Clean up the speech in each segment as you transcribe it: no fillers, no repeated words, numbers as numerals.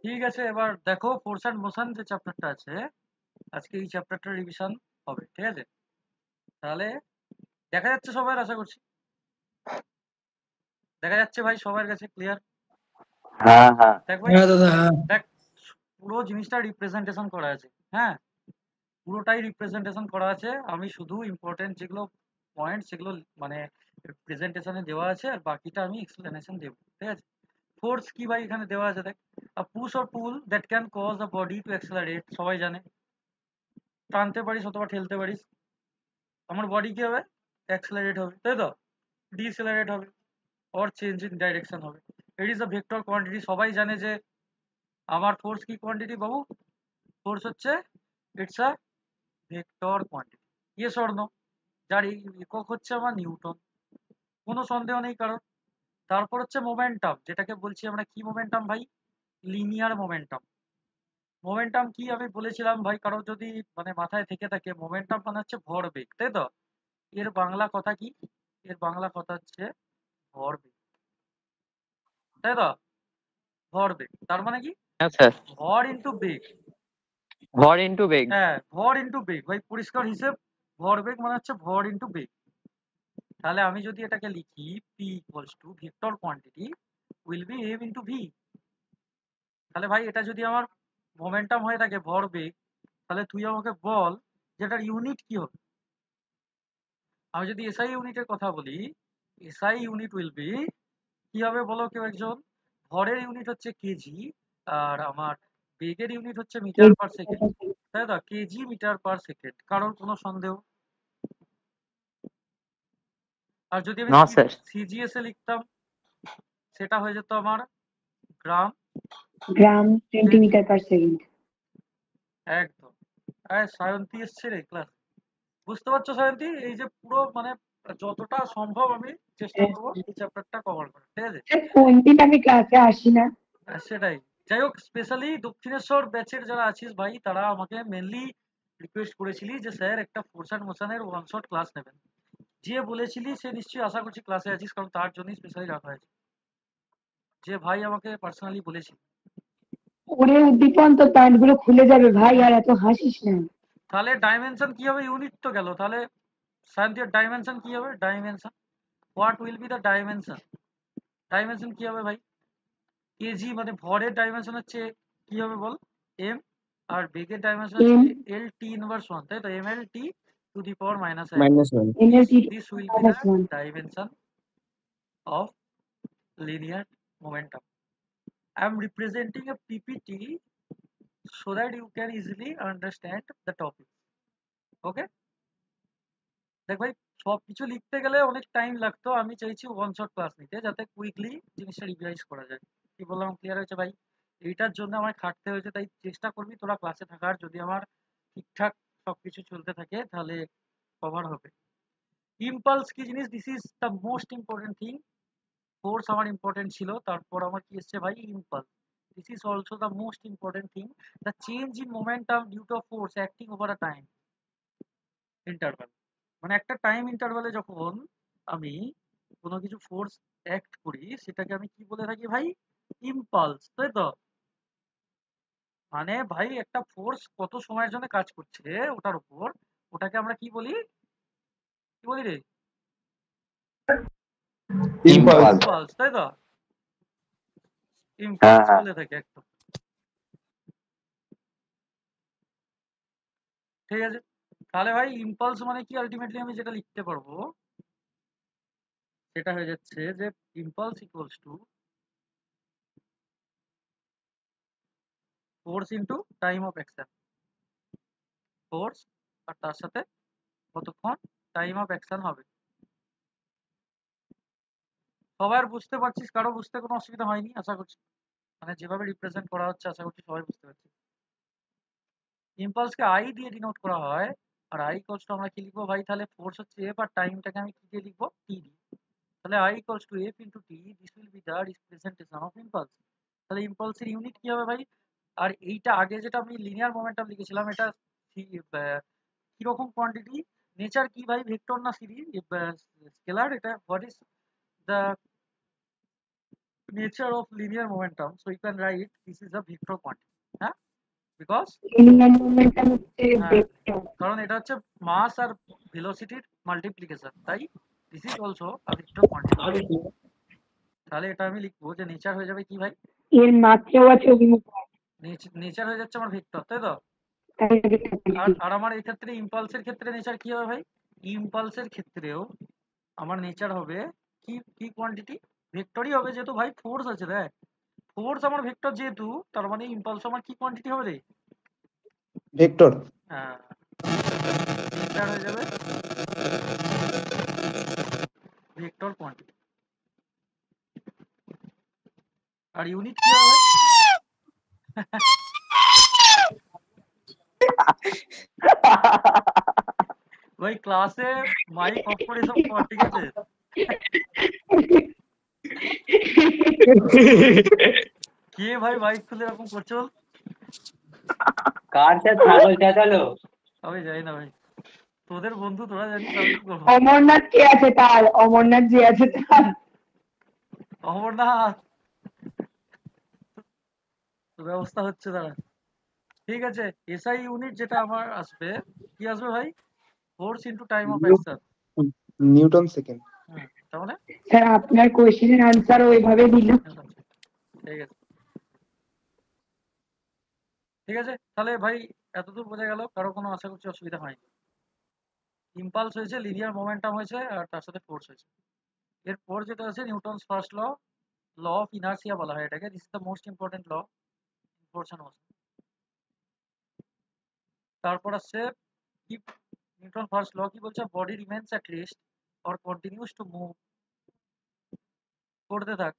ঠিক আছে, এবার দেখো ফোর্স অ্যান্ড মোশন যে চ্যাপ্টারটা আছে, আজকে এই চ্যাপ্টারটা রিভিশন হবে, ঠিক আছে? তাহলে দেখা যাচ্ছে সবার, আশা করছি দেখা যাচ্ছে ভাই সবার কাছে ক্লিয়ার। হ্যাঁ হ্যাঁ দেখ ভাই, হ্যাঁ দাদা, হ্যাঁ। দেখ পুরো জিনিসটা রিপ্রেজেন্টেশন করা আছে, হ্যাঁ পুরোটাই রিপ্রেজেন্টেশন করা আছে। আমি শুধু ইম্পর্টেন্ট যেগুলো পয়েন্ট সেগুলো মানে প্রেজেন্টেশনে দেওয়া আছে, আর বাকিটা আমি এক্সপ্লেনেশন দেবো, ঠিক আছে? ফোর্স কি ভাই এখানে দেওয়া আছে, দেখ push or pull that can cause the body to accelerate, সবাই জানে টানতে পারিস অথবা ঠেলতে পারিস, আমার বডি কি হবে, অ্যাক্সেলারেট হবে, তাই তো? ডিসেলারেট হবে অর চেঞ্জ ইন ডাইরেকশন হবে। It is a vector quantity, সবাই জানে যে আমার ফোর্স কি কোয়ান্টিটি বাবু, ফোর্স হচ্ছে it's a vector quantity, yes or no? যার এই একক হচ্ছে আমার নিউটন, কোনো সন্দেহ নেই কারণ। তারপর হচ্ছে মোমেন্টাম, যেটাকে বলছি আমরা কি মোমেন্টাম ভাই, লিনিয়ার মোমেন্টাম। মোমেন্টাম কি আমি বলেছিলাম ভাই, কারণ যদি মানে মাথায় থেকে থাকে, মোমেন্টাম মানে হচ্ছে ভরবেগ, তাই তো? এর বাংলা কথা কি, এর বাংলা কথা হচ্ছে ভরবেগ, তাই তো? ভরবেগ তার মানে কি, হ্যাঁ স্যার, ভর ইন্টু বেগ। ভর ইন্টু বেগ। হ্যাঁ ভর ইন্টু বেগ ভাই, পরিষ্কার হিসেব, ভরবেগ মানে হচ্ছে ভর ইন্টু বেগ। তাহলে আমি যদি এটাকে লিখি p equals to vector quantity will be m into V, তাহলে ভাই এটা যদি আমার মোমেন্টাম হয়ে থাকে ভরবেগ, তাহলে তুই আমাকে বল যেটার ইউনিট কি হবে। আমি যদি এসআই ইউনিটের কথা বলি, এসআই ইউনিট উইল বি কি হবে বলো কেউ একজন? ভরের ইউনিট হচ্ছে কেজি, আর আমার বেগের ইউনিট হচ্ছে মিটার পার সেকেন্ড, তাই তো? কেজি মিটার পার সেকেন্ড, কারোর কোনো সন্দেহ? আর যদি আমি না স্যার। সিজিএস এ লিখতাম, সেটা হয়ে যেত আমার গ্রাম গ্রাম সেন্টিমিটার পার সেকেন্ড। একদম। সায়ন্তী এসছে রে ক্লাস, বুঝতে পারছো সায়ন্তী? এই যে পুরো মানে যতটা সম্ভব আমি চেষ্টা করবো এই চ্যাপ্টারটা কভার করার, ঠিক আছে? কোন দিন আমি ক্লাসে আসি না? সেটাই। যাই হোক, স্পেশালি দক্ষিণেশ্বর ব্যাচের যারা আছিস ভাই, তারা আমাকে মেনলি রিকোয়েস্ট করেছিলি যে স্যার একটা ফোর্স অ্যান্ড মোশনের ওয়ান শট ক্লাস নেবেন। যে বলেছিলি সে নিশ্চয়ই আশা করছি ক্লাসে আছিস, কারণ তার জন্যই স্পেশালি রাখা হয়েছে, যে ভাই আমাকে পার্সোনালি বলেছিল। ওরে উদ্দীপন, তো প্যান্ট গুলো খুলে যাবে ভাই, আর এত হাসিস না। তাহলে ডাইমেনশন কি হবে, ইউনিট তো গেল, তাহলে সায়েন্সের ডাইমেনশন কি হবে, dimension what will be the dimension, dimension কি হবে ভাই? কেজি মানে ভরের ডাইমেনশন হচ্ছে কি হবে বল, এম, আর বেগের ডাইমেনশন হচ্ছে M L T inverse one, তাই তো? M L T to the power minus এক। -1। This NLT this will be the minus one. Dimension of linear momentum. I am representing a PPT so that you can easily understand the topic. Okay? দেখ ভাই, সবকিছু লিখতে গেলে অনেক time লাগতো, আমি চাইছি ওয়ান শট ক্লাস নিতে, যাতে কুইকলি জিনিসটা রিভাইজ করা যায়। কি বললাম, ক্লিয়ার হয়েছে ভাই? এইটার জন্য আমার খাটতে হয়েছে, তাই চেষ্টা করবি তোরা ক্লাসে থাকার, যদি আমার ঠিকঠাক সবকিছু চলতে থাকে তাহলে কভার হবে। ইম্পালস কি জিনিস, this is the most important thing. Force আমার ইম্পর্টেন্ট ছিল, তারপর আমার কি এসছে ভাই, impulse. This is also the most important thing, the change in momentum due to force acting over a time interval. মানে একটা টাইম ইন্টারভালে যখন আমি কোনো কিছু ফোর্স অ্যাক্ট করি, সেটাকে আমি কি বলে থাকি ভাই, ইম্পালস, তাই তো? মানে ভাই একটা ফোর্স কত সময়ের জন্য কাজ করছে ওটার উপর, ওটাকে আমরা কি বলি, কি বলি রে, ইম্পালস। ইম্পালস, তাই তো? হ্যাঁ ইম্পালস হ্যাঁ বলে থাকে একদম, ঠিক আছে? তাহলে ভাই ইম্পালস মানে কি, আলটিমেটলি আমি যেটা লিখতে পারবো সেটা হয়ে যাচ্ছে যে impulse equals to force into time of action, force আর তার সাথে কতক্ষণ টাইম অফ অ্যাকশন হবে। সবার বুঝতে পারছিস? কারো বুঝতে কোনো অসুবিধা হয়নি আশা করছি? মানে যেভাবে রিপ্রেজেন্ট করা হচ্ছে আশা করছি সবাই বুঝতে পারছি। ইম্পালসকে আই দিয়ে ডিনোট করা হয়, আর আই ইকুয়ালস টু আমরা কি লিখবো ভাই, তাহলে ফোর্স হচ্ছে এফ, আর টাইমটাকে আমি কি দিয়ে লিখবো, টি দিয়ে। তাহলে I equals to F into T, this will be the representation of impulse. তাহলে ইম্পালসের ইউনিট কি হবে ভাই? আর এইটা আগে যেটা আমি লিনিয়ার মোমেন্টাম লিখেছিলাম, এটা কিরকম কোয়ান্টিটি, নেচার কি ভাই, ভেক্টর না সিরিজ, স্কেলার? এটা what is the nature of linear momentum, so you can write this is a vector quantity, হ্যাঁ, because লিনিয়ার মোমেন্টাম হচ্ছে হ্যাঁ, ভেক্টর। কারণ এটা হচ্ছে মাস আর ভেলোসিটির মাল্টিপ্লিকেশন, তাই this is also a vector quantity. তাহলে এটা আমি লিখবো যে নেচার হয়ে যাবে কি ভাই, এর মাত্রাও আছে অভিমুখ নেচার হয়ে যাচ্ছে আমার ভেক্টর, তাই তো। তাই ভেক্টর আর কোয়ান্টিটি। আর আমার এই ক্ষেত্রে ইম্পালসের ক্ষেত্রে নেচার কি হবে ভাই, ইম্পালসের ক্ষেত্রেও আমার নেচার হবে কি কি কোয়ান্টিটি, ভেক্টরই হবে, যেহেতু ভাই ফোর্স আছে, দেখ ফোর্স আমার ভেক্টর যেহেতু, তার মানে ইম্পালস আমার কি কোয়ান্টিটি হবে রে, ভেক্টর। হ্যাঁ, নেচার হয়ে যাবে ভেক্টর কোয়ান্টিটি। আর ইউনিট কি হবে ভাই, ক্লাসে মাইক অফ করে সব কর, ঠিক আছে। কে ভাই মাইক খুলে এরকম করছো, কার সাথে ছাগল চেঁচালো? আমি জানি না ভাই, তোদের বন্ধু তোরা জানিস, আমি কি করবো। অমরনাথ কে আছে তার, অমরনাথ যে আছে তার। অমরনাথ ব্যবস্থা হচ্ছে দাঁড়া, ঠিক আছে। এসআই ইউনিট যেটা আমার আসবে, কি আসবে ভাই, force into time of action. Newton second. তার মানে স্যার আপনার কোয়েশ্চেনের আনসার ওইভাবে দিল। ঠিক আছে, ঠিক আছে, তাহলে ভাই এতদূর বোঝা গেল, কারো কোনো আশা করছি অসুবিধা হয়নি। ইম্পালস হয়েছে, লিনিয়ার মোমেন্টাম হয়েছে, আর তার সাথে ফোর্স হয়েছে। এরপর যেটা আছে Newton's first law, law of inertia বলা হয় এটাকে, this is the most important law in force and motion. তারপর আসছে কি, নিউটন ফার্স্ট ল কি বলছে, body remains at rest or continues to move, করতে থাক,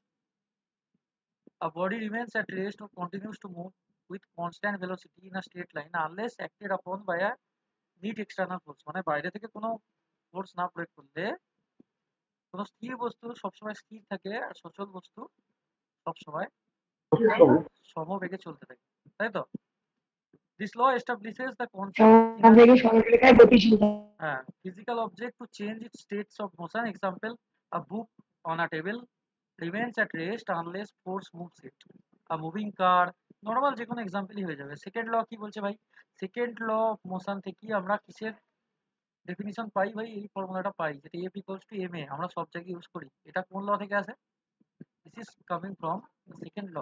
a body remains at rest or continues to move with constant velocity in a straight line unless acted upon by a neat external force, মানে বাইরে থেকে কোনো force না প্রয়োগ করলে কোনো স্থির বস্তু সবসময় স্থির থাকে, আর সচল বস্তু সবসময় সমবেগে চলতে থাকে, তাই তো। দিস ল এস্টাবলিশেস দ্য সমাবেগে সরলরেখায় গতিশীল। হ্যাঁ, physical object to change its states of motion, example a book on a table remains at rest unless force moves it, a moving car, normal যে কোনো এক্সাম্পলই হয়ে যাবে। সেকেন্ড ল কি বলছে ভাই, second law of motion থেকে আমরা কিসের ডেফিনিশন পাই ভাই, এই ফর্মুলাটা পাই, যেটা এফ ইকুয়ালস টু এম এ আমরা সব জায়গায় ইউজ করি। এটা কোন ল থেকে আসে, this is coming from the second law,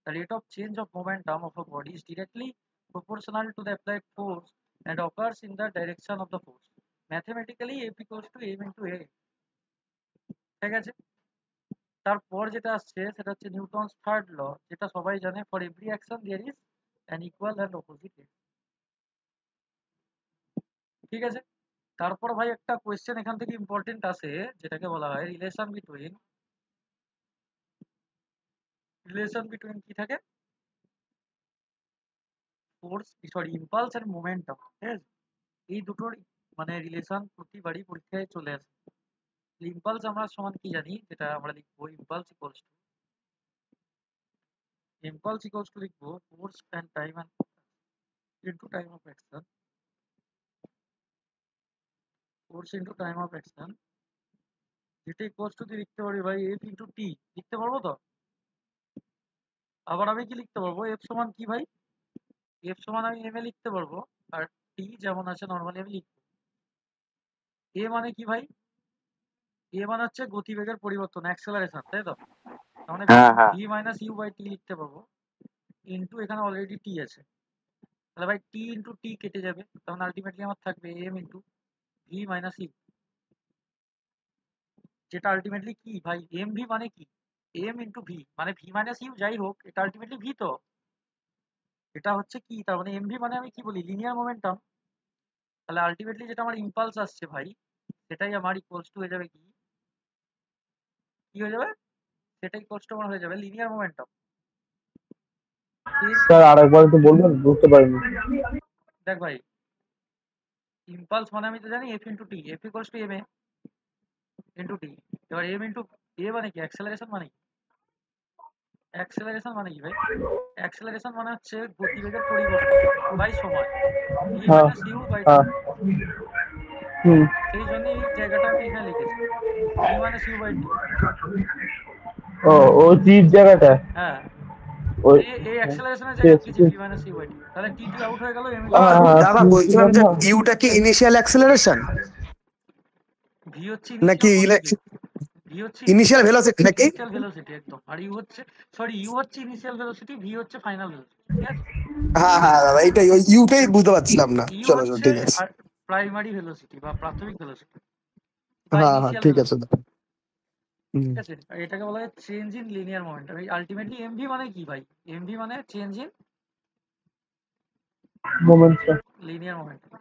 the rate of change of momentum of a body is directly proportional to the applied force and occurs in the direction of the force. Mathematically F equals to m into a, ঠিক আছে। তারপর যেটা আসছে সেটা হচ্ছে Newton's third ল, যেটা সবাই জানে, for every action there is an equal and opposite rate, ঠিক আছে। তারপর ভাই একটা কোয়েশ্চেন এখান থেকে ইম্পর্টেন্ট আসে, যেটাকে বলা হয় রিলেশন বিটুইন কি থাকে, force, sorry impulse and momentum, ঠিক আছে। এই দুটোর মানে রিলেশন প্রতিবারই পরীক্ষায় চলে আসে। ইম্পালস আমরা সমান কি জানি, যেটা আমরা লিখবো ইম্পালস ইকুয়ালস টু লিখবো force and time into time of action, force into time of action, যেটা ইকুয়ালস টু দিয়ে লিখতে পারি ভাই এফ ইনটু টি, লিখতে পারবো তো। আবার আমি কি লিখতে পারবো, এফ সমান কি ভাই, এফ সমান আমি এম এ লিখতে পারবো, আর টি যেমন আছে নর্মালি আমি লিখবো। এ মানে কি ভাই, এ মানে হচ্ছে গতিবেগের পরিবর্তন, অ্যাক্সেলারেশন, তাই তো। তার মানে হ্যাঁ হ্যাঁ V minus you by T লিখতে পারবো, ইনটু এখানে অলরেডি টি আছে, তাহলে ভাই টি ইনটু টি কেটে যাবে, তখন আলটিমেটলি আমার থাকবে m into v minus u, যেটা আলটিমেটলি কি ভাই, এম ভি মানে কি, এম ইনটু ভি মানে ভি মাইনাস ইউ, যাই হোক এটা আলটিমেটলি ভি, তো এটা হচ্ছে কি, তার মানে এম ভি মানে আমি কি বলি, লিনিয়ার মোমেন্টাম। তাহলে আলটিমেটলি যেটা আমার ইম্পালস আসছে ভাই, সেটাই আমার ইকুয়ালস টু হয়ে যাবে কি, কি হয়ে যাবে, সেটা ইকুয়ালস টু আমার হয়ে যাবে লিনিয়ার মোমেন্টাম। স্যার আরেকবার একটু বলবেন, বুঝতে পারিনি। দেখ ভাই, ইম্পালস মানে আমি তো জানি F into T, F equals to M A into T. এবার এম ইন্টু এ মানে কি, অ্যাক্সেলারেশন মানে কি, অ্যাক্সেলারেশন মানে কি ভাই, অ্যাক্সেলারেশন মানে হচ্ছে গতিবেগের পরিবর্তন বাই সময়, ভি হ্যাঁ মাইনাস ইউ বাই টি। হ্যাঁ হুম সেই জন্য এই জায়গাটা আমি এখানে লিখেছি V minus you by T. ও ও জির জায়গাটা হ্যাঁ, ওই এই অ্যাক্সেলারেশনের ঠিক জায়গায় আছে, গেছে ঠিক V minus C by T, তাহলে টি টু আউট হয়ে গেল, এম ও ইজ দাদা বলছিলাম যে ইউটা কি ইনিশিয়াল অ্যাক্সেলারেশন ভি হচ্ছে নাকি ইনিশিয়াল ভেলোসিটি, ভি হচ্ছে ইনিশিয়াল ভেলোসিটি নাকি? ইনিশিয়াল ভেলোসিটি একদম, আর ইউ হচ্ছে, সরি, ইউ হচ্ছে ইনিশিয়াল ভেলোসিটি, ভি হচ্ছে ফাইনাল ভেলোসিটি, ঠিক আছে? হ্যাঁ হ্যাঁ দাদা এইটাই, ওই ইউটাই বুঝতে পারছিলাম না। ইউ চলো চলো হচ্ছে ঠিক আছে। প্রাইমারি ভেলোসিটি বা প্রাথমিক ভেলোসিটি বা হ্যাঁ হ্যাঁ ইনিশিয়াল ঠিক আছে ভেলোসিটি, দাদা। হুম। ঠিক আছে? আর এটাকে বলা হয় চেঞ্জ ইন লিনিয়ার মোমেন্টাম। এই আলটিমেটলি এমভি মানে কি ভাই? এমভি মানে চেঞ্জ ইন মোমেন্টটা। লিনিয়ার মোমেন্টাম,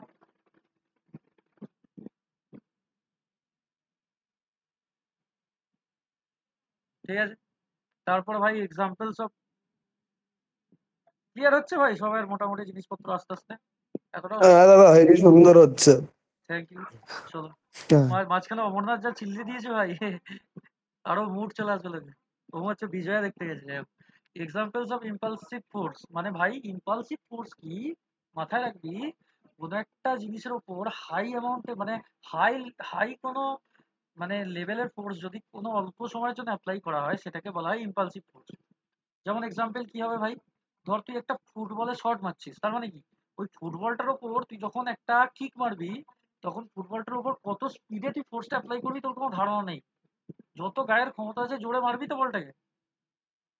ঠিক আছে? তারপর ভাই এক্সাম্পল সব ক্লিয়ার হচ্ছে ভাই সবার মোটামুটি জিনিসপত্র আস্তে আস্তে? এতটাও হ্যাঁ দাদা হেবি সুন্দর হচ্ছে। Thank you. চলো, হ্যাঁ। মাঝখানে অমরনাথ যা চিল্লি দিয়েছে ভাই, আরো মুড চলে আসলে, ও হচ্ছে বিজয়া দেখতে গেছে। এক্সাম্পলস অফ ইম্পালসিভ ফোর্স, মানে ভাই ইম্পালসিভ ফোর্স কি মাথায় রাখবি, কোন একটা জিনিসের উপর হাই অ্যামাউন্টে, মানে হাই হাই কোনো মানে লেভেলের ফোর্স যদি কোনো অল্প সময়ের জন্য অ্যাপ্লাই করা হয় সেটাকে বলা হয় ইম্পালসিভ ফোর্স। যেমন এক্সাম্পল কি হবে ভাই, ধর তুই একটা ফুটবলে শট মারছিস, তার মানে কি ওই ফুটবলটার ওপর তুই যখন একটা কিক মারবি তখন ফুটবলটার উপর কত স্পিডে তুই ফোর্সটা অ্যাপ্লাই করবি তোর কোনো ধারণা নেই। যত গায়ের ক্ষমতা আছে জোরে মারবি তো বলটাকে,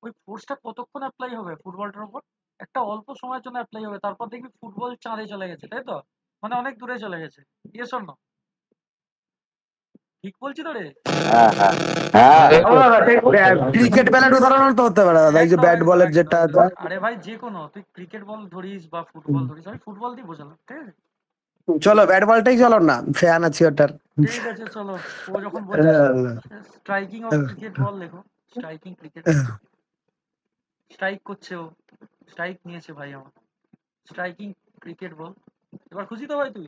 ওই ফোর্সটা কতক্ষণ অ্যাপ্লাই হবে ফুটবলটার উপর? একটা অল্প সময়ের জন্য অ্যাপ্লাই হবে, তারপর দেখবি ফুটবল চাঁদে চলে গেছে, তাই তো? মানে অনেক দূরে চলে গেছে। Yes or no? ঠিক বলছি তো রে? হ্যাঁ হ্যাঁ হ্যাঁ ও দাদা ক্রিকেট ব্যালেট উদাহরণ তো হতে পারে দাদা, এই যে একদম ব্যাট একদম বলের একদম যেটা। একদম। আরে ভাই যে কোনো, তুই ক্রিকেট বল ধরিস বা ফুটবল ধরিস, আমি ফুটবল দিয়ে বোঝালাম, ঠিক আছে? চলো ব্যাট বলটাই চলো না, ফ্যান আছি ওটার। ঠিক আছে চলো, ও যখন বলছে স্ট্রাইকিং অফ ক্রিকেট বল লেখো, স্ট্রাইকিং ক্রিকেট, স্ট্রাইক করছে ও, স্ট্রাইক নিয়েছে ভাই আমার, স্ট্রাইকিং ক্রিকেট বল। এবার খুশি তো ভাই তুই?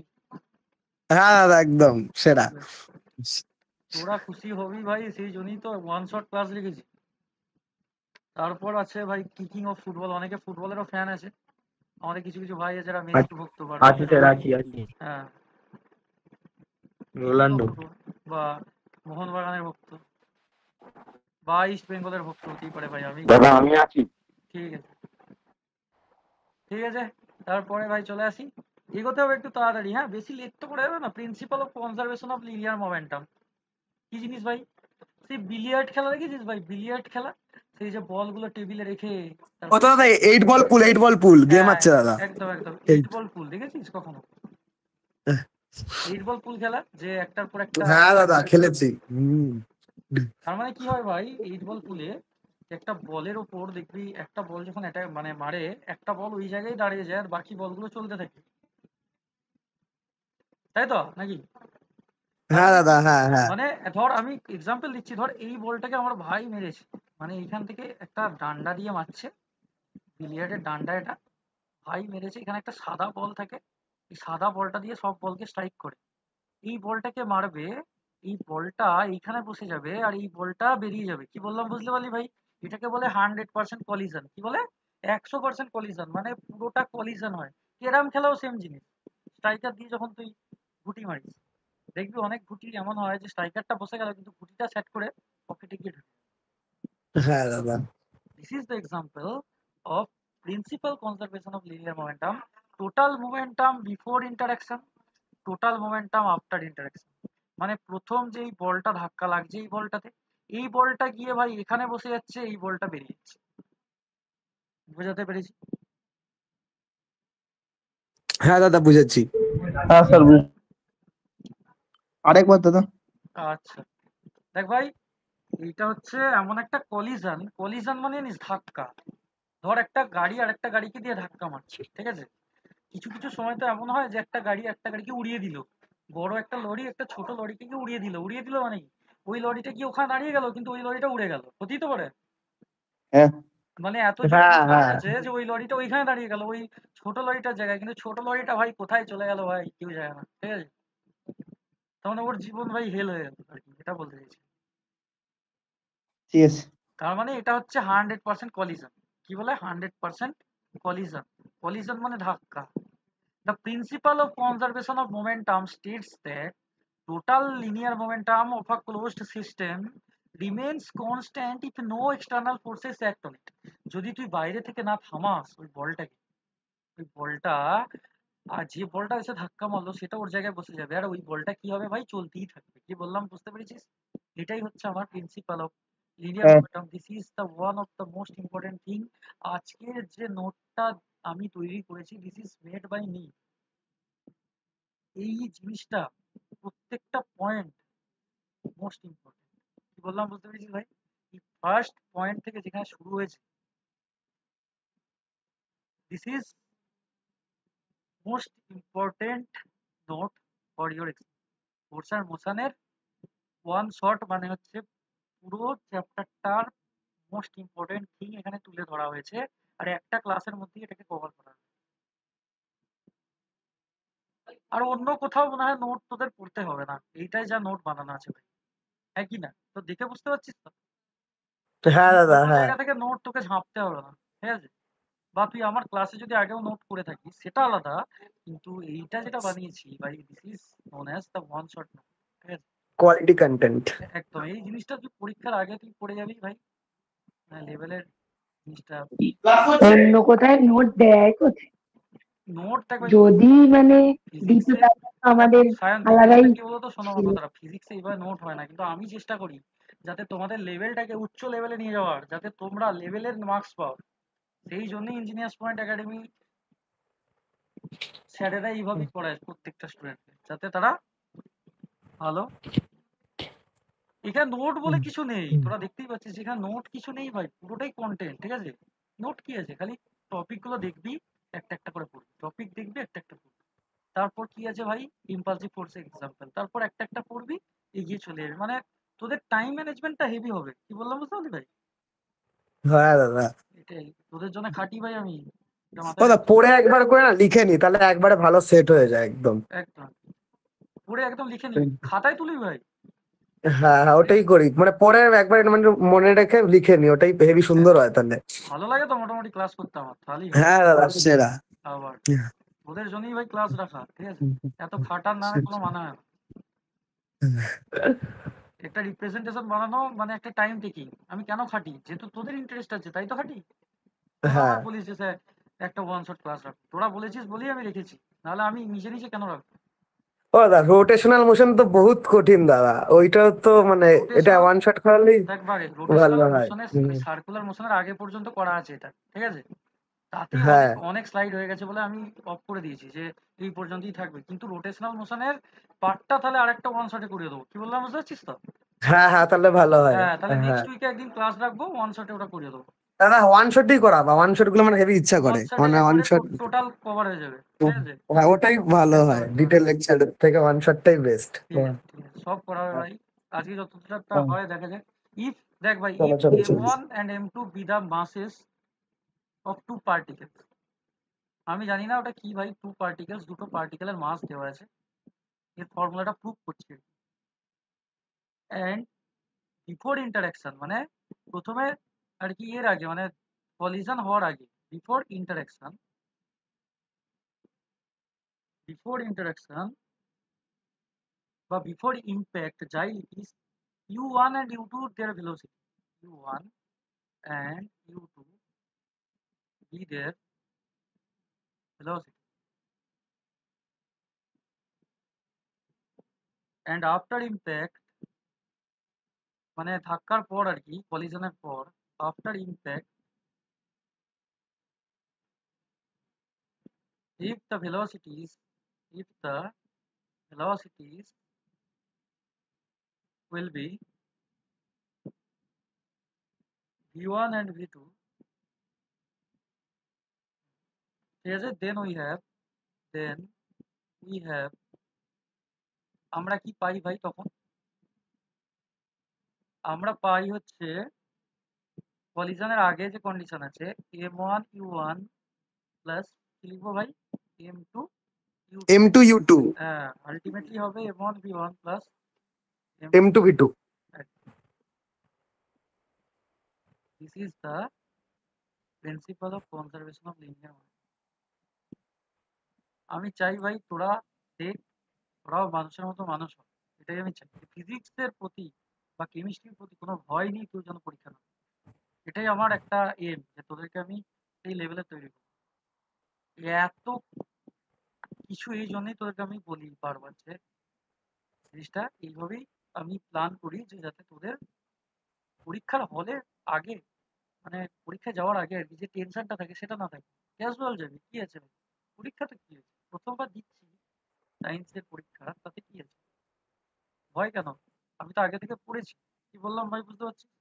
হ্যাঁ দাদা একদম সেরা। তোরা খুশি হবি ভাই, সেই জন্যই তো ওয়ান শট ক্লাস লিখেছি। তারপর আছে ভাই কিকিং অফ ফুটবল, অনেকে ফুটবলেরও ফ্যান আছে, আমাদের কিছু কিছু ভাই আছে যারা মেসি ভক্ত বা আছি স্যার আছি আছি হ্যাঁ কিকিং অফ রোনাল্ডো ফুটবল বা মোহনবাগানের ভক্ত বা ইস্ট বেঙ্গলের ভক্ত হতেই পারে ভাই, আমি দাদা আমি আছি ঠিক আছে, ঠিক আছে। তারপরে ভাই চলে আসি, এগোতে হবে একটু তাড়াতাড়ি, হ্যাঁ বেশি লেট তো করে যাবে না। Principal of conservation of linear momentum কি জিনিস ভাই? সেই বিলিয়ার্ড খেলা দেখেছিস ভাই? বিলিয়ার্ড খেলা, সেই যে বলগুলো টেবিলে রেখে ও তারপর, তো দাদা 8 বল পুল গেম হ্যাঁ আছে দাদা। একদম একদম, এইট Eight. বল পুল দেখেছিস কখনো? এইট বল পুল খেলা, যে একটার পর একটা, হ্যাঁ দাদা খেলেছি। হুম। তার মানে কি হয় ভাই এইট বল পুলে, একটা বলের ওপর দেখবি একটা বল যখন এটা মানে মারে, একটা বল ওই জায়গায় দাঁড়িয়ে যায় আর বাকি বলগুলো চলতে থাকে, তাই তো নাকি? তার হ্যাঁ মানে কি, দাদা হ্যাঁ হ্যাঁ। মানে ধর আমি এক্সাম্পল দিচ্ছি, ধর এই বলটাকে আমার ভাই মেরেছে, মানে এইখান থেকে একটা ডান্ডা দিয়ে মারছে, বিলিয়ার্ডের ডান্ডা এটা, ভাই মেরেছে, এখানে একটা সাদা বল থাকে, এই সাদা বলটা দিয়ে সব বলকে স্ট্রাইক করে, এই বলটাকে মারবে, এই বলটা এইখানে বসে যাবে আর এই বলটা বেরিয়ে যাবে। কি বললাম বুঝতে পারলি ভাই? এটাকে বলে 100% কলিশন। কি বলে? 100% কলিশন, মানে পুরোটা কলিশন হয়। ক্যারাম খেলাও সেম জিনিস, স্ট্রাইকার দিয়ে যখন তুই গুটি মারিস, দেখবি অনেক গুটি এমন হয় যে স্ট্রাইকারটা বসে গেল কিন্তু গুটিটা সেট করে পকেটে গিয়ে ঢুকে। হ্যাঁ দাদা this is the example of principal conservation of linear momentum, total momentum before interaction, total momentum after interaction. মানে প্রথম যেই বলটা ধাক্কা লাগছে এই বলটাতে, এই বলটা গিয়ে ভাই এখানে বসে যাচ্ছে, এই বলটা বেরিয়ে যাচ্ছে। বোঝাতে পেরেছি? হ্যাঁ দাদা বুঝেছি। হ্যাঁ স্যার, আরেকবার দাদা। আচ্ছা দেখ ভাই, এইটা হচ্ছে এমন একটা কলিশন, কলিশন মানে জানিস ধাক্কা। ধর একটা গাড়ি আর একটা গাড়িকে দিয়ে ধাক্কা মারছে, ঠিক আছে? কিছু কিছু সময় তো এমন হয় যে একটা গাড়ি একটা গাড়িকে উড়িয়ে দিল, বড় একটা লরি একটা ছোট লরিকে গিয়ে উড়িয়ে দিল, উড়িয়ে দিল মানে কি, ওই লরিটা গিয়ে ওখানে দাঁড়িয়ে গেল কিন্তু ওই লরিটা উড়ে গেল, হতেই তো পারে। হ্যাঁ মানে এত জোরে হ্যাঁ ধাক্কা হ্যাঁ মেরেছে যে ওই লরিটা ওইখানে দাঁড়িয়ে গেল ওই ছোট লরিটার জায়গায়, কিন্তু ছোট লরিটা ভাই কোথায় চলে গেল ভাই কেউ জানে না, ঠিক আছে? তার মানে ওর জীবন ভাই হেল হয়ে গেল আর কি, এটা বলতে চাইছি। ঠিক আছে। তার মানে এটা হচ্ছে 100% কলিশন। কি বলে? 100% কলিশন। কলিশন মানে ধাক্কা। The principle of conservation of momentum states that total linear momentum of a closed system remains constant if no external forces act on it. যদি তুই বাইরে থেকে না থামাস ওই বলটাকে, ওই বলটা আর যে বলটা এসে ধাক্কা মারলো সেটা ওর জায়গায় বসে যাবে, আর ওই বলটা কি হবে ভাই, চলতেই থাকবে। কি বললাম বুঝতে পেরেছিস? এটাই হচ্ছে আমার প্রিন্সিপাল অফ লিনিয়ার হ্যাঁ momentum. This is the one of the most important thing. আজকের যে নোটটা আমি তৈরি করেছি, this is made by me. এই জিনিসটা প্রত্যেকটা পয়েন্ট মোস্ট ইম্পর্টেন্ট। কি বললাম বুঝতে পেরেছিস ভাই? এই ফার্স্ট পয়েন্ট থেকে যেখানে শুরু হয়েছে, this is most important note for your force আর মোশনের ওয়ান শট, মানে হচ্ছে পুরো চ্যাপ্টারটার মোস্ট ইম্পর্টেন্ট থিং এখানে তুলে ধরা হয়েছে, আর একটা ক্লাসের মধ্যেই এটাকে কভার করা হয়েছে। আর অন্য কোথাও মনে হয় নোট তোদের পড়তে হবে না, এইটাই যা নোট বানানো আছে ভাই, হ্যাঁ কি না? তো দেখে বুঝতে পারছিস তো? হ্যাঁ দাদা, অন্য হ্যাঁ। জায়গা থেকে নোট তোকে ঝাঁপতে হবে না, ঠিক আছে? বা তুই আমার ক্লাসে যদি আগেও নোট করে থাকিস সেটা আলাদা, কিন্তু এইটা যেটা বানিয়েছি ভাই, this is known as the one shot note, ঠিক আছে? Quality content. একদম এই জিনিসটা তুই পরীক্ষার আগে তুই পড়ে যাবি ভাই, লেভেলের জিনিসটা। অন্য কোথায় নোট দেয় কোথায়? নোট দেখ ভাই, যদি মানে দিতে ফিজিক্সে, তাহলে তো আমাদের সায়ন আলাদাই ফিজিক্সটা কি বলতো, শোনো আমার ছিল। কথাটা, ফিজিক্সে এইভাবে নোট হয় না, কিন্তু আমি চেষ্টা করি যাতে তোমাদের লেভেলটাকে উচ্চ লেভেলে নিয়ে যাওয়ার, যাতে তোমরা লেভেলের মার্কস পাও। সেই জন্যই ইঞ্জিনিয়ার্স পয়েন্ট একাডেমি স্যারেরা এইভাবেই পড়ায় প্রত্যেকটা স্টুডেন্টকে, যাতে তারা ভালো। এখানে নোট বলে কিছু নেই, তোরা দেখতেই পাচ্ছিস এখানে নোট কিছু নেই ভাই, পুরোটাই কন্টেন্ট, ঠিক আছে? নোট কি আছে, খালি টপিক গুলো দেখবি, একটা একটা করে পড়বি, টপিক দেখবি একটা একটা পড়বি। তারপর কি আছে ভাই, ইম্পালসিভ ফোর্স এক্সাম্পল, তারপর একটা একটা পড়বি, এগিয়ে চলে যাবি। মানে তোদের টাইম ম্যানেজমেন্টটা হেভি হবে। কি বললাম বুঝতে পারলি ভাই? হ্যাঁ দাদা। এটাই তোদের জন্য খাটি ভাই আমি, এটা ও মাথায় দা রাখবি। পড়ে একবার করে না লিখে নি, তাহলে একবারে ভালো সেট হয়ে যায় একদম। একদম পড়ে একদম লিখে নিবি, খাতায় তুলবি ভাই। হ্যাঁ হ্যাঁ, ওটাই করি, মানে পরে একবার মানে মনে রেখে লিখে নি, ওটাই হেভি সুন্দর হয় তাহলে। ভালো লাগে তো মোটামুটি ক্লাস করতে আমার, তাহলেই হবে। হ্যাঁ দাদা, সেরা। আবার ওদের জন্যই ভাই ক্লাস রাখা, ঠিক আছে? এত খাটার নামে কোনো মানে হয় না। একটা রিপ্রেজেন্টেশন বানানো মানে একটা টাইম টেকিং। আমি কেন খাটি? যেহেতু তোদের ইন্টারেস্ট আছে তাই তো খাটি। তোরা হ্যাঁ। আবার বলিস যে স্যার একটা ওয়ান শট ক্লাস রাখ, তোরা বলেছিস বলেই আমি রেখেছি, নাহলে আমি নিজে নিজে কেন রাখবো? ও দাদা, রোটেশনাল মোশন তো বহুত কঠিন দাদা, ওইটাও তো মানে এটা রোটেশনাল, ওয়ান শট করালেই দেখ ভাই ভালো রোটেশনাল হয়। মোশনের হুম। সার্কুলার মোশনের আগে পর্যন্ত করা আছে এটা, ঠিক আছে? তাতেই অনেক হ্যাঁ অনেক স্লাইড হয়ে গেছে বলে আমি অফ করে দিয়েছি যে এই পর্যন্তই থাকবে, কিন্তু রোটেশনাল মোশনের পার্টটা তাহলে আরেকটা ওয়ান শটে করে দেবো। কি বললাম বুঝতে পারছিস তো? হ্যাঁ হ্যাঁ, তাহলে ভালো হয়। হ্যাঁ তাহলে হ্যাঁ নেক্সট উইকে একদিন ক্লাস রাখবো, ওয়ান শটে ওটা করে দেবো। দাদা, ওয়ান শটই করা, বা ওয়ান শট গুলো মানে হেভি ইচ্ছা ওয়ান করে, শটে মানে ওয়ান একবারে শট। টোটাল কভার হয়ে যাবে, ঠিক আছে? হ্যাঁ, ওটাই ভালো একদম হয়, একদম ডিটেল লেকচার থেকে ওয়ান শটটাই বেস্ট। ঠিক আছে ঠিক আছে, সব করা হবে ভাই। আজকে যতটা হয় দেখা যাক। ইফ, দেখ ভাই, চলো ইফ চলো চলো। m1 and m2 be the masses of two particles, আমি জানি না ওটা কি ভাই, টু পার্টিকেলস, দুটো পার্টিকেলের মাস দেওয়া আছে, এর ফর্মুলাটা প্রুভ করছি। অ্যান্ড বিফোর ইন্টারাকশন মানে প্রথমে আর কি, এর আগে মানে কলিশন হওয়ার আগে, বিফোর ইন্টারাকশন, বিফোর ইন্টারাকশন বা বিফোর ইম্প্যাক্ট যাই লিখিস, u1 and u2 their velocity, u1 and u2 be their velocity, and after impact মানে ধাক্কার পর আর কি, কলিশনের পর, after impact, if the velocities, if the velocities will be v1 and v2, ঠিক আছে? then we have, আমরা কি পাই ভাই তখন? আমরা পাই হচ্ছে কলিশনের আগে যে কন্ডিশন আছে, m1 u1 প্লাস কি লিখবো ভাই, m2 u2, M2U2, হ্যাঁ আলটিমেটলি হবে m1 v1 plus M2V2। This is the principal of conservation of linear. আমি চাই ভাই তোরা দেখ, তোরাও মানুষের মতো মানুষ হ, এটাই আমি চাই। ফিজিক্সের প্রতি বা কেমিস্ট্রির প্রতি কোনো ভয় নেই, কেউ যেন পরীক্ষা না দেয়। এটাই আমার একটা এম, যে তোদেরকে আমি এই লেভেলে তৈরি করবো। এত কিছু এই জন্যই তোদেরকে আমি বলি বারবার, যে জিনিসটা এইভাবেই আমি প্ল্যান করি, যে যাতে তোদের পরীক্ষার হলে আগে, মানে পরীক্ষায় যাওয়ার আগে আর কি, যে টেনশনটা থাকে সেটা না থাকে। ক্যাজুয়াল যাবি, কি আছে ভাই? পরীক্ষাতে কি আছে? প্রথমবার দিচ্ছি সায়েন্সের পরীক্ষা, তাতে কি আছে? ভয় কেন? আমি তো আগে থেকে পড়েছি। কি বললাম ভাই, বুঝতে পারছিস?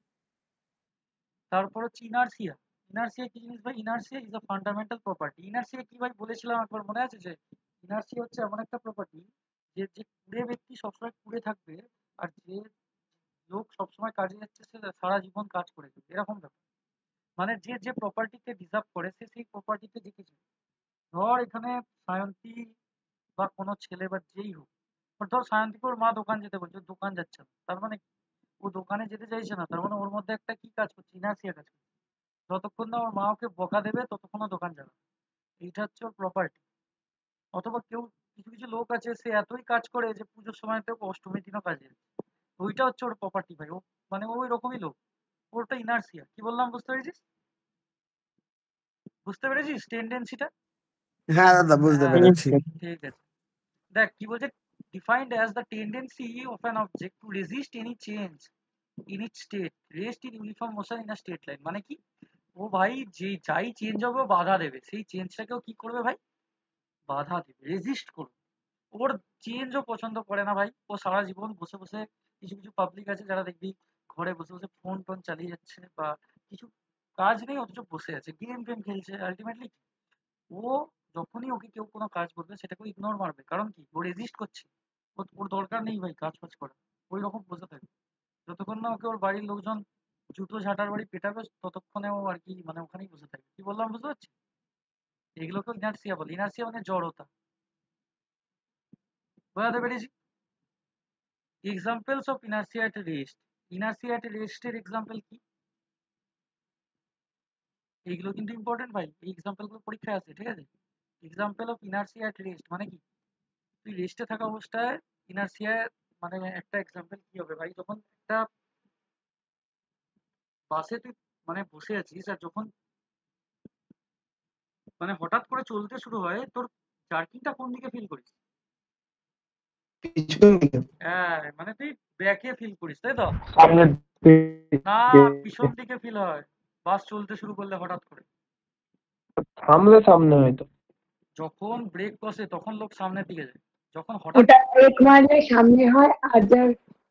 তারপর হচ্ছে ইনার্সিয়া। ইনার্সিয়া কি জিনিস ভাই? Inertia is a fundamental property. Inertia কি ভাই বলেছিলাম একবার, মনে আছে? যে ইনার্সিয়া হচ্ছে এমন একটা প্রপার্টি, যে যে কুড়ে ব্যক্তি সবসময় কুড়ে থাকবে, আর যে লোক সবসময় কাজে যাচ্ছে সে সারা জীবন কাজ করে যাবে, এরকম ব্যাপার। মানে যে যে প্রপার্টিতে ডিজার্ভ করে সে সেই প্রপার্টিতে জিতেছে। ধর এখানে সায়ন্তী বা কোনো ছেলে বা যেই হোক, but ধর সায়ন্তীকে ওর মা দোকান যেতে বলছে, ও দোকান যাচ্ছে না, তার মানে ও দোকানে যেতে চাইছে না, তার মানে ওর মধ্যে একটা কি কাজ করছে? ইনার্সিয়া কাজ করছে। যতক্ষণ না ওর মা ওকে বকা দেবে ততক্ষণ ও দোকান যাবে না। এইটা হচ্ছে ওর প্রপার্টি। অথবা কেউ, কিছু কিছু লোক আছে সে এতই কাজ করে যে পুজোর সময়তে অষ্টমীর দিনও কাজে যায়। ওইটা হচ্ছে ওর প্রপার্টি ভাই। ও মানে ওই রকমই লোক। ওটা ইনার্সিয়া। কি বললাম, বুঝতে পেরেছিস? বুঝতে পেরেছিস টেন্ডেন্সিটা? হ্যাঁ দাদা, বুঝতে হ্যাঁ, পেরেছি। ঠিক আছে। দেখ কি বলছে, defined as the tendency of an object to resist any change in it's state, rest in uniform motion in a straight line. মানে কি? ও ভাই যে যাই চেঞ্জ হবে ও বাধা দেবে, সেই চেঞ্জটাকেও কি করবে ভাই? বাধা দেবে, রেজিস্ট করবে। ওর চেঞ্জও পছন্দ করে না ভাই। ও সারা জীবন বসে বসে, কিছু কিছু পাবলিক আছে যারা দেখবি ঘরে বসে বসে ফোন টোন চালিয়ে যাচ্ছে, বা কিছু কাজ নেই অথচ বসে আছে, গেম ফেম খেলছে। আলটিমেটলি ও, যখনই ওকে কেউ কোনো কাজ করবে সেটাকে ইগনোর মারবে। কারণ কি? ও রেজিস্ট করছে। ওর দরকার নেই ভাই কাজ ফাজ করা। ওই রকম বসে থাকবে। যতক্ষণ না ওকে ওর বাড়ির লোকজন জুতো ঝাঁটার বাড়ি পেটাবে, ততক্ষণে ও আর কি, মানে ওখানেই বসে থাকবে। কি বললাম, বুঝতে পারছি? এগুলোকে ইনার্সিয়া বলে। ইনার্সিয়া মানে জড়তা। বোঝাতে পেরেছি? Examples of inertia at rest. Inertia at রেস্টের এক্সাম্পল কি? এইগুলো কিন্তু ইম্পর্টেন্ট ভাই, এই এক্সাম্পল গুলো পরীক্ষায় আছে, ঠিক আছে? Example of inertia at rest মানে কি? তুই রেস্টে থাকা অবস্থায় ইনার্সিয়া, মানে একটা এক্সাম্পল কি হবে ভাই? যখন একটা বাসে তুই মানে বসে আছিস, আর যখন মানে হঠাৎ করে চলতে শুরু হয়, তোর জার্কিংটা কোন দিকে ফিল করিস? পিছন দিকে। হ্যাঁ, মানে তুই ব্যাকে ফিল করিস, তাই তো? সামনের না, দিকে। পিছন দিকে ফিল হয় বাস চলতে শুরু করলে হঠাৎ করে। থামলে সামনে হয়তো। যখন ব্রেক কষে তখন লোক সামনের দিকে যায়। যখন হঠাৎ, ওটা ব্রেক মারলে সামনে হয়, আর যার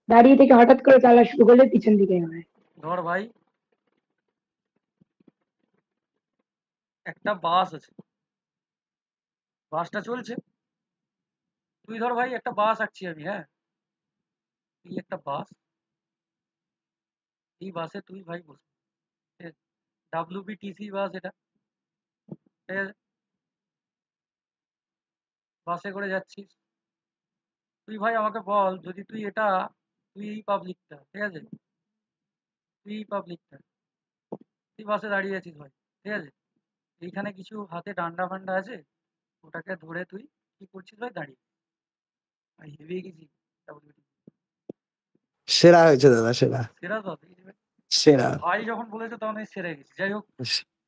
দাঁড়িয়ে থেকে হঠাৎ করে চালা শুরু করলে পিছন দিকে হয়। ধর ভাই একটা বাস আছে, বাসটা চলছে, তুই ধর ভাই একটা বাস আঁকছি আমি, হ্যাঁ, এই একটা বাস, এই বাসে তুই ভাই বসে, WBTC বাস এটা, ঠিক আছে? বাসে করে যাচ্ছিস, তুই ভাই আমাকে বল, যদি তুই এটা, তুই এই পাবলিকটা, ঠিক আছে, তুই এই পাবলিকটা, তুই বাসে দাঁড়িয়ে আছিস ভাই, ঠিক আছে? এইখানে কিছু হাতে ডান্ডা ফান্ডা আছে, ওটাকে ধরে তুই কি করছিস ভাই? দাঁড়িয়ে। ভাই হেভি গেছি WBTC। সেরা হয়েছে দাদা, সেরা সেরা তো সেরা। ভাই যখন বলেছে তখন এই সেরে গেছি। যাই হোক,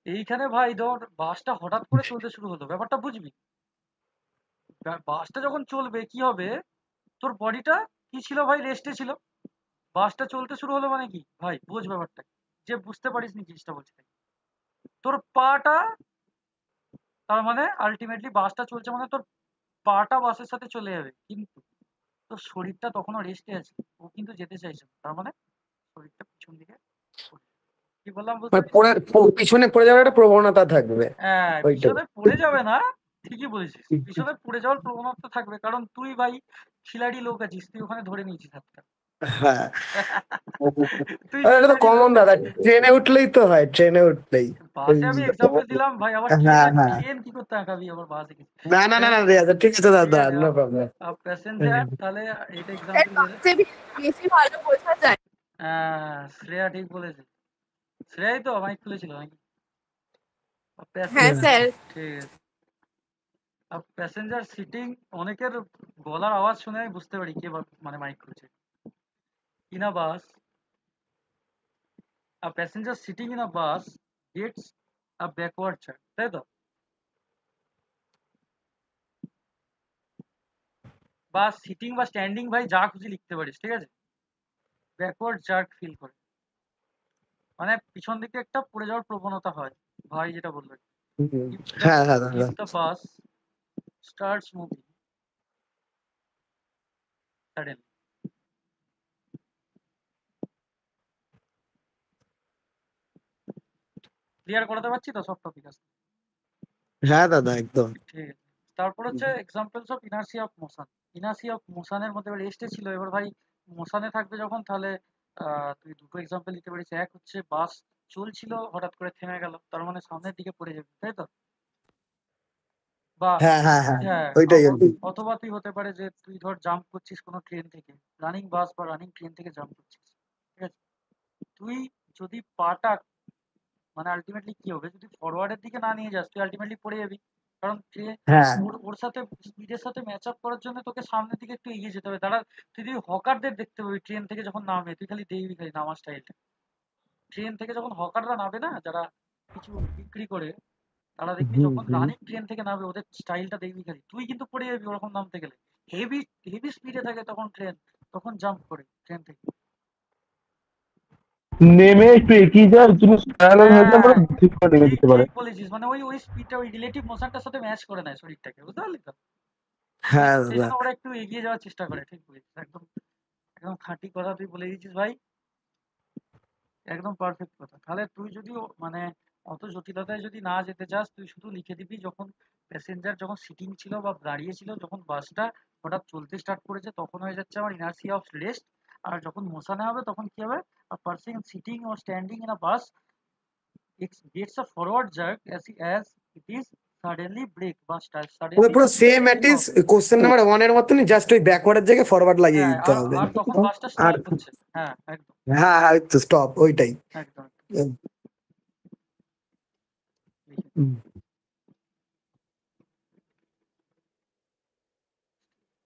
এইখানে ভাই ধর বাসটা হঠাৎ করে চলতে শুরু হলো, ব্যাপারটা বুঝবি? বাসটা যখন চলবে কি হবে, তোর বডিটা কি ছিল ভাই? রেস্টে ছিল। বাসটা চলতে শুরু হলো মানে কি ভাই, বোঝ ব্যাপারটা কি। যে বুঝতে পারিস নি জিনিসটা বলছি তাই। তোর পাটা, তার মানে আলটিমেটলি বাসটা চলছে মানে তোর পাটা বাসের সাথে চলে যাবে, কিন্তু তোর শরীরটা তখনও রেস্টে আছে। ও কিন্তু যেতে চাইছে না, তার মানে শরীরটা পিছন দিকে সরে। কি বললাম, বুঝতে মানে পেরেছিস? পিছনে পড়ে যাওয়ার একটা প্রবণতা থাকবে। হ্যাঁ, ওইটাই। পিছনে পড়ে যাবে না, ঠিকই বলেছিস। পিছনে পড়ে যাওয়ার প্রবণতা থাকবে, কারণ তুই ভাই খিলাড়ি লোক আছিস, তুই ওখানে ধরে নিয়েছিস হাতটা। হ্যাঁ, তুই আরে এটা তো খিলাড়ি লোক কমন দাদা, আছিস। ট্রেনে উঠলেই তো হয়, ট্রেনে উঠলেই। বাসে আমি এক্সাম্পল দিলাম ভাই, আবার হ্যাঁ ট্রেনে, হ্যাঁ, ট্রেন কি করতে আঁকাবি আবার বাসে কিছু? না না না না, ঠিক আছে ঠিক দাদা, আছে, নো প্রবলেম। প্যাসেঞ্জার, তাহলে এটা এর এক্সাম্পল দিয়ে দে। সবচেয়ে বেশি ভালো বোঝা যায়। শ্রেয়া ঠিক বলেছে। শ্রেয়াই তো মাইক খুলেছিল নাকি? হ্যাঁ প্যাসেঞ্জার, স্যার। ঠিক আছে। প্যাসেঞ্জার সিটিং, অনেকের গলার আওয়াজ শুনে আমি বুঝতে পারি কে মানে মাইক খুলছে। In a bus, a passenger sitting in a bus gets a backward jerk, তাই তো? বা সিটিং বা স্ট্যান্ডিং ভাই যা খুশি লিখতে পারিস, ঠিক আছে? ব্যাকওয়ার্ড জার্ক ফিল করে, মানে পিছন দিকে একটা পড়ে যাওয়ার প্রবণতা হয়, ভাই যেটা বললো। হ্যাঁ হ্যাঁ দাদা। If the bus starts moving suddenly, clear করাতে পারছি তো সব টপিক আছে? হ্যাঁ দাদা একদম। ঠিক আছে, তারপর হচ্ছে examples of inertia of motion. Inertia of মোশনের মধ্যে এবার রেস্টে ছিল, এবার ভাই মোশনে থাকবে যখন, তাহলে তুই দুটো এক্সাম্পল দিতে পারিস। এক হচ্ছে বাস চলছিল হঠাৎ করে থেমে গেল, তার মানে সামনের দিকে পড়ে যাবে, তাই তো? বা হ্যাঁ হ্যাঁ হ্যাঁ হ্যাঁ, ওইটাই আর কি। অথবা তুই হতে পারে যে তুই ধর জাম্প করছিস কোনো ট্রেন থেকে, রানিং বাস বা রানিং ট্রেন থেকে জাম্প করছিস, ঠিক আছে? তুই যদি পাটা, মানে আলটিমেটলি কি হবে, যদি ফরওয়ার্ডের দিকে না নিয়ে যাস তুই আলটিমেটলি পড়ে যাবি, কারণ হ্যাঁ ওর সাথে স্পিডের সাথে ম্যাচ আপ করার জন্য তোকে সামনের দিকে একটু এগিয়ে যেতে হবে। তারা তুই যদি হকারদের দেখতে পাবি ট্রেন থেকে যখন নামে, তুই খালি দেখবি খালি নামার স্টাইলটা। ট্রেন থেকে যখন হকাররা নামে না, যারা কিছু বিক্রি করে, তারা দেখবি যখন রানিং ট্রেন থেকে নামবে ওদের স্টাইলটা দেখবি খালি, তুই কিন্তু পড়ে যাবি ওরকম নামতে গেলে। হেভি হেভি স্পিডে থাকে তখন ট্রেন, তখন জাম্প করে ট্রেন থেকে। নেমে একটু এগিয়ে যাওয়ার জন্য প্যারালাল হয়ে যাওয়ার পরে ঠিক করে নেমে যেতে পারে। ঠিক বলেছিস, মানে ওই ওই স্পিডটা ওই রিলেটিভ মোশনটার সাথে ম্যাচ করে নেয় শরীরটাকে, বুঝতে পারলি তো? হ্যাঁ সেই দাদা। জন্য ওরা একটু এগিয়ে যাওয়ার চেষ্টা করে। ঠিক বলেছিস, একদম একদম খাঁটি কথা তুই বলে দিয়েছিস ভাই, একদম পারফেক্ট কথা। তাহলে তুই যদি মানে অত জটিলতায় যদি না যেতে চাস, তুই শুধু লিখে দিবি যখন প্যাসেঞ্জার যখন সিটিং ছিল বা দাঁড়িয়ে ছিল, যখন বাসটা হঠাৎ চলতে স্টার্ট করেছে তখন হয়ে যাচ্ছে আমার ইনার্সিয়া অফ রেস্ট। আর যখন মোশনে হবে তখন কি হবে, a person sitting or standing in a bus gets a forward jerk as it is suddenly brake বা ওটা suddenly পুরো same take অ্যাটিস off। Question number 1 এর মতনই, জাস্ট ওই ব্যাকওয়ার্ডের জায়গায় ফরওয়ার্ড লাগিয়ে হ্যাঁ, দিতে আর হবে। আর তখন বাসটা আর স্টপ হচ্ছে। হ্যাঁ একদম হ্যাঁ হ্যাঁ তো স্টপ ওইটাই। একদম হুম, লিখে। হুম,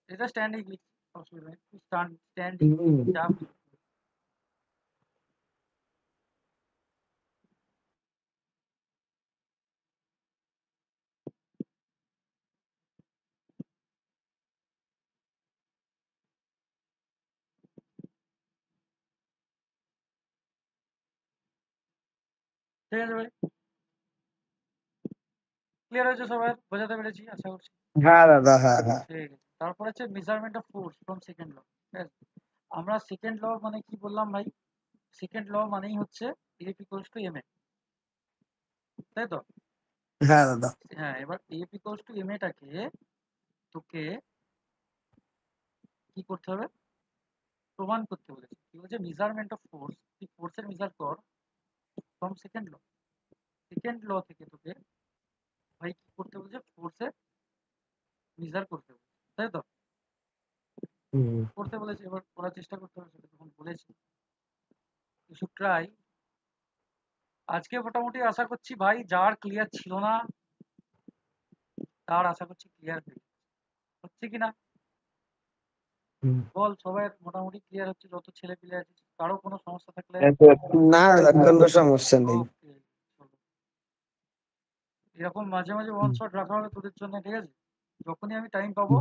এটা স্ট্যান্ডিং লিখ, অসুবিধা নেই, স্ট্যান্ডিং হুম। যা ঠিক আছে ভাই, ক্লিয়ার হয়েছে সবাই, বোঝাতে পেরেছি আশা করছি। হ্যাঁ দাদা হ্যাঁ হ্যাঁ। ঠিক আছে, তারপর হচ্ছে measurement of force from second law. ঠিক আছে, আমরা সেকেন্ড ল মানে কি বললাম ভাই? সেকেন্ড ল মানেই হচ্ছে এফ ইকুয়ালস টু এম এ, তাই তো? হ্যাঁ দাদা। হ্যাঁ, এবার এফ ইকুয়ালস টু এম এটাকে তোকে কি করতে হবে, প্রমাণ করতে বলেছে। কি বলছে, মেজারমেন্ট অফ ফোর্স, তুই ফোর্সের মেজার কর from second law. Second law থেকে তোকে ভাই কি করতে বলছে, ফোর্সের মেজার করতে বলছে, তাই তো? হুম। করতে বলেছে, এবার করার চেষ্টা করতে হবে, সেটা তখন বলেছি। You should try. আজকে মোটামুটি আশা করছি ভাই যার ক্লিয়ার ছিল না তার আশা করছি ক্লিয়ার হচ্ছে কি না, হুম। বল? সবাই মোটামুটি ক্লিয়ার হচ্ছে, যত ছেলে পেলে আছে, কারো কোনো সমস্যা থাকলে না দাদা কোনো সমস্যা নেই। ওকে, এরকম মাঝে মাঝে ওয়ান শট রাখা হবে তোদের জন্য, ঠিক আছে? যখনই আমি টাইম পাবো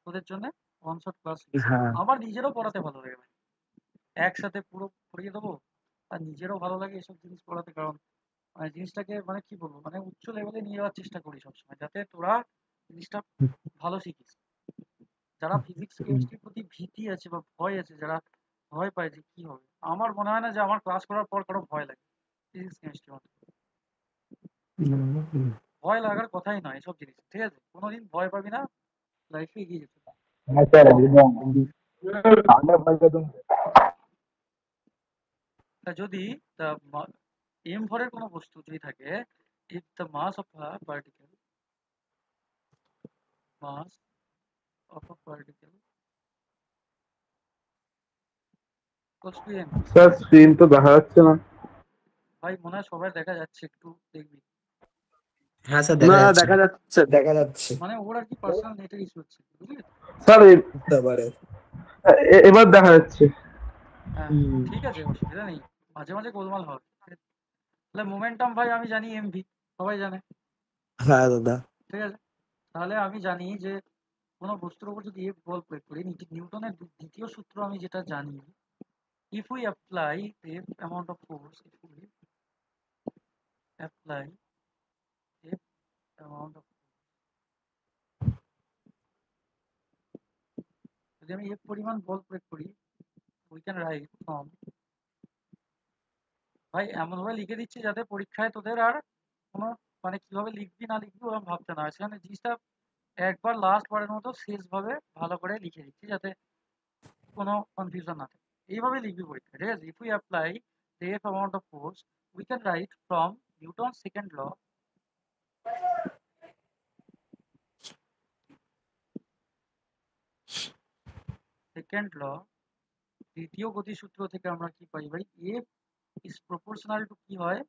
তোদের জন্য ওয়ান শট ক্লাস। হ্যাঁ আমার নিজেরও পড়াতে ভালো লাগে ভাই, একসাথে পুরো পড়িয়ে দেবো। আর নিজেরও ভালো লাগে এসব জিনিস পড়াতে, কারণ মানে জিনিসটাকে মানে কি বলবো, মানে উচ্চ লেভেলে নিয়ে যাওয়ার চেষ্টা করি সবসময়, যাতে তোরা জিনিসটা ভালো শিখিস। যারা ফিজিক্স কেমিস্ট্রির প্রতি ভীতি আছে বা ভয় আছে, যারা ভয় পায় যে কি হবে, আমার মনে হয় না যে আমার ক্লাস করার পর কারো ভয় লাগে ফিজিক্স কেমিস্ট্রি মধ্যে। ভয় লাগার কথাই নয় এসব জিনিস, ঠিক আছে? কোনোদিন ভয় পাবি না, লাইফে এগিয়ে যেতে হবে। তা যদি এম ভরের কোনো বস্তু যদি থাকে, if the mass of a particle equals to m, sir screen তো দেখা যাচ্ছে না। ভাই মনে হয় সবাই দেখা যাচ্ছে, একটু দেখবি। হ্যাঁ স্যার না দেখা যাচ্ছে। দেখা যাচ্ছে। মানে ওর আর কি পার্সোনাল নেটের ইস্যু হচ্ছে, বুঝলি তো? স্যার হতে পারে। এবার দেখা যাচ্ছে। হ্যাঁ হুম। ঠিক আছে, অসুবিধা নেই, মাঝে মাঝে গোলমাল হয়। তাহলে মোমেন্টাম ভাই আমি জানি এমভি, সবাই জানে, হ্যাঁ দাদা। ঠিক আছে। তাহলে আমি জানি যে কোনো বস্তুর উপর যদি এফ বল প্রয়োগ করি, নিউটনের দ্বিতীয় সূত্র আমি যেটা জানি, if we apply f amount of force, if we apply f amount of, যদি আমি f পরিমাণ বল প্রয়োগ করি, we can write from, ভাই এমনভাবে লিখে দিচ্ছি যাতে পরীক্ষায় তোদের আর কোনো মানে কিভাবে লিখবি না লিখবি ওরা ভাবতে না হয়, সেখানে জিনিসটা একবার লাস্ট বারের মতো শেষভাবে ভালো করে লিখে দিচ্ছি যাতে কোনো কনফিউশন না থাকে। এইভাবে লিখবি পরীক্ষা, ঠিক আছে। If we apply the f amount of force, we can write from Newton's second law, দ্বিতীয় গতিসূত্র থেকে আমরা কি পাই ভাই, f is proportional to কি হয়,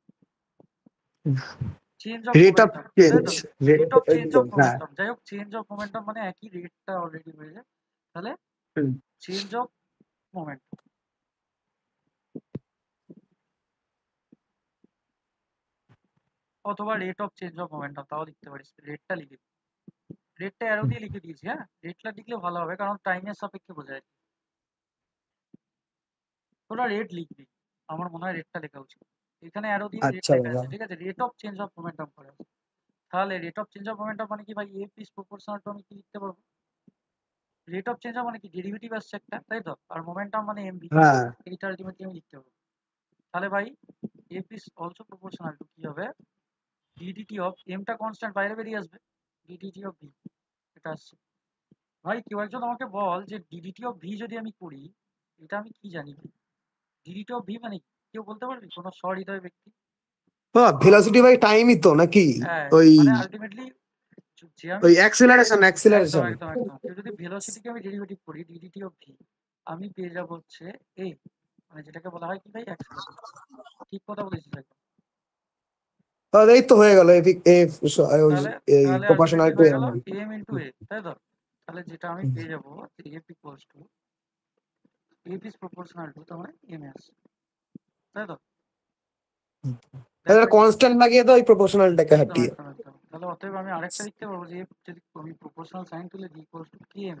change of rate of momentum, change, rate of change of একদম হ্যাঁ। মোমেন্টাম। যাই হোক, চেঞ্জ অফ মোমেন্টাম মানে একই, রেটটা অলরেডি হয়ে যায়, তাহলে হুম। চেঞ্জ অফ মোমেন্টাম অথবা rate of change of momentum, তাও লিখতে পারিস। রেটটা লিখে, রেটটা অ্যারো দিয়ে লিখে দিয়েছি, হ্যাঁ রেটটা লিখলে ভালো হবে কারণ টাইমের সাপেক্ষে বোঝায়। তোরা রেট লিখবি, আমার মনে হয় রেটটা লেখা উচিত। এখানে অ্যারো দিয়ে রেট আচ্ছা লেখা দাদা। আছে, ঠিক আছে, rate of change of momentum করে আছে। তাহলে rate of change of momentum মানে কি ভাই, এফ ইজ প্রপোর্শনাল টু, আমি কি লিখতে পারবো, রেট অফ চেঞ্জ অফ মানে কি ডেরিভেটিভ আসছে একটা, তাই তো, আর মোমেন্টাম মানে এমভি, হ্যাঁ এইটা আলটিমেটলি আমি লিখতে পারবো। তাহলে ভাই F is also proportional to কি হবে, ডিডিটি অফ, এমটা কনস্ট্যান্ট বাইরে বেরিয়ে আসবে, ডিডিটি অফ ভি, এটা আসছে। ভাই কেউ একজন আমাকে বল যে ডিডিটি অফ ভি যদি আমি করি, এটা আমি কি জানি, ডিডিটি অফ ভি মানে কি? কেউ বলতে পারবি কোনো সহৃদয় ব্যক্তি? ভেলোসিটি বাই টাইমই তো নাকি? হ্যাঁ, ওই মানে আলটিমেটলি যে আমি ওই অ্যাক্সিলারেশন একদম অ্যাক্সিলারেশন। একদম একদম, কেউ যদি ভেলোসিটিকে আমি ডেরিভেটিভ করি ডিডিটি অফ ভি, আমি পেয়ে যাবো হচ্ছে এ, মানে যেটাকে বলা হয় কি ভাই, অ্যাক্সিলারেশন। ঠিক কথা বলেছিস একদম। এই তো হয়ে গেল তাহলে এই তাহলে প্রপোর্শনাল আলটিমেটলি টু হয়ে এম। গেল এম ইন্টু এ, তাই তো। তাহলে যেটা আমি পেয়ে যাবো F equals two, F is proportional to, তার মানে এম এস, তাই তো। দেখ ভাই, কনস্ট্যান্ট লাগিয়ে তো ওই প্রপোর্শনালটাকে একদম হাঁটিয়ে। একদম একদম, তাহলে অতএব আমি আরেকটা লিখতে পারবো যে যদি আমি প্রপোর্শনাল সাইন তুলে দিই ইকুয়ালস টু কে এম,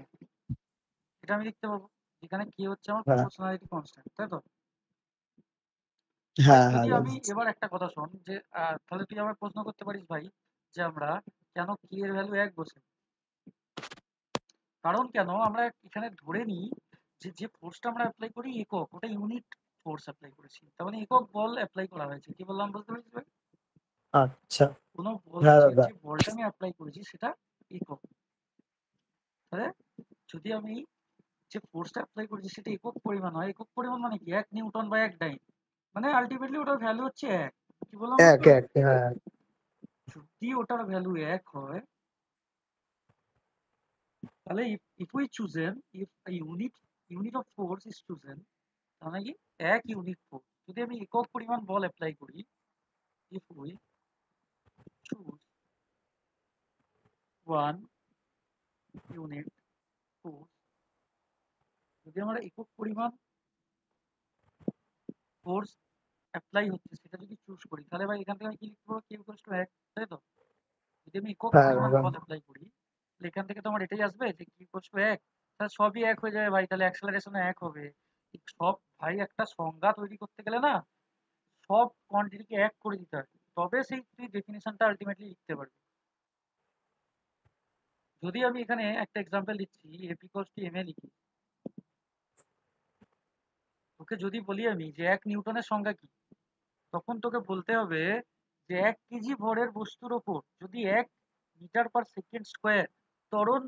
এটা আমি লিখতে পারবো, যেখানে কে হচ্ছে আমার হ্যাঁ প্রপোর্শনালিটি কনস্ট্যান্ট, তাই তো। ভাই হ্যাঁ হ্যাঁ যদি দাদা। আমি এবার একটা কথা শোন যে তাহলে তুই আমার প্রশ্ন করতে পারিস ভাই যে আমরা কেন কে এর ভ্যালু 1 বসে, কারণ কেন আমরা এখানে ধরে নিই যে যে ফোর্সটা আমরা অ্যাপ্লাই করি একক, ওটা ইউনিট ফোর্স অ্যাপ্লাই করেছি, তার মানে একক বল অ্যাপ্লাই করা হয়েছে, কি বললাম বলতে পারিস ভাই, আচ্ছা। কোনো বল, হ্যাঁ যে দাদা। যে বলটা আমি অ্যাপ্লাই করেছি সেটা একক। তাহলে যদি আমি যে ফোর্সটা অ্যাপ্লাই করেছি সেটা একক পরিমাণ হয়, একক পরিমাণ মানে কি 1 নিউটন বা 1 ডাইন, মানে আলটিমেটলি ওটার ভ্যালু হচ্ছে 1, কি বললাম এক বলতে পারিস। এক হ্যাঁ। যদি ওটার ভ্যালু 1 হয়, তাহলে if we chosen, if a unit of force is chosen, তাহলে কি 1 ইউনিট ফোর্স যদি আমি একক পরিমাণ বল অ্যাপ্লাই করি, if we choose 1 unit force, যদি আমরা একক পরিমাণ ফোর্স অ্যাপ্লাই হচ্ছে সেটা যদি চুজ করি, তাহলে ভাই এখান থেকে আমি কি লিখতে পারবো, কে ইকুয়ালস টু 1, তাই তো। যদি আমি একক হ্যাঁ পরিমাণ দাদা। বল অ্যাপ্লাই করি, তাহলে এখান থেকে তো আমার এটাই আসবে যে কি ইকুয়ালস টু 1, তাহলে সবই 1 হয়ে যাবে ভাই, তাহলে অ্যাক্সেলারেশন 1 হবে। সব ভাই একটা সংজ্ঞা তৈরি করতে গেলে না সব কোয়ান্টিটিকে 1 করে দিতে হয়, তবে সেই তুই ডেফিনিশনটা আলটিমেটলি লিখতে পারবি। যদি আমি এখানে একটা এক্সাম্পল দিচ্ছি, এফ ইকুয়ালস টু এম এ লিখি, তোকে যদি বলি আমি যে 1 নিউটনের সংজ্ঞা কি, তখন তোকে বলতে হবে যে 1 কেজি ভরের বস্তুর ওপর যদি 1 মিটার পার সেকেন্ড স্কোয়ার ত্বরণ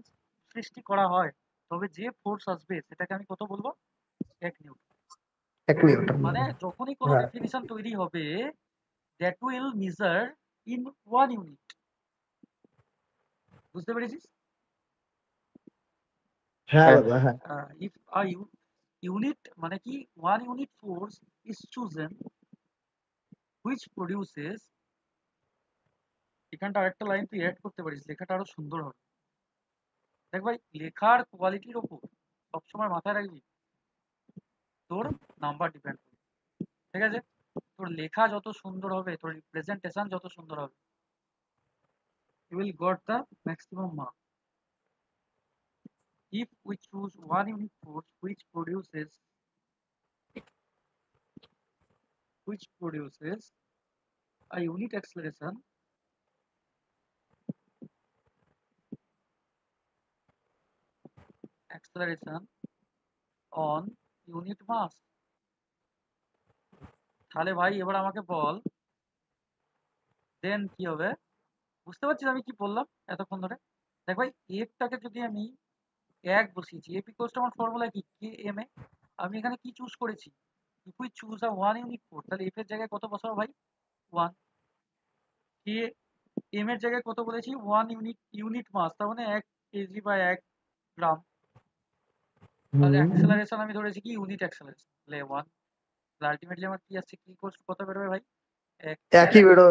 সৃষ্টি করা হয়, তবে যে ফোর্স আসবে সেটাকে আমি কত বলবো, 1 নিউটন। এক নিউটন। মানে যখনই কোনো হ্যাঁ ডেফিনিশন তৈরি হবে, that will measure in 1 unit, বুঝতে পেরেছিস। হ্যাঁ দাদা। হ্যাঁ ইফ আ ইউনিট মানে কি 1 unit force is chosen which produces, এখানটা আরেকটা লাইন তুই অ্যাড করতে পারিস, লেখাটা আরো সুন্দর হবে। দেখ ভাই, লেখার কোয়ালিটির ওপর সবসময় মাথায় রাখবি তোর নাম্বার ডিপেন্ড করে। ঠিক আছে? তোর লেখা যত সুন্দর হবে, তোর রিপ্রেজেন্টেশন যত সুন্দর হবে, you will got the maximum mark. If we choose one unit force which produces a unit acceleration on unit mass, তাহলে ভাই এবার আমাকে বল দেন কি হবে? বুঝতে পারছিস আমি কি বললাম এতক্ষণ ধরে? দেখ ভাই, এফটাকে যদি আমি 1 বসিয়েছি, এফ ইকুয়ালস টু আমার ফর্মুলা কি, কে এম এ। আমি এখানে কি চুজ করেছি? If we choose a 1 unit force, তাহলে এফ এর জায়গায় কত বসাবো ভাই? 1। কে এম এর জায়গায় কত বলেছি? 1 ইউনিট মাস, তার মানে 1 কেজি বা 1 গ্রাম। তাহলে অ্যাক্সেলারেশন আমি ধরেছি কি ইউনিট অ্যাক্সেলারেশন, তাহলে 1। তাহলে আলটিমেটলি আমার কি আসছে, কি ইকুয়ালস টু কত বেরোবে ভাই? 1। একই বেরো।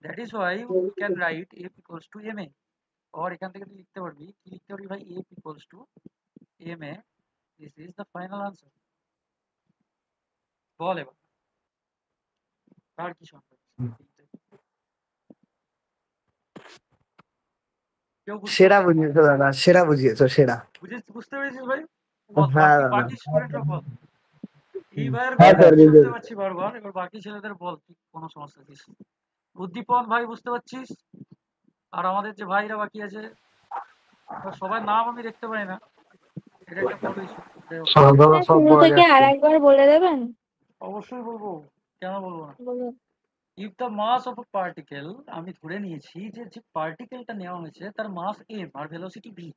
That is why we can write F equals to M A. और এখান থেকে তুই লিখতে পারবি, কি লিখতে পারবি ভাই? F equals to M A. This is the final answer. বল এবার আর কি শুনতে কেউ বুঝতে সেরা পারছিস? বুঝিয়েছো দাদা, সেরা বুঝিয়েছো, সেরা। বুঝতে পেরেছিস ভাই? বল হ্যাঁ বাকি দাদা। বাকি স্টুডেন্টরা বল। এই ভাইয়ের হ্যাঁ কথা স্যার, আমি শুনতে পাচ্ছি বারবার, এবার বাকি ছেলেদের বল কি কোনো সমস্যা দিস। উদ্দীপন ভাই বুঝতে পারছিস? আর আমাদের যে ভাইরা বাকি আছে, এবার সবার নাম আমি দেখতে পাই না, এটা একটা বড় ইস্যু। দাদা সব শুরু পড়া থেকে যাচ্ছে। আরেকবার বলে দেবেন? অবশ্যই বলবো, কেন বলবো না। বলুন। If the mass of a particle, আমি ধরে নিয়েছি যে যে পার্টিকেলটা নেওয়া হয়েছে তার মাস এম আর ভেলোসিটি ভি,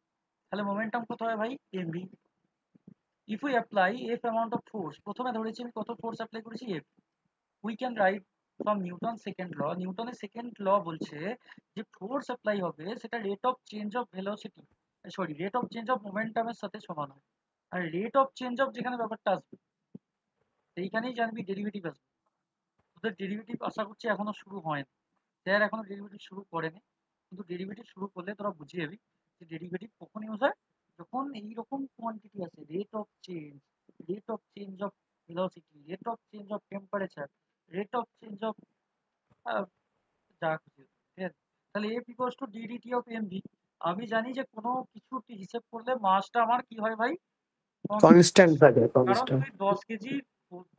তাহলে মোমেন্টাম কত হয় ভাই? M v. If we apply F amount of force, প্রথমে ধরেছি আমি কত ফোর্স অ্যাপ্লাই করেছি? F. We can write from Newton second law, নিউটনের সেকেন্ড ল বলছে যে ফোর্স অ্যাপ্লাই হবে সেটা rate of change of velocity, sorry rate of change of মোমেন্টামের সাথে সমান হয়। আর রেট অফ চেঞ্জ অফ যেখানে ব্যাপারটা আসবে সেইখানেই জানবি ডেরিভেটিভ আসবে। তোদের ডেরিভেটিভ আশা করছি এখনো শুরু হয়নি, স্যার এখনো ডেরিভেটিভ শুরু করেনি, কিন্তু ডেরিভেটিভ শুরু করলে তোরা বুঝিয়ে যাবি যে ডেরিভেটিভ কখন ইউজ হয়, যখন এইরকম কোয়ান্টিটি আছে, rate of change of velocity, rate of change of temperature, rate of change of যা খুশি হতে পারে, ঠিক আছে? তাহলে F equals to d d t of m v. আমি জানি যে কোনো কিছু হিসেব করলে মাসটা আমার কি হয় ভাই? কনস্ট্যান্ট থাকে, কারণ কনস্ট্যান্ট। তুই 10 কেজি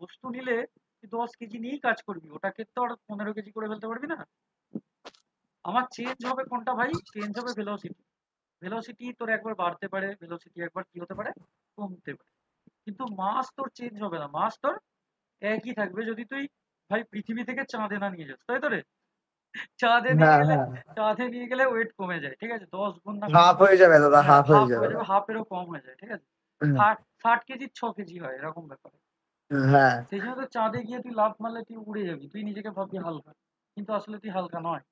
বস্তু নিলে তুই 10 কেজি নিয়েই কাজ করবি, ওটাকে তো আর 15 কেজি করে ফেলতে পারবি না। আমার চেঞ্জ হবে কোনটা ভাই? চেঞ্জ হবে ভেলোসিটি। ভেলোসিটি তোর একবার বাড়তে পারে, ভেলোসিটি একবার কি হতে পারে? কমতে পারে। কিন্তু মাস তোর চেঞ্জ হবে না, মাস তোর একই থাকবে যদি তুই ভাই পৃথিবী থেকে চাঁদে না নিয়ে যাস, তাই তো রে? চাঁদে নিয়ে হ্যাঁ গেলে, হ্যাঁ, চাঁদে নিয়ে গেলে ওয়েট কমে যায়, ঠিক আছে? 10 গুণ না হাফ হয়ে যাবে দাদা, হ্যাঁ হাফ হয়ে হাফ যাবে। হয়ে যাবে, হাফেরও কম হয়ে যায়, ঠিক আছে? হুম, 60 কেজির 6 কেজি হয়, এরকম ব্যাপার। হ্যাঁ। সেই জন্য তো চাঁদে গিয়ে তুই লাফ মারলে তুই উড়ে যাবি, তুই নিজেকে ভাববি হালকা, কিন্তু আসলে তুই হালকা নয়,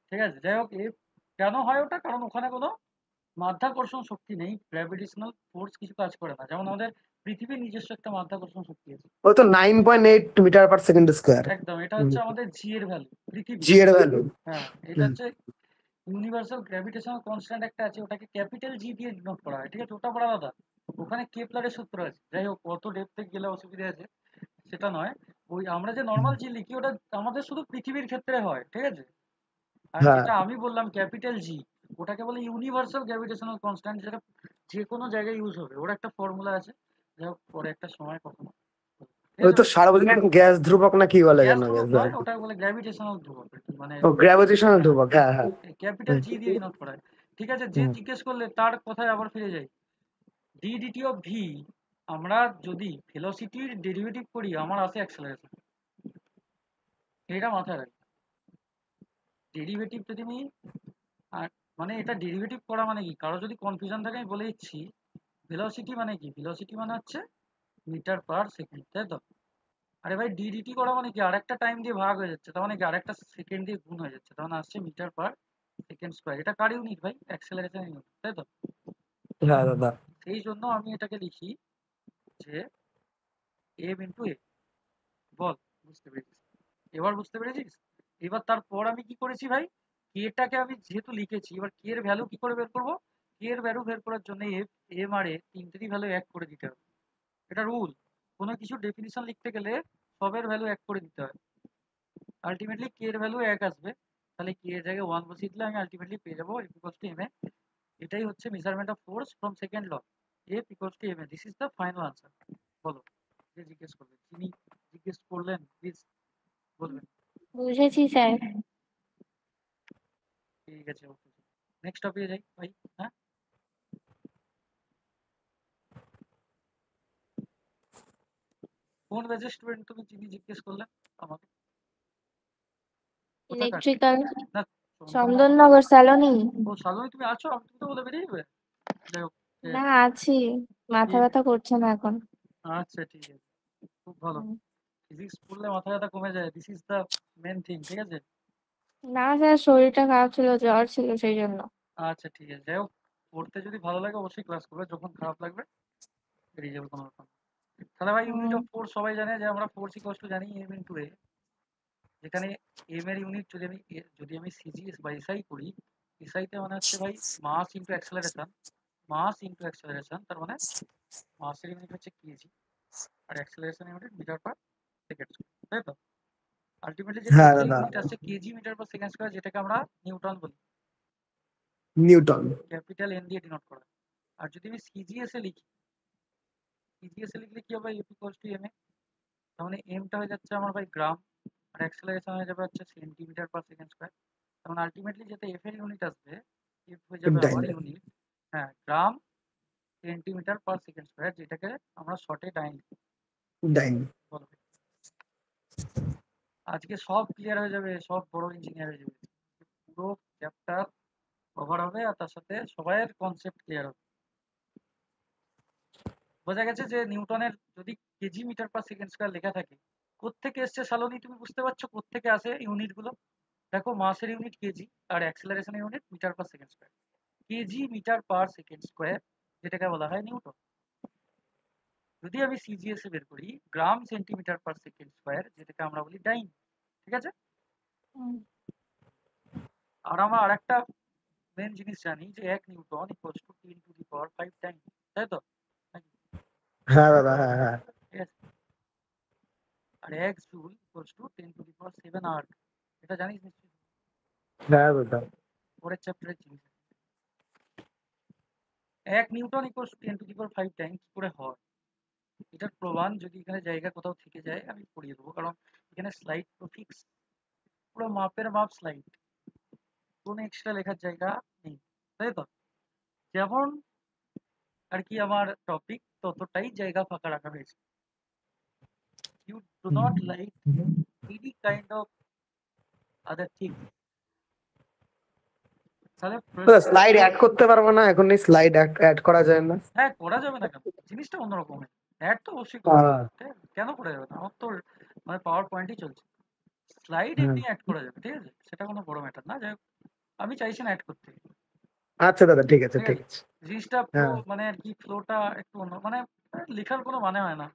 ঠিক আছে? যাই হোক, কেন হয় ওটা? কারণ ওখানে কোনো মাধ্যাকর্ষণ শক্তি নেই, গ্র্যাভিটেশনাল ফোর্স কিছু কাজ করে না, যেমন আমাদের পৃথিবীর নিজস্ব একটা মাধ্যাকর্ষণ শক্তি আছে। ও তো 9.8 মিটার পার সেকেন্ড স্কোয়ার। একদম, এটা হচ্ছে আমাদের জি এর ভ্যালু, পৃথিবী। জি এর ভ্যালু। হ্যাঁ, এটা হচ্ছে ইউনিভার্সাল গ্র্যাভিটেশনাল কনস্ট্যান্ট একটা আছে, ওটাকে ক্যাপিটাল জি দিয়ে ডিনোট করা হয়, ঠিক আছে? ওটা বড় আলাদা, ওখানে কেপলারের সূত্র আছে। যাই হোক, কত ডেপথে গেলে অসুবিধা আছে সেটা নয়। ওই আমরা যে নর্মাল জি লিখি ওটা আমাদের শুধু পৃথিবীর ক্ষেত্রে হয়, ঠিক আছে? আর হ্যাঁ, যেটা আমি বললাম ক্যাপিটাল জি, ওটাকে বলে ইউনিভার্সাল গ্র্যাভিটেশনাল কনস্ট্যান্ট, যেটা যে কোনো জায়গায় ইউজ হবে, ওর একটা ফর্মুলা আছে। যাই হোক, পরে একটা সময় কখনো, ঠিক ওই আছে তো ভাই? সার্বজনীন গ্যাস ধ্রুবক না কি বলে গ্যাস যেন, ধ্রুবক গ্যাস নয়, ধ্রুবক। ওটাকে বলে গ্র্যাভিটেশনাল ধ্রুবক, মানে ও গ্র্যাভিটেশনাল ধ্রুবক, হ্যাঁ হ্যাঁ। ক্যাপিটাল জি দিয়ে ডিনোট করা হয়, ঠিক আছে? যে জিজ্ঞেস করলে তার কথায় আবার ফিরে যাই, ডিডিটি অফ ভি, আমরা যদি ভেলোসিটির ডেরিভেটিভ করি আমার আসে অ্যাক্সেলারেশন, এটা মাথায় রাখি। ডেরিভেটিভ যদি আমি আর মানে এটা ডেরিভেটিভ করা মানে কি, কারো যদি কনফিউশন থাকে আমি বলে দিচ্ছি। ভেলোসিটি মানে কি? ভেলোসিটি মানে হচ্ছে মিটার পার সেকেন্ড, তাই তো? আরে ভাই, ডিডিটি করা মানে কি? আরেকটা টাইম দিয়ে ভাগ হয়ে যাচ্ছে, তার মানে কি আরেকটা সেকেন্ড দিয়ে গুণ হয়ে যাচ্ছে, তার মানে আসছে মিটার পার সেকেন্ড স্কোয়ার। এটা কার ইউনিট ভাই? অ্যাক্সেলারেশন ইউনিট, তাই তো? হ্যাঁ দাদা। সেই জন্য আমি এটাকে লিখি যে এম ইন্টু এ। বল, বুঝতে পেরেছিস? এবার বুঝতে পেরেছিস? এবার তারপর আমি কি করেছি ভাই? কেটাকে আমি যেহেতু লিখেছি, এবার কে এর ভ্যালু কি করে বের করবো? কে এর ভ্যালু বের করার জন্য এম আর এ তিনটেরই ভ্যালু এক করে দিতে হবে, এটা রুল। কোনো কিছু ডেফিনিশন লিখতে গেলে সবের ভ্যালু এক করে দিতে হয়। আলটিমেটলি কে এর ভ্যালু এক আসবে, তাহলে কে এর জায়গায় 1 বসিয়ে দিলে আমি আলটিমেটলি পেয়ে যাবো F equals to ma। এটাই হচ্ছে measurement of force from second law, F equals to ma। This is the final answer. বলো, যে জিজ্ঞেস করবে, যিনি জিজ্ঞেস করলেন প্লিজ বলবেন। বুঝেছি স্যার। ঠিক আছে, ওকে, নেক্সট টপিকে যাই ভাই। হ্যাঁ, কোন ব্যাচের স্টুডেন্ট তুমি, যিনি জিজ্ঞেস করলেন আমাকে? কোথাকার? ইলেকট্রিক্যাল, না, চন্দননগর স্যালোনি। ও সালনি, তুমি আছো? আমি তুমি তো বলে বেরিয়ে যাবে। যাই হোক, না, আছি, মাথা ব্যথা করছে না এখন। আচ্ছা ঠিক আছে, খুব ভালো। হুম। ফিজিক্স পড়লে মাথা ব্যথা কমে যায়, this is the main thing, ঠিক আছে? না স্যার, শরীরটা খারাপ ছিল, জ্বর ছিল সেই জন্য। আচ্ছা ঠিক আছে, যাই হোক, পড়তে যদি ভালো লাগে অবশ্যই ক্লাস করবে, যখন খারাপ লাগবে বেরিয়ে যাবে, কোনো ব্যাপার না। তাহলে ভাই ইউনিট অফ ফোর্স সবাই জানে যে আমরা ফোর্স ইকুয়ালস টু জানি এম ইনটু এ, যেখানে এম এর ইউনিট যদি আমি সিজিএস বা এসআই করি, এসআইতে মানে হচ্ছে ভাই mass into acceleration, mass into acceleration, তার মানে মাসের ইউনিট হচ্ছে কেজি আর acceleration unit metre per second, তাই তো? আলটিমেটলি যে হ্যাঁ টোটাল দাদা, ইউনিট আছে kg metre per second square, যেটাকে আমরা নিউটন বলি, নিউটন। ক্যাপিটাল এন দিয়ে ডিনোট করা। আর যদি আমি সিজিএস এ লিখি, সিজিএস এ লিখলে কি হবে, এফ ইকুয়ালস টু এম এ, তার মানে এমটা হয়ে যাচ্ছে আমার ভাই গ্রাম, আর অ্যাক্সেলারেশন হয়ে যাবে হচ্ছে সেন্টিমিটার পার সেকেন্ড স্কয়ার। তখন আলটিমেটলি যেটা এফ এর ইউনিট আসবে, এফ হয়ে যাবে আমার ইউনিট, হ্যাঁ, গ্রাম সেন্টিমিটার পার সেকেন্ড স্কয়ার, যেটাকে আমরা শর্টে ডাইন বলো। আজকে সব ক্লিয়ার হয়ে যাবে, সব বড় ইঞ্জিনিয়ার হয়ে যাবে, পুরো চ্যাপ্টার কভার হবে, আর তার সাথে সবাইয়ের কনসেপ্ট ক্লিয়ার হবে। বোঝা গেছে যে নিউটনের যদি KG metre per second square লেখা থাকে, কোত্থেকে এসছে সালোনি, তুমি বুঝতে পারছো কোত্থেকে আসে ইউনিট গুলো? দেখো, মাসের ইউনিট কেজি আর acceleration unit metre per second square, kg metre per second square, যেটাকে বলা হয় নিউটন। যদি আমি সিজিএস এ বের করি, গ্রাম সেন্টিমিটার পার সেকেন্ড স্কয়ার, যেটাকে আমরা বলি ডাইন, ঠিক আছে? আর আমরা আরেকটা মেন জিনিস জানি যে 1 newton equals to 10 to the power 5 time, তাই তো? হ্যাঁ দাদা, হ্যাঁ হ্যাঁ। ঠিক আছে, আর 1 joule equals to 10 to the power 7 hour, এটা জানিস নিশ্চয়ই, হ্যাঁ দাদা, পরের চ্যাপ্টারে জিনিস। 1 newton equals to 10 to the power 5 time কি করে হয়, এটার প্রমাণ যদি এখানে জায়গা কোথাও থেকে যায় আমি পড়িয়ে দেবো, কারণ এখানে স্লাইড তো ফিক্স, পুরো মাপের মাপ স্লাইড, কোনো এক্সট্রা লেখার জায়গা নেই, তাই তো? যেমন আর কি আমার টপিক, ততটাই জায়গা ফাঁকা রাখা হয়েছে। You do not like any kind of other thing. তাহলে স্লাইড অ্যাড করতে পারবো না এখন? স্লাইড অ্যাড করা যায় না? হ্যাঁ, করা যাবে না কেন, জিনিসটা অন্যরকম, অ্যাড তো অবশ্যই করা যাবে, ঠিক আছে? কেন করা যাবে না, আমার তো মানে পাওয়ার পয়েন্টই চলছে, স্লাইড এমনি অ্যাড করা যাবে, ঠিক আছে, সেটা কোনো বড় ম্যাটার না। যাই হোক, আমি চাইছি না অ্যাড করতে, আচ্ছা দাদা, ঠিক আছে ঠিক ঠিক আছে? আছে। জিনিসটা হ্যাঁ মানে আর কি ফ্লোটা একটু অন্য, মানে লেখার কোনো মানে হয় না,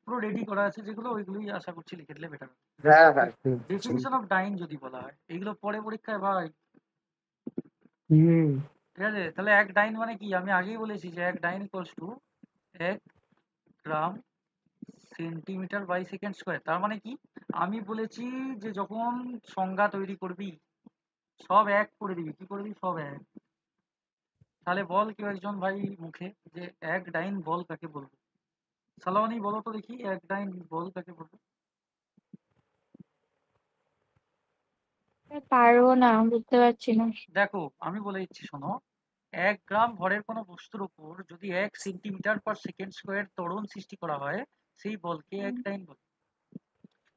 পুরো রেডি করা আছে যেগুলো, ওইগুলোই আশা করছি লিখে দিলে বেটার। হ্যাঁ হ্যাঁ। ডেফিনিশন অফ ডাইন যদি বলা হয়, এইগুলো পরে পরীক্ষায় ভাই, হুম। ঠিক আছে? তাহলে এক ডাইন মানে কি, আমি আগেই বলেছি যে এক dyne equals to 1 gram centimetre by second square. তার মানে কি, আমি বলেছি যে যখন সংজ্ঞা তৈরি করবি সব এক করে দিবি, কি করবি, সব এক। তাহলে বল কেউ একজন ভাই মুখে যে এক ডাইন বল কাকে বলবে? সালামানি বলো তো দেখি, এক ডাইন বল কাকে বলবে? পারবো না, বুঝতে পারছি না। দেখো, আমি বলে দিচ্ছি শোনো, 1 গ্রাম ভরের কোনো বস্তুর উপর যদি 1 সেন্টিমিটার পার সেকেন্ড স্কয়ার ত্বরণ সৃষ্টি করা হয়, সেই বলকে এক ডাইন বলে।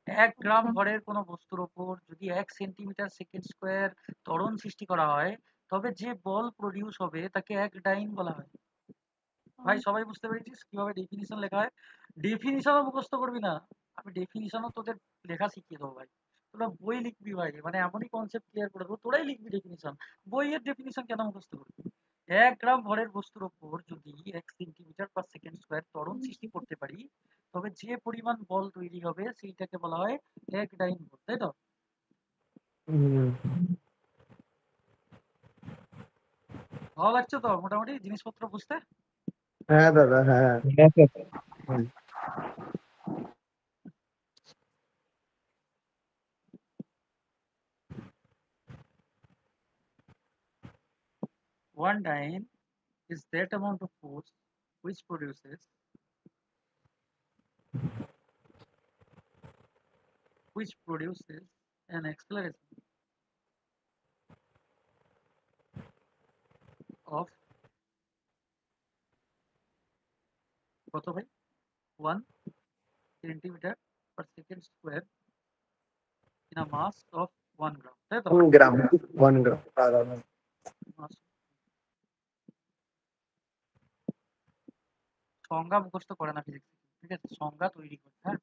1 গ্রাম আচ্ছা। ভরের কোনো বস্তুর উপর যদি 1 সেন্টিমিটার সেকেন্ড স্কয়ার ত্বরণ সৃষ্টি করা হয়, তবে যে বল প্রডিউস হবে তাকে এক ডাইন বলা হয়। ভাই সবাই বুঝতে পেরেছিস কিভাবে ডেফিনিশন লেখা হয়? ডেফিনিশনও মুখস্থ করবি না, আমি ডেফিনিশনও তোদের লেখা শিখিয়ে দেবো ভাই। তোরা বই লিখবি ভাই, মানে এমনই কনসেপ্ট ক্লিয়ার করে দেবো, তোরাই লিখবি ডেফিনিশন। বইয়ের ডেফিনিশন কেন মুখস্থ করবি? 1 গ্রাম ভরের বস্তুর ওপর যদি 1 সেন্টিমিটার পার সেকেন্ড স্কয়ার ত্বরণ সৃষ্টি করতে পারি, তবে যে পরিমাণ বল তৈরি হবে সেইটাকে বলা হয় এক ডাইন বল, তাই তো? ভালো লাগছে তো মোটামুটি জিনিসপত্র বুঝতে? হ্যাঁ দাদা, হ্যাঁ। হ্যাঁ sir. one dyne is that amount of force which produces an acceleration of কত ভাই 1 centimeter per second square in a mass of 1 gram, তাই তো? 1 গ্রাম 1 গ্রাম Mass. সংজ্ঞা মুখস্থ করে না ফিজিক্স, ঠিক আছে? সংজ্ঞা তৈরি করে, হ্যাঁ।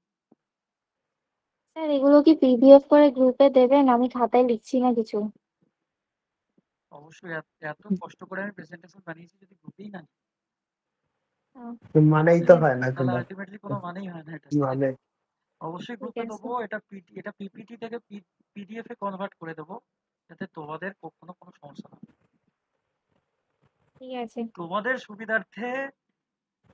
স্যার এগুলো কি পিডিএফ করে গ্রুপে দেবেন? আমি খাতায় লিখছি না কিছু। অবশ্যই এত কষ্ট করে আমি প্রেজেন্টেশন বানিয়েছি, যদি গ্রুপেই না মানেই তো হয় না তাহলে কোনো আলটিমেটলি কোনো মানেই হয় না এটা। মানে অবশ্যই ঠিক গ্রুপে আছে। দেবো, এটা পিপিটি থেকে পিডিএফ এ কনভার্ট করে দেবো, যাতে তোমাদের কখনো কোনো সমস্যা না হয়। ঠিক আছে। তোমাদের সুবিধার্থে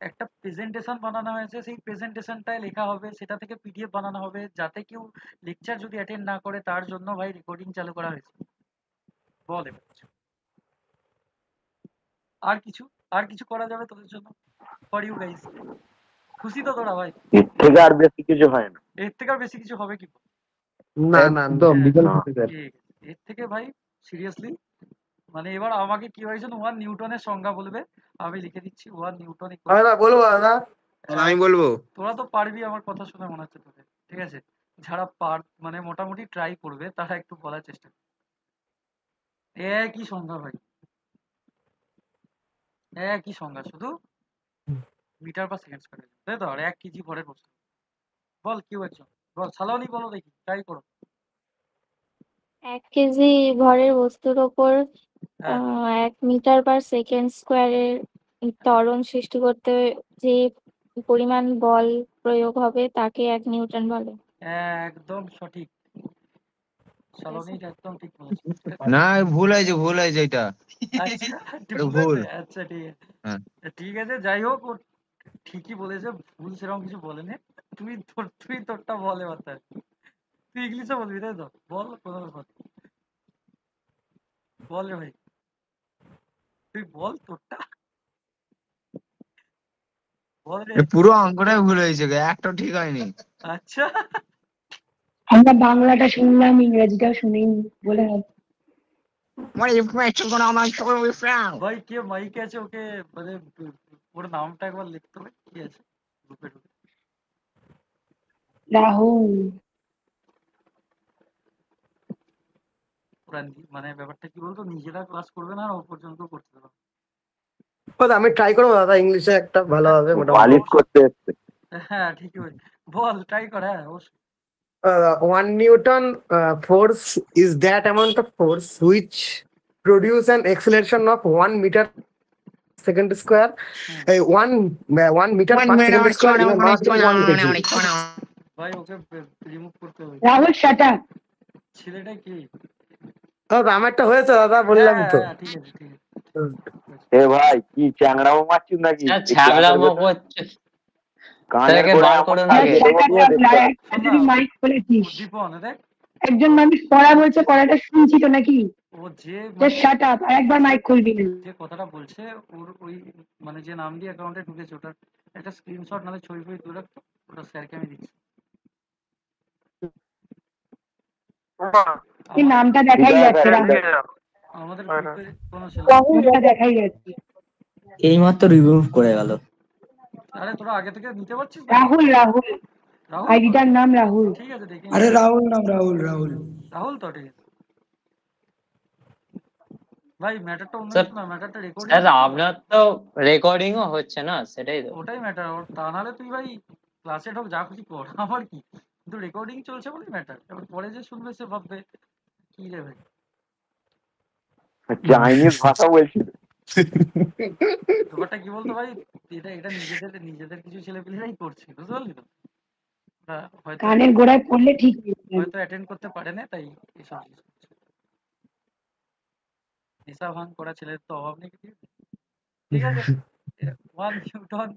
একটা প্রেজেন্টেশন বানানো হয়েছে, সেই প্রেজেন্টেশনটাই লেখা হবে, সেটা থেকে পিডিএফ বানানো হবে, যাতে কেউ লেকচার যদি অ্যাটেন্ড না করে তার জন্য ভাই রেকর্ডিং চালু করা হয়েছে। বল এবার কিছু। আর কিছু করা যাবে তোদের জন্য? For you guys. খুশি তো তোরা ভাই? এর থেকে আর বেশি কিছু হয় না। এর থেকে আর বেশি কিছু হবে কি? না না একদম বিকেল ঠিক থেকে আছে। এর থেকে ভাই সিরিয়াসলি মানে এবার আমাকে কি হয়েছে 1 নিউটনের সংজ্ঞা বলবে, আমি লিখে দিচ্ছি 1 নিউটন ইকুয়াল। দাদা বলবো দাদা আমি বলবো। তোরা তো পারবি আমার কথা শুনে মনে হচ্ছে তোদের, ঠিক আছে? যারা মানে মোটামুটি ট্রাই করবে তারা একটু বলার চেষ্টা করবে। একই সংজ্ঞা ভাই, একই সংজ্ঞা, শুধু মিটার পার সেকেন্ড স্কয়ার, তাই তো? আর 1 কেজি ভরের বস্তু। বল কেউ একজন বল, সালানি বলো দেখি, ট্রাই করো। 1 কেজি ভরের বস্তুর ওপর হ্যাঁ 1 মিটার পার সেকেন্ড স্কোয়ারের ত্বরণ সৃষ্টি করতে যে পরিমাণ বল প্রয়োগ হবে তাকে 1 নিউটন বলে। একদম সঠিক, সালানি একদম ঠিক বলেছে। না ভুল হয়েছে এটা। আচ্ছা ঠিক এটা ভুল। বলেছে, আচ্ছা ঠিক আছে। হ্যাঁ। ঠিক আছে, যাই হোক, ও ঠিকই বলেছে, ভুল সেরকম কিছু বলেনি। তুই তোরটা বল এবার, তাই তুই ইংলিশে বলবি তাই তো? বল, কোনো ব্যাপার, বল রে ভাই, তুই বল তোরটা, বল রে। পুরো অঙ্কটাই ভুল হয়েছে, একটা ঠিক হয়নি। আচ্ছা আমরা বাংলাটা শুনলাম, ইংরেজিটাও শুনিনি বলে হবে। আমার ইনফরমেশন কোনো আমার সঙ্গে ফ্রেন্ড। ভাই, কে মাইকে আছে ওকে মানে ওর নামটা একবার লিখতে হবে, কি আছে গ্রুপে ঢুকে। রাহুল। ওরা মানে ব্যাপারটা কি বলতো, নিজেরা ক্লাস করবে না আর ও পর্যন্ত করতে দেবে না। আমি ট্রাই করবো দাদা, ইংলিশে একটা ভালো হবে মোটামুটি। পালিশ করতে এসছে। হ্যাঁ ঠিকই বল, বল ট্রাই কর, হ্যাঁ অবশ্যই। 1 Newton force is that amount of force which produce an acceleration of 1 meter second square. 1 meter per second square in a mass of 1 kg. ভাই ওকে রিমুভ করতে হবে। Rahul shut up. ছেলেটা কি? আমারটা হয়েছে দাদা, বললাম তো। হ্যাঁ, ঠিক আছে ঠিক আছে। এ ভাই কি চ্যাংড়ামো মারছিস নাকি? ছ্যাবলামো করছে, কানের তাকে গোড়ায় বার আমার করুন কান আগে। দেবো দিয়ে দেখতে হবে। একটা যদি মাইক খুলেছিস, উদ্দীপন দেখ, একজন মানুষ পড়া বলছে, পড়াটা শুনছি তো নাকি? ও যে জাস্ট শাট আপ, আর একবার মাইক খুলবি না। যে কথাটা বলছে, ওর ওই মানে যে নাম দিয়ে অ্যাকাউন্টে ঢুকেছে, ওটার একটা স্ক্রিনশট নালে ছবি তুলে রাখতো, ওটা স্যারকে আমি দিচ্ছি। এই নামটা দেখাই যাচ্ছে, রাহুল আমাদের গ্রুপে কোনো ছেলে, নামটা দেখাই যাচ্ছে। এইমাত্র রিমুভ করে গেল। আরে তোরা আগে থেকে নিতে পারছিস না? রাহুল রাহুল রাহুল, আইডিটার নাম রাহুল। ঠিক আছে দেখি। আরে রাহুল নাম, রাহুল। রাহুল তো ঠিক আছে ভাই, ম্যাটারটা অন্য স্যার, কিছু না, ম্যাটারটা রেকর্ডিং। স্যার আপনার তো রেকর্ডিংও হচ্ছে না, সেটাই তো। ওটাই ম্যাটার, তা নাহলে তুই ভাই ক্লাসে ঢোক, যা খুশি কর, আমার কি, কিন্তু রেকর্ডিং চলছে বলেই ম্যাটার। এবার পরে যে শুনবে সে ভাববে কি রে ভাই। চাইনিজ ভাষা বলছিল। ব্যাপারটা কি বলতো ভাই, এটা নিজেদের কিছু ছেলেপেলেরাই করছে, বুঝতে পারলি তো? ওরা হয়তো কানের গোড়ায় পড়লে ঠিক হয়ে যাবে। হয়তো অ্যাটেন্ড করতে পারে না, তাই এসব জিনিস করছে। নেশা ভাঙ করা ছেলের তো অভাব নেই, ঠিক আছে? 1 নিউটন,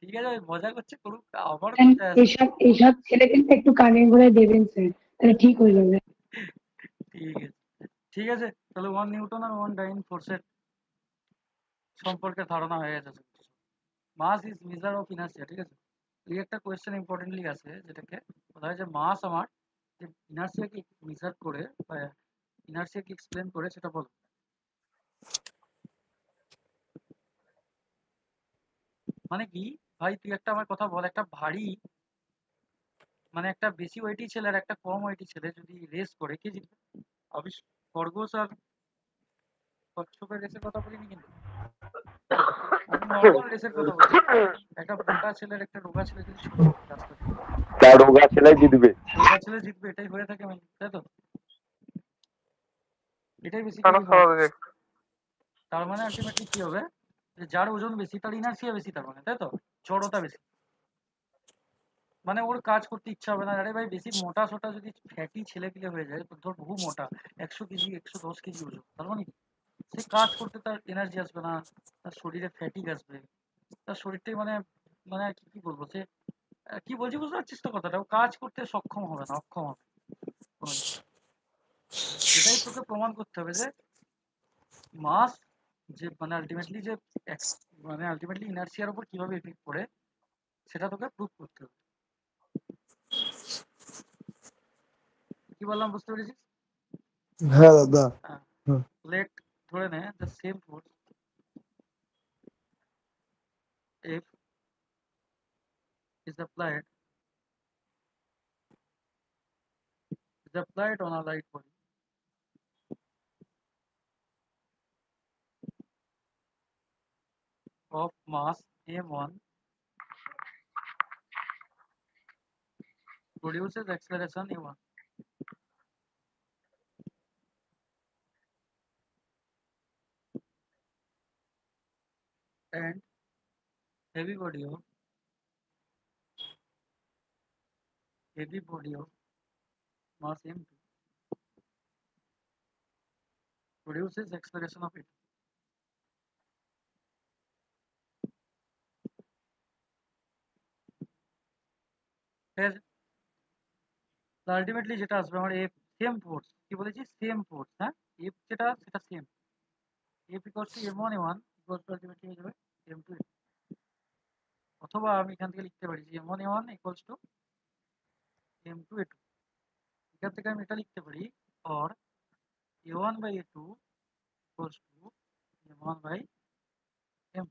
ঠিক আছে, মজা করছে করুক, আমার কোথায় আছে। এইসব ছেলে কিন্তু একটু কানের গোড়ায় দেবেন স্যার, তাহলে ঠিক হয়ে যাবে। ঠিক আছে, ঠিক আছে, তাহলে 1 নিউটন আর 1 ডাইন ফোর্সের সম্পর্কে ধারণা হয়ে গেছে। Much is measure of inertia, ঠিক আছে। এই একটা কোয়েশ্চেন ইম্পর্টেন্টলি আছে, যেটাকে বলা হয় যে মাস আমার যে ইনার্সিয়াকে মেজার করে বা ইনার্সিয়াকে এক্সপ্লেন করে সেটা বলো। মানে কি ভাই, তুই একটা আমার কথা বল, একটা ভারী মানে একটা বেশি ওয়েটি ছেলে আর একটা কম ওয়েটি ছেলে যদি রেস করে, কে জিতবে? আমি খরগোশ আর কচ্ছপের রেসের কথা বলিনি কিন্তু, আমি নর্মাল রেসের কথা বলছি। একটা মোটা ছেলের একটা রোগা ছেলে যদি ছুটে রাস্তা দিয়ে, তার রোগা ছেলে জিতবে। রোগা ছেলে জিতবে, এটাই হয়ে থাকে মানে, তাই তো? এটাই কেন বেসিক্যালি মত। স্বাভাবিক? তার মানে আলটিমেটলি কি হবে, যে যার ওজন বেশি তার ইনার্সিয়া বেশি, তার মানে তাই তো, জড়তা বেশি, মানে ওর কাজ করতে ইচ্ছা হবে না। আরে ভাই বেশি মোটা সোটা যদি ফ্যাটি ছেলে পিলে হয়ে যায়, তো ধর বহু মোটা 100 কেজি 110 কেজি ওজন, তার মানে কি সে কাজ করতে তার এনার্জি আসবে না, তার শরীরে ফ্যাটিক আসবে, তার শরীরটাই মানে মানে আর কি বলবো, সে কি বলছি বুঝতে পারছিস তো কথাটা, ও কাজ করতে সক্ষম হবে না, অক্ষম হবে কোনোদিন। এটাই তোকে প্রমাণ করতে হবে যে মাস যে মানে আলটিমেটলি যে মানে আলটিমেটলি ইনার্সিয়ার উপর কিভাবে এফেক্ট করে, সেটা তোকে প্রুভ করতে হবে। কি বললাম বুঝতে পেরেছিস? হ্যাঁ দাদা। লেট ধরে নে the same force if is applied on a light body of mass m1 produces acceleration a1, and heavy body of mass m2 produces acceleration of a2. Ultimately যেটা আসবে আমার এফ সেম ফোর্স, কি বলেছি same force, হ্যাঁ F যেটা সেটা same, F equals two m1 a1 equals to ultimately হয়ে যাবে m2 a2। অথবা আমি এখান থেকে লিখতে পারি যে m1 a1 equals to m2 a2। এখান থেকে আমি এটা লিখতে পারি, or a1 by a2 equals to m1 by m,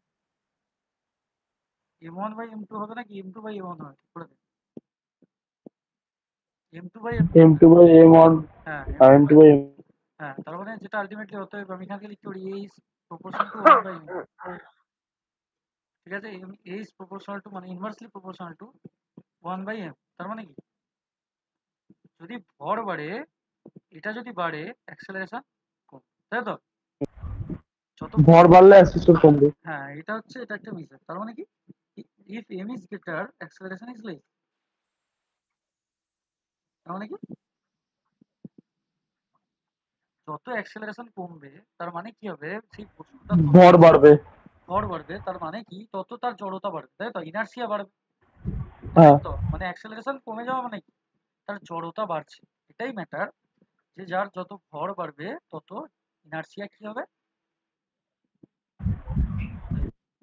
m1 by m2 হবে নাকি m2 by m1 হবে, ঠিক করে দে। m2 by m2, M2/M1 হ্যাঁ আর m2 by, M2/M, হ্যাঁ তার মানে যেটা আলটিমেটলি হতে হবে, আমি এখান থেকে লিখতে পারি a is proportional to 1 by m, ঠিক আছে। a is proportional to মানে inversely proportional to 1 by m। তার মানে কি যদি ভর বাড়ে, এটা যদি বাড়ে অ্যাক্সেলারেশন কম, তাই তো? যত ভর বাড়লে অ্যাসিস্ট্যান্ট কমবে। হ্যাঁ এটা হচ্ছে, এটা একটা মেজার। তার মানে কি if m is greater acceleration is less, তার মানে কি যত অ্যাক্সেলারেশন কমবে তার মানে কি হবে, সেই বস্তুটা ভর বাড়বে। ভর বাড়বে, তার মানে কি তত তার জড়তা বাড়বে, তাই তো, ইনার্সিয়া বাড়বে, হ্যাঁ, তো মানে অ্যাক্সেলারেশন কমে যাওয়া মানে কি তার জড়তা বাড়ছে। এটাই ম্যাটার, যে যার যত ভর বাড়বে তত ইনার্সিয়া কি হবে,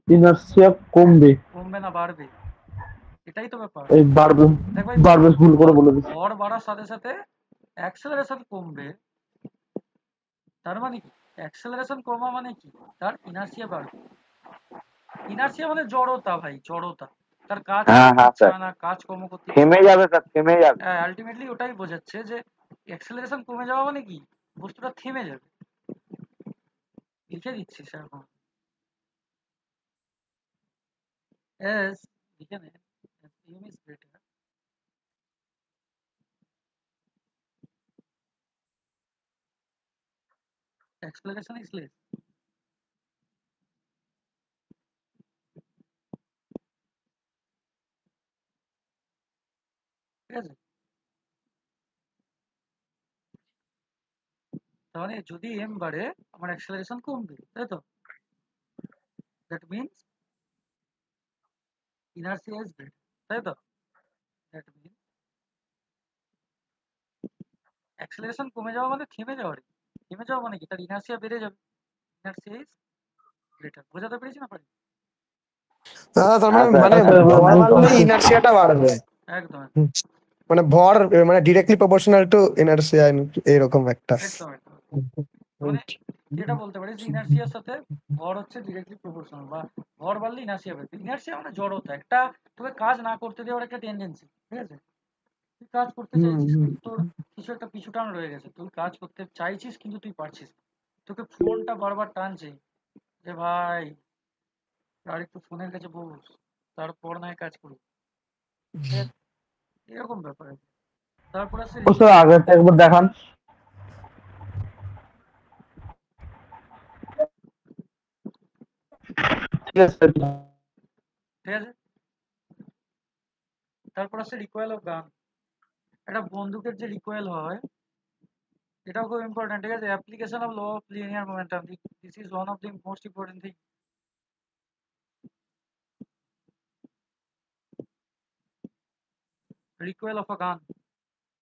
ইনার্সিয়া কমবে। কমবে না বাড়বে, এটাই তো ব্যাপার। এই বাড়বে, দেখ ভাই বাড়বে ভুল করে বলে দিচ্ছি। ভর বাড়ার সাথে সাথে অ্যাক্সেলারেশন কমবে, তার মানে কি অ্যাক্সেলারেশন কমা মানে কি তার ইনার্সিয়া বাড়বে। ইনার্সিয়া মানে জড়তা ভাই, জড়তা, তার কাজ হ্যাঁ করতে হ্যাঁ ইচ্ছা স্যার, হয় না, কাজ কর্ম করতে ইচ্ছা থেমে হয় না। যাবে স্যার, থেমে যাবে। হ্যাঁ আলটিমেটলি ওটাই বোঝাচ্ছে যে অ্যাক্সেলারেশন কমে যাওয়া মানে কি বস্তুটা থেমে যাবে। লিখে দিচ্ছি সেরকম as লিখে নে as m is greater acceleration is less। ঠিক আছে, তার মানে যদি m বাড়ে আমার অ্যাক্সেলারেশন কমবে, তাই তো, that means inertia is greater, তাই তো, দ্যাট মিনস অ্যাক্সেলারেশন কমে যাওয়া মানে থেমে যাওয়া রে। থেমে যাওয়া মানে কি তার ইনার্সিয়া বেড়ে যাবে, ইনার্সিয়া ইজ গ্রেটার। বোঝাতে পেরেছি না পারি? তার মানে মানে ভর বাড়লে ইনার্সিয়াটা বাড়বে। একদম মানে ভর মানে ডিরেক্টলি প্রপোর্শনাল টু ইনার্সিয়া এরকম একটা। একদম একদম। মানে এটা বলতে পারিস যে ইনার্সিয়ার সাথে ভর হচ্ছে ডিরেক্টলি প্রপোর্শনাল, বা ভর বাড়লে ইনার্সিয়া বাড়বে। ইনার্সিয়া মানে জড়তা, একটা তোকে কাজ না করতে দেওয়ার একটা টেন্ডেন্সি, ঠিক আছে? তুই কাজ করতে চাইছিস কিন্তু তোর কিছু একটা পিছুটান রয়ে গেছে, তুই কাজ করতে চাইছিস কিন্তু তুই পারছিস না। তোকে ফোনটা বারবার টানছে যে ভাই আর একটু ফোনের কাছে বস, তারপর নয় কাজ করি, এরকম ব্যাপার। তারপর আছে স্যার আগেরটা একবার দেখান। ঠিক আছে ঠিক আছে। তারপর আছে রিকয়েল অফ গান। একটা বন্দুকের যে রিকয়েল হয় এটাও খুব ইম্পর্টেন্ট, ঠিক আছে? Application of law of linear momentum, this is one of the most important thing. Recoil of a gun,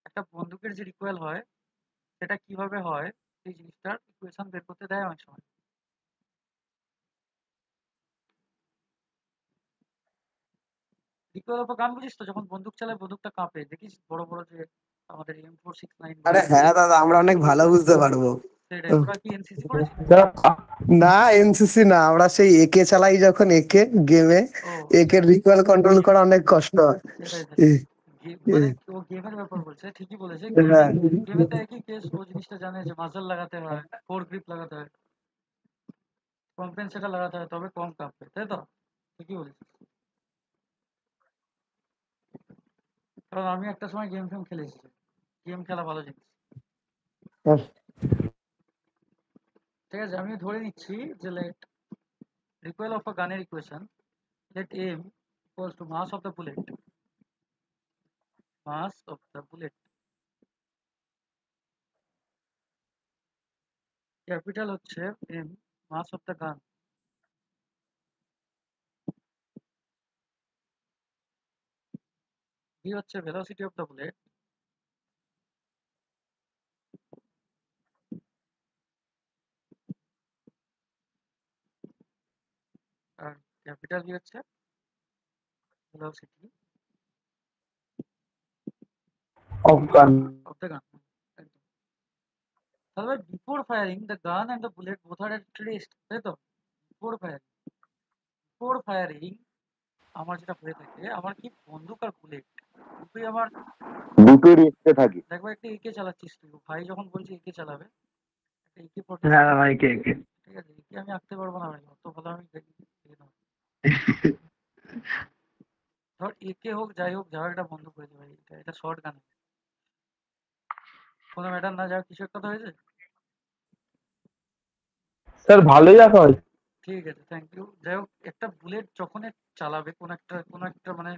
একটা বন্দুকের যে রিকয়েল হয় সেটা কিভাবে হয় সেই জিনিসটার ইকুয়েশন বের করতে দেয় অনেক সময়। রিকয়েল অফ আ গান বুঝিস তো? যখন বন্দুক চালায় বন্দুকটা কাঁপে, দেখিস বড় বড় যে আমাদের M469 আরে হ্যাঁ দাদা, আমরা অনেক ভালো বুঝতে পারবো। সেটাই। তোরা কি এনসিসি করেছিস? না এনসিসি না, আমরা সেই একে চালাই যখন একে গেমে, ও একে রিকয়েল কন্ট্রোল করা অনেক কষ্ট হয়। সেটাই সেটাই। মানে ও গেমের ব্যাপার বলছে, ঠিকই বলেছে। হ্যাঁ গেমে তো একই কেস, ও জিনিসটা জানে যে মাসল লাগাতে হয়, ফোর গ্রিপ লাগাতে হয়, কম্পেনসেটার লাগাতে হয়, তবে কম কাঁপবে, তাই তো? ঠিকই বলেছিস। কারণ আমি একটা সময় গেম ফেম খেলেছি, গেম খেলা ভালো জিনিস, ঠিক আছে? আমি ধরে নিচ্ছি যে late recoil of a gunner equation, let m equals to mass of the bullet, mass of the bullet, capital হচ্ছে m, mass of the gun, v হচ্ছে velocity of the bullet, আর ক্যাপিটাল v হচ্ছে velocity of gun. of the gun। তাহলে before firing the gun and the bullet both are at rest, তাই তো? Before firing আমার যেটা হয়ে থাকে, আমার কি বন্দুক আর বুলেট দুটোই আমার দুটো রেস্টে থাকি। দেখবো একটা একে চালাচ্ছিস তুই, ভাই যখন বলছি একে চালাবে, একটা একে হ্যাঁ ভাই কে কে ঠিক আছে? একে আমি আঁকতে পারবো না ভাই, অত ভালো আমি দেখি না। ধর একে হোক যাই হোক, যাও একটা বন্দুক হয়েছে ভাই, এটা শর্ট গান, কোনো ম্যাটার না, যাও কিছু একটা তো হয়েছে। স্যার ভালোই আঁকা হয়। ঠিক আছে, থ্যাংক ইউ। যাই হোক, একটা বুলেট যখন চালাবে কোনো একটা মানে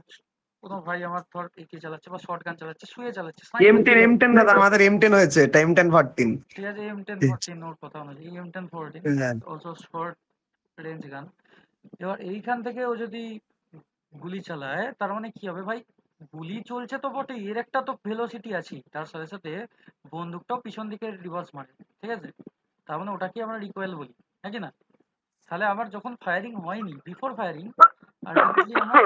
কোনো ভাই আমার ধর একে চালাচ্ছে বা শর্ট গান চালাচ্ছে, শুয়ে চালাচ্ছে, M10 দাদা, আমাদের M10 হয়েছে, এটা M1014। ঠিক আছে? M1014 ওর কথা অনুযায়ী M1014 হ্যাঁ অলসো শর্ট রেঞ্জ গান। এবার এইখান থেকে ও যদি গুলি চালায়, তার মানে কি হবে ভাই? গুলি চলছে তো বটে, এর একটা তো ভেলোসিটি আছে, তার সাথে সাথে বন্দুকটাও পিছন দিকে রিভার্স মারে, ঠিক আছে? তার মানে ওটাকে আমরা রিকয়েল বলি, নাকি না? তাহলে আমার যখন ফায়ারিং হয়নি, বিফোর ফায়ারিং আলটিমেটলি আমার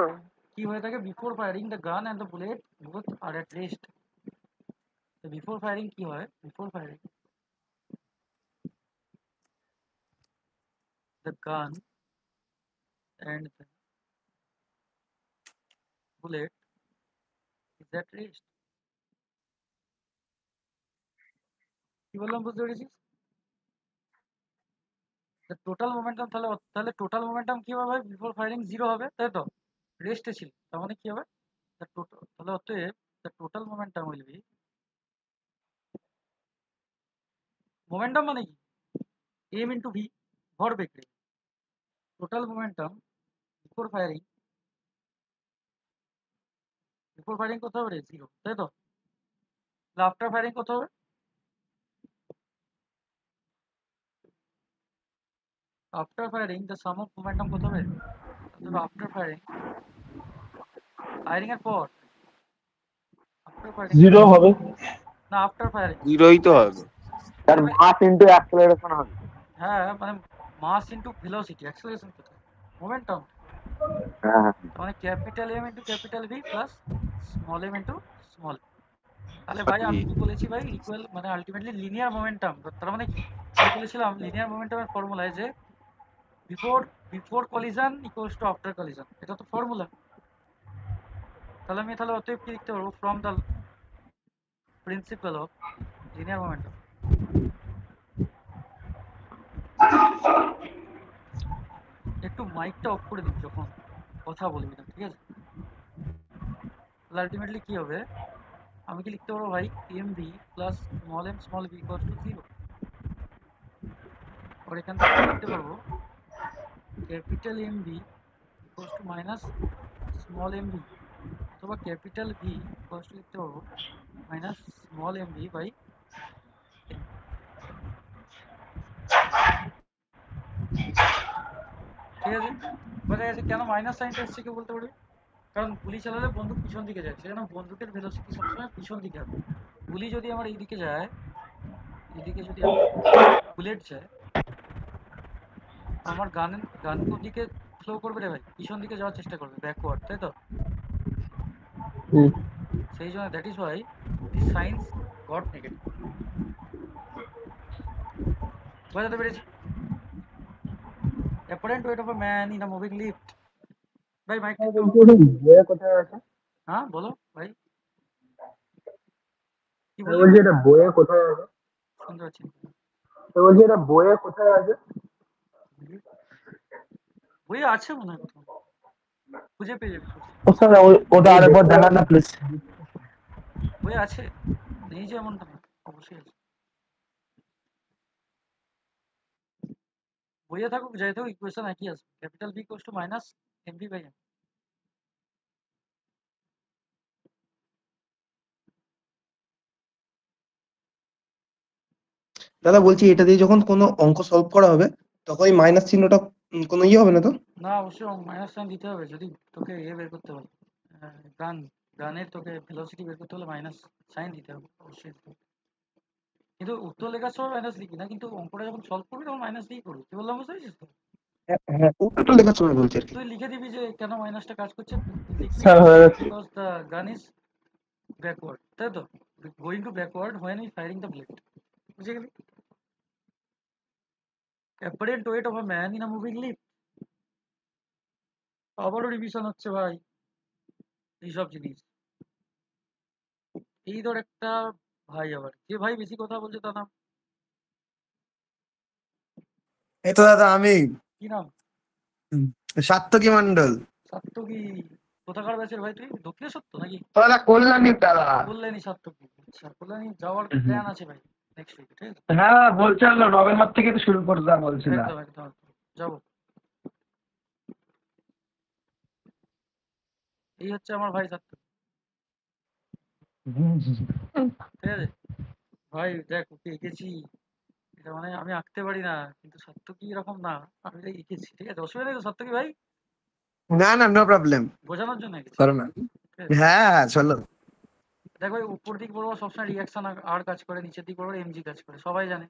কি হয়ে থাকে? Before firing the gun and the bullet both are at rest. Before firing কি হয়? Before firing the gun and the bullet is at rest. কি বললাম, বুঝতে পেরেছিস? টোটাল মোমেন্টাম, তাহলে টোটাল মোমেন্টাম কি হবে ভাই? বিফোর ফায়ারিং 0 হবে, তাই তো? রেস্টে ছিল, তার মানে কি হবে? তাহলে অতএব the total momentum will be, momentum মানে কি? এম ইন্টু ভি, ভরবেগ রে। টোটাল মোমেন্টাম বিফোর ফায়ারিং, কত হবে রে? 0, তাই তো? আফটার ফায়ারিং কত হবে? After firing the some of momentum কত হবে? আফটার ফায়ারিং, ফায়ারিং এর পর, আফটার ফায়ারিং জিরো হবে। না, আফটার ফায়ারিং জিরোই তো হবে। তার মাস ইনটু অ্যাক্সেলারেশন হবে। হ্যাঁ, মানে মাস ইন্টু ভেলোসিটি, অ্যাক্সেলারেশন কোথায়? মোমেন্টাম। হ্যাঁ মানে capital M into capital V plus small m into small. তাহলে ভাই আমি কি বলেছি ভাই, ইকুয়াল মানে আলটিমেটলি লিনিয়ার মোমেন্টাম। তার মানে কি আমি বলেছিলাম লিনিয়ার মোমেন্টামের ফর্মুলায় যে before before collision equals to after collision, এটা তো ফর্মুলা। তাহলে আমি অতএব কি লিখতে পারবো, from the principal of linear momentum. একটু মাইকটা অফ করে দিন যখন কথা বলবি না, ঠিক আছে? তাহলে আলটিমেটলি কি হবে, আমি কি লিখতে পারবো ভাই, m v plus small v equals to 0। আর এখান থেকে কি লিখতে পারবো, capital m v equals to minus small m v, অথবা ক্যাপিটাল ভি ইকুয়ালস টু লিখতে পারবো minus small m v by m. ঠিক আছে, বোঝা গেছে কেন মাইনাস সাইনটা এসছে, কেউ বলতে পারবে? কারণ গুলি চালালে বন্দুক পিছন দিকে যায়, সেজন্য বন্দুকের ভেলোসিটি সবসময় পিছন দিকে হবে। গুলি যদি আমার এইদিকে যায়, এদিকে যদি আমার বুলেট যায়, আমার গান কোন দিকে ফ্লো করবে রে ভাই, পিছন দিকে যাওয়ার চেষ্টা করবে, ব্যাকওয়ার্ড, তাই তো? সেই জন্য that is why this science goat negative. বোঝাতে পেরেছি? Apparent weight of a man in a moving lift. ভাই মাইকটা একটু, বইয়ে কোথায় আছে? হ্যাঁ বলো ভাই, কি আমি বললি বলছি ভাই? এটা বইয়ে কোথায় আছে? শুনতে পাচ্ছি না। আমি বলছি এটা বইয়ে কোথায় আছে? বইয়ে আছে মনে হয় কোথাও, খুঁজে পেয়ে যাবি। ও স্যার ওটা আরেকবার দেখান না প্লিজ। বইয়ে আছে, নেই যে এমনটা না, অবশ্যই আছে। বইয়ে থাকুক যাই থাকুক ইকুয়েশন একই আসবে, capital B equals to minus m v by m. দাদা বলছি এটা দিয়ে যখন কোনো অঙ্ক সলভ করা হবে তখন এই মাইনাস চিহ্নটা কোনো ইয়ে হবে না তো? না অবশ্যই মাইনাস সাইন দিতে হবে, যদি তোকে বের করতে বলে, গান গানের তোকে ভেলোসিটি বের করতে হলে মাইনাস সাইন দিতে হবে, অবশ্যই দিতে হবে। কিন্তু উত্তর লেখার সময় মাইনাস লিখবি না, কিন্তু অঙ্কটা যখন সলভ করবি তখন মাইনাস দিয়েই করবি। কি বললাম বুঝতে পেরেছিস তো? হ্যাঁ উত্তরটা লেখার সময় বলছি আর কি। তুই লিখে দিবি যে কেন মাইনাসটা কাজ করছে, লিখবি স্যার হয়ে গেছে। Because the gun is backward, তাই তো? Going to backward when is firing the blade. বুঝে গেলি? Apparent weight of a man in a moving lift. আবারও রিভিশন হচ্ছে ভাই এইসব জিনিস। এই ধর একটা ভাই, আবার যে ভাই বেশি কথা বলছে তার নাম এই তো দাদা আমি কি নাম? সাত্তকী মন্ডল। সাত্তকী। কোথাকার ব্যাচের ভাই তুই? দক্ষিণ সত্য নাকি? দাদা কল্যাণী দাদা। কল্যাণী সাত্তকী। আচ্ছা, কল্যাণী যাওয়ার প্ল্যান আছে ভাই নেক্সট উইকে, ঠিক আছে? হ্যাঁ বলছিল নভেম্বর থেকে তো শুরু করতাম বলছিল। একদম একদম একদম যাবো। এই হচ্ছে আমার ভাই সাত্তকী, ঠিক আছে? ভাই দেখ ওকে এঁকেছি, এটা মানে আমি আঁকতে পারি না, কিন্তু সাত্তকী এরকম না, আমি এটা এঁকেছি, ঠিক আছে? অসুবিধা নেই তো সাত্তকী ভাই, না না নো প্রবলেম। বোঝানোর জন্য এঁকেছি, করো না। ঠিক আছে? হ্যাঁ চলো। দেখ ভাই, উপর দিক বরাবর সবসময় রিয়াকশন আর কাজ করে, নিচের দিক বরাবর এমজি কাজ করে, সবাই জানে।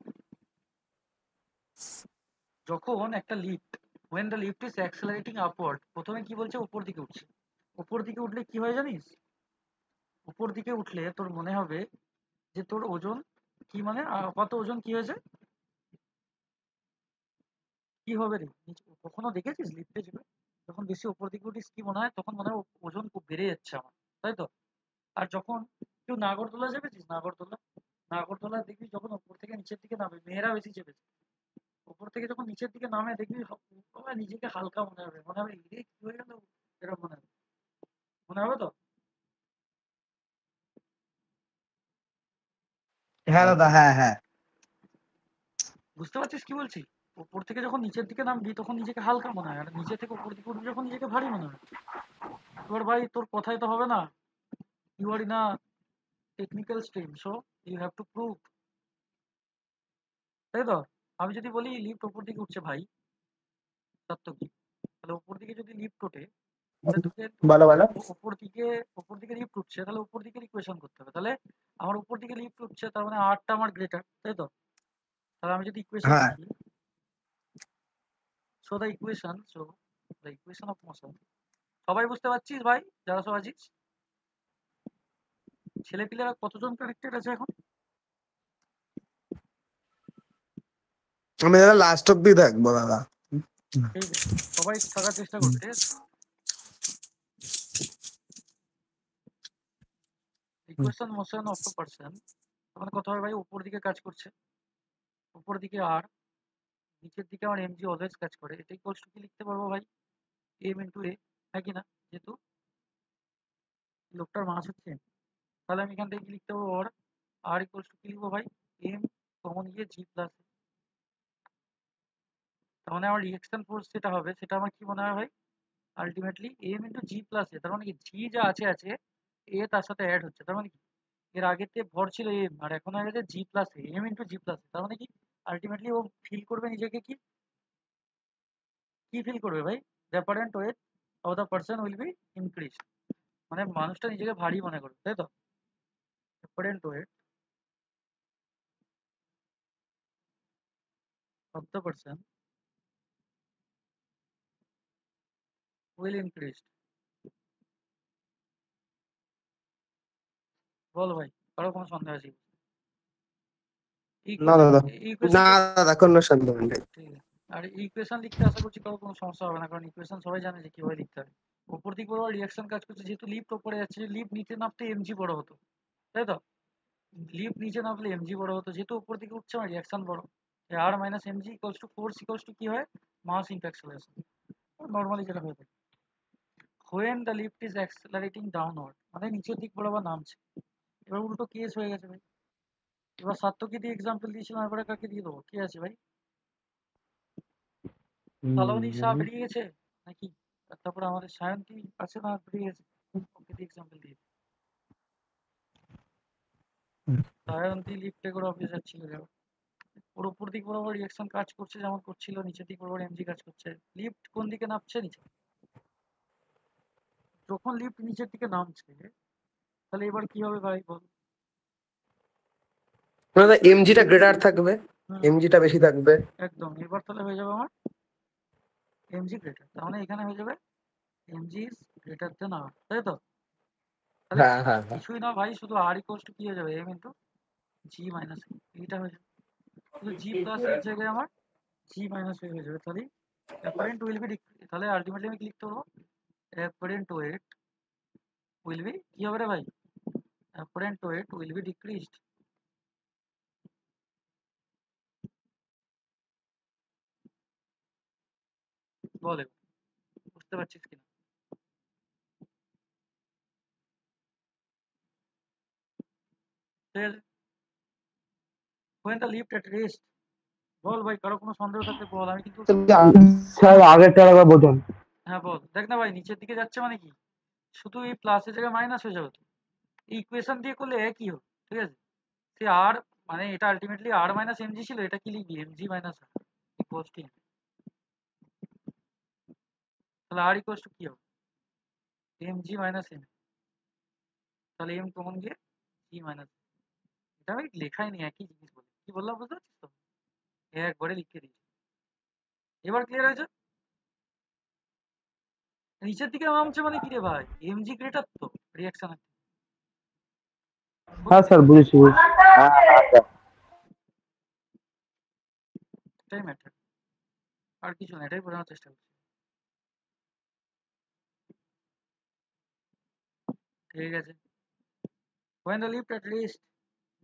যখন একটা lift, when the lift is accelerating upward, প্রথমে কি বলছে, উপর দিকে উঠছে। উপর দিকে উঠলে কি হয় জানিস? উপর দিকে উঠলে তোর মনে হবে যে তোর ওজন কি, মানে আপাত ওজন কি হয়েছে, কি হবে রে? কখনো দেখেছিস লিফটে চেপে যখন বেশি উপর দিকে উঠিস কি মনে হয়? তখন মনে হয় ওজন খুব বেড়ে যাচ্ছে আমার, তাই তো? আর যখন কেউ নাগরদোলা চেপেছিস, নাগরদোলা দেখবি যখন উপর থেকে নিচের দিকে নামে, মেয়েরা বেশি চেপেছে, উপর থেকে যখন নিচের দিকে নামে দেখবি নিজেকে হালকা মনে হবে, এরে কি হয়ে গেল, এরকম মনে হবে তো? হ্যাঁ দাদা হ্যাঁ হ্যাঁ। বুঝতে পারছিস কি বলছি? উপর থেকে যখন নিচের দিকে নামবি তখন নিজেকে হালকা মনে হয়, আর নিচে থেকে উপর দিকে উঠবি যখন নিজেকে ভারী মনে হয়। এবার ভাই তোর কথাই তো হবে না, you are in a technical stream, so you have to prove, তাই তো? আমি যদি বলি লিফট উপর দিকে উঠছে ভাই সাত্তকী, তাহলে উপর দিকে যদি লিফট ওঠে, তাহলে তোকে বলো বলো। উপর দিকে লিফট উঠছে, তাহলে উপর দিকে ইকুয়েশন করতে হবে। তাহলে আমার উপর দিকে লিফট উঠছে, তার মানে আরটা আমার গ্রেটার, তাই তো? তাহলে আমি যদি ইকুয়েশন হ্যাঁ লিখি, so the equation of motion, সবাই বুঝতে পারছিস ভাই যারা সব আছিস? ছেলেপিলেরা কতজন কানেক্টেড আছে এখন? আমি দাদা লাস্ট অব্দি থাকবো দাদা। ঠিক আছে, সবাই থাকার চেষ্টা করবে, ঠিক আছে? Equation motion of the person, মানে কত হবে ভাই? উপর দিকে কাজ করছে, উপর দিকে আর নিচের দিকে আমার এমজি অলওয়েজ কাজ করে। এটা ইকুয়ালস টু কি লিখতে পারবো ভাই? এম ইন্টু এ, নাকি না? যেহেতু লোকটার মাস হচ্ছে m, তাহলে আমি এখান থেকে কি লিখতে পারবো? আর ইকুয়ালস টু কি লিখবো ভাই? এম কমন গিয়ে জি প্লাস। তার মানে আমার রিঅ্যাকশন ফোর্স যেটা হবে সেটা আমার কি মনে হয় ভাই? Ultimately M into G plus A. তার মানে কি জি যা আছে এ তার সাথে অ্যাড হচ্ছে। তার মানে কি এর আগেতে ভর ছিল এম আর এখন হয়ে গেছে জি plus A, M into G plus A. তার মানে কি আলটিমেটলি ও ফিল করবে নিজেকে কি কি ফিল করবে ভাই? The apparent weight of the person will be increase, মানে মানুষটা নিজেকে ভারী মনে করবে, তাই তো? Apparent weight of the person will increase. বল ভাই, কারো কোনো সন্দেহ আছে? না দাদা, ইকুয়েশন না দাদা কোনো সন্দেহ নেই। ঠিক আছে। আর ইকুয়েশন লিখতে আশা করছি কারো কোনো সমস্যা হবে না, কারণ ইকুয়েশন সবাই জানে যে কিভাবে লিখতে হয়। উপর দিক বরাবর রিঅ্যাকশন কাজ করছে, যেহেতু লিফট উপরে যাচ্ছে, লিফট নিচে নামতে এমজি বড় হতো, তাই তো? লিফট নিচে নামলে এমজি বড় হতো, যেহেতু উপর দিকে উঠছে আমার রিঅ্যাকশন বড়। আর minus MG equals to force equals to কি হয়? মাস ইনটু অ্যাক্সেলারেশন, নর্মালি যেটা হয়ে থাকে। When the lift is accelerating downward, মানে নিচের দিক বরাবর নামছে। এবার উল্টো কেস হয়ে গেছে ভাই। এবার সাত্তকে দিয়ে এক্সাম্পল দিয়েছিলাম, এবারে কাকে দিয়ে দেবো? কি আছে ভাই? সালোনি শাহ বেরিয়ে গেছে নাকি? তারপরে আমাদের সায়ন্তী আছে না, বেরিয়ে গেছে? ওকে দিয়ে এক্সাম্পল দিয়ে দিই। সায়ন্তী লিফটে করে অফিসার ছিল, যাও। ওর উপর দিক বরাবর রিঅ্যাকশন কাজ করছে যেমন করছিল, নিচের দিক বরাবর এমজি কাজ করছে। লিফট কোন দিকে নামছে? নিচে। যখন লিফট নিচের দিকে নামছে তাহলে এবার কি হবে ভাই বল? দাদা এমজিটা গ্রেটার থাকবে, হুম, এমজিটা বেশি থাকবে। একদম। এবার তাহলে হয়ে যাবে আমার এমজি গ্রেটার, তার মানে এখানে হয়ে যাবে এমজি ইজ গ্রেটার দেন আর, তাই তো? তাহলে হ্যাঁ হ্যাঁ হ্যাঁ। কিছুই না ভাই, শুধু আর ইকুয়ালস টু কি হয়ে যাবে? এম ইন্টু জি মাইনাস এইটা হয়ে যাবে। শুধু জি প্লাস এর জায়গায় আমার জি মাইনাস হয়ে যাবে। তাহলে অ্যাপারেন্ট উইল বি, তাহলে আলটিমেটলি আমি কি লিখতে পারবো? অ্যাপারেন্ট ওয়েট উইল বি কি হবে রে ভাই? Apparent weight will be decreased. বল এবার, বুঝতে পারছিস কিনা? ঠিক আছে। when the lift at rest, বল ভাই, কারো কোনো সন্দেহ থাকলে বল, আমি কিন্তু স্যার আগেরটা একবার বোঝান। হ্যাঁ বল। দেখ না ভাই, নিচের দিকে যাচ্ছে মানে কি শুধু এই প্লাসের জায়গায় মাইনাস হয়ে যাবে তো। এই ইকুয়েশন দিয়ে করলে একই হবে, ঠিক আছে? সে আর, মানে এটা আলটিমেটলি আর মাইনাস এমজি ছিল, এটা কি লিখবি? Mg minus R equals to, তাহলে আর ইকুয়ালস টু কি হবে? এমজি মাইনাস এম, তাহলে এম কমন গিয়ে জি মাইনাস। এটা আমি লেখাই নি, একই জিনিস বলে কি বললাম, বুঝতে পারছিস তো? একবারে লিখে দিয়েছি। এবার ক্লিয়ার হয়েছে? নিচের দিকে নামছে মানে কি রে ভাই? এমজি গ্রেটার তো রিঅ্যাকশন। হ্যাঁ স্যার বুঝেছি বুঝেছি। এটাই ম্যাটার, আর কিছু না, এটাই বোঝানোর চেষ্টা করছি। ঠিক আছে। when the lift at rest,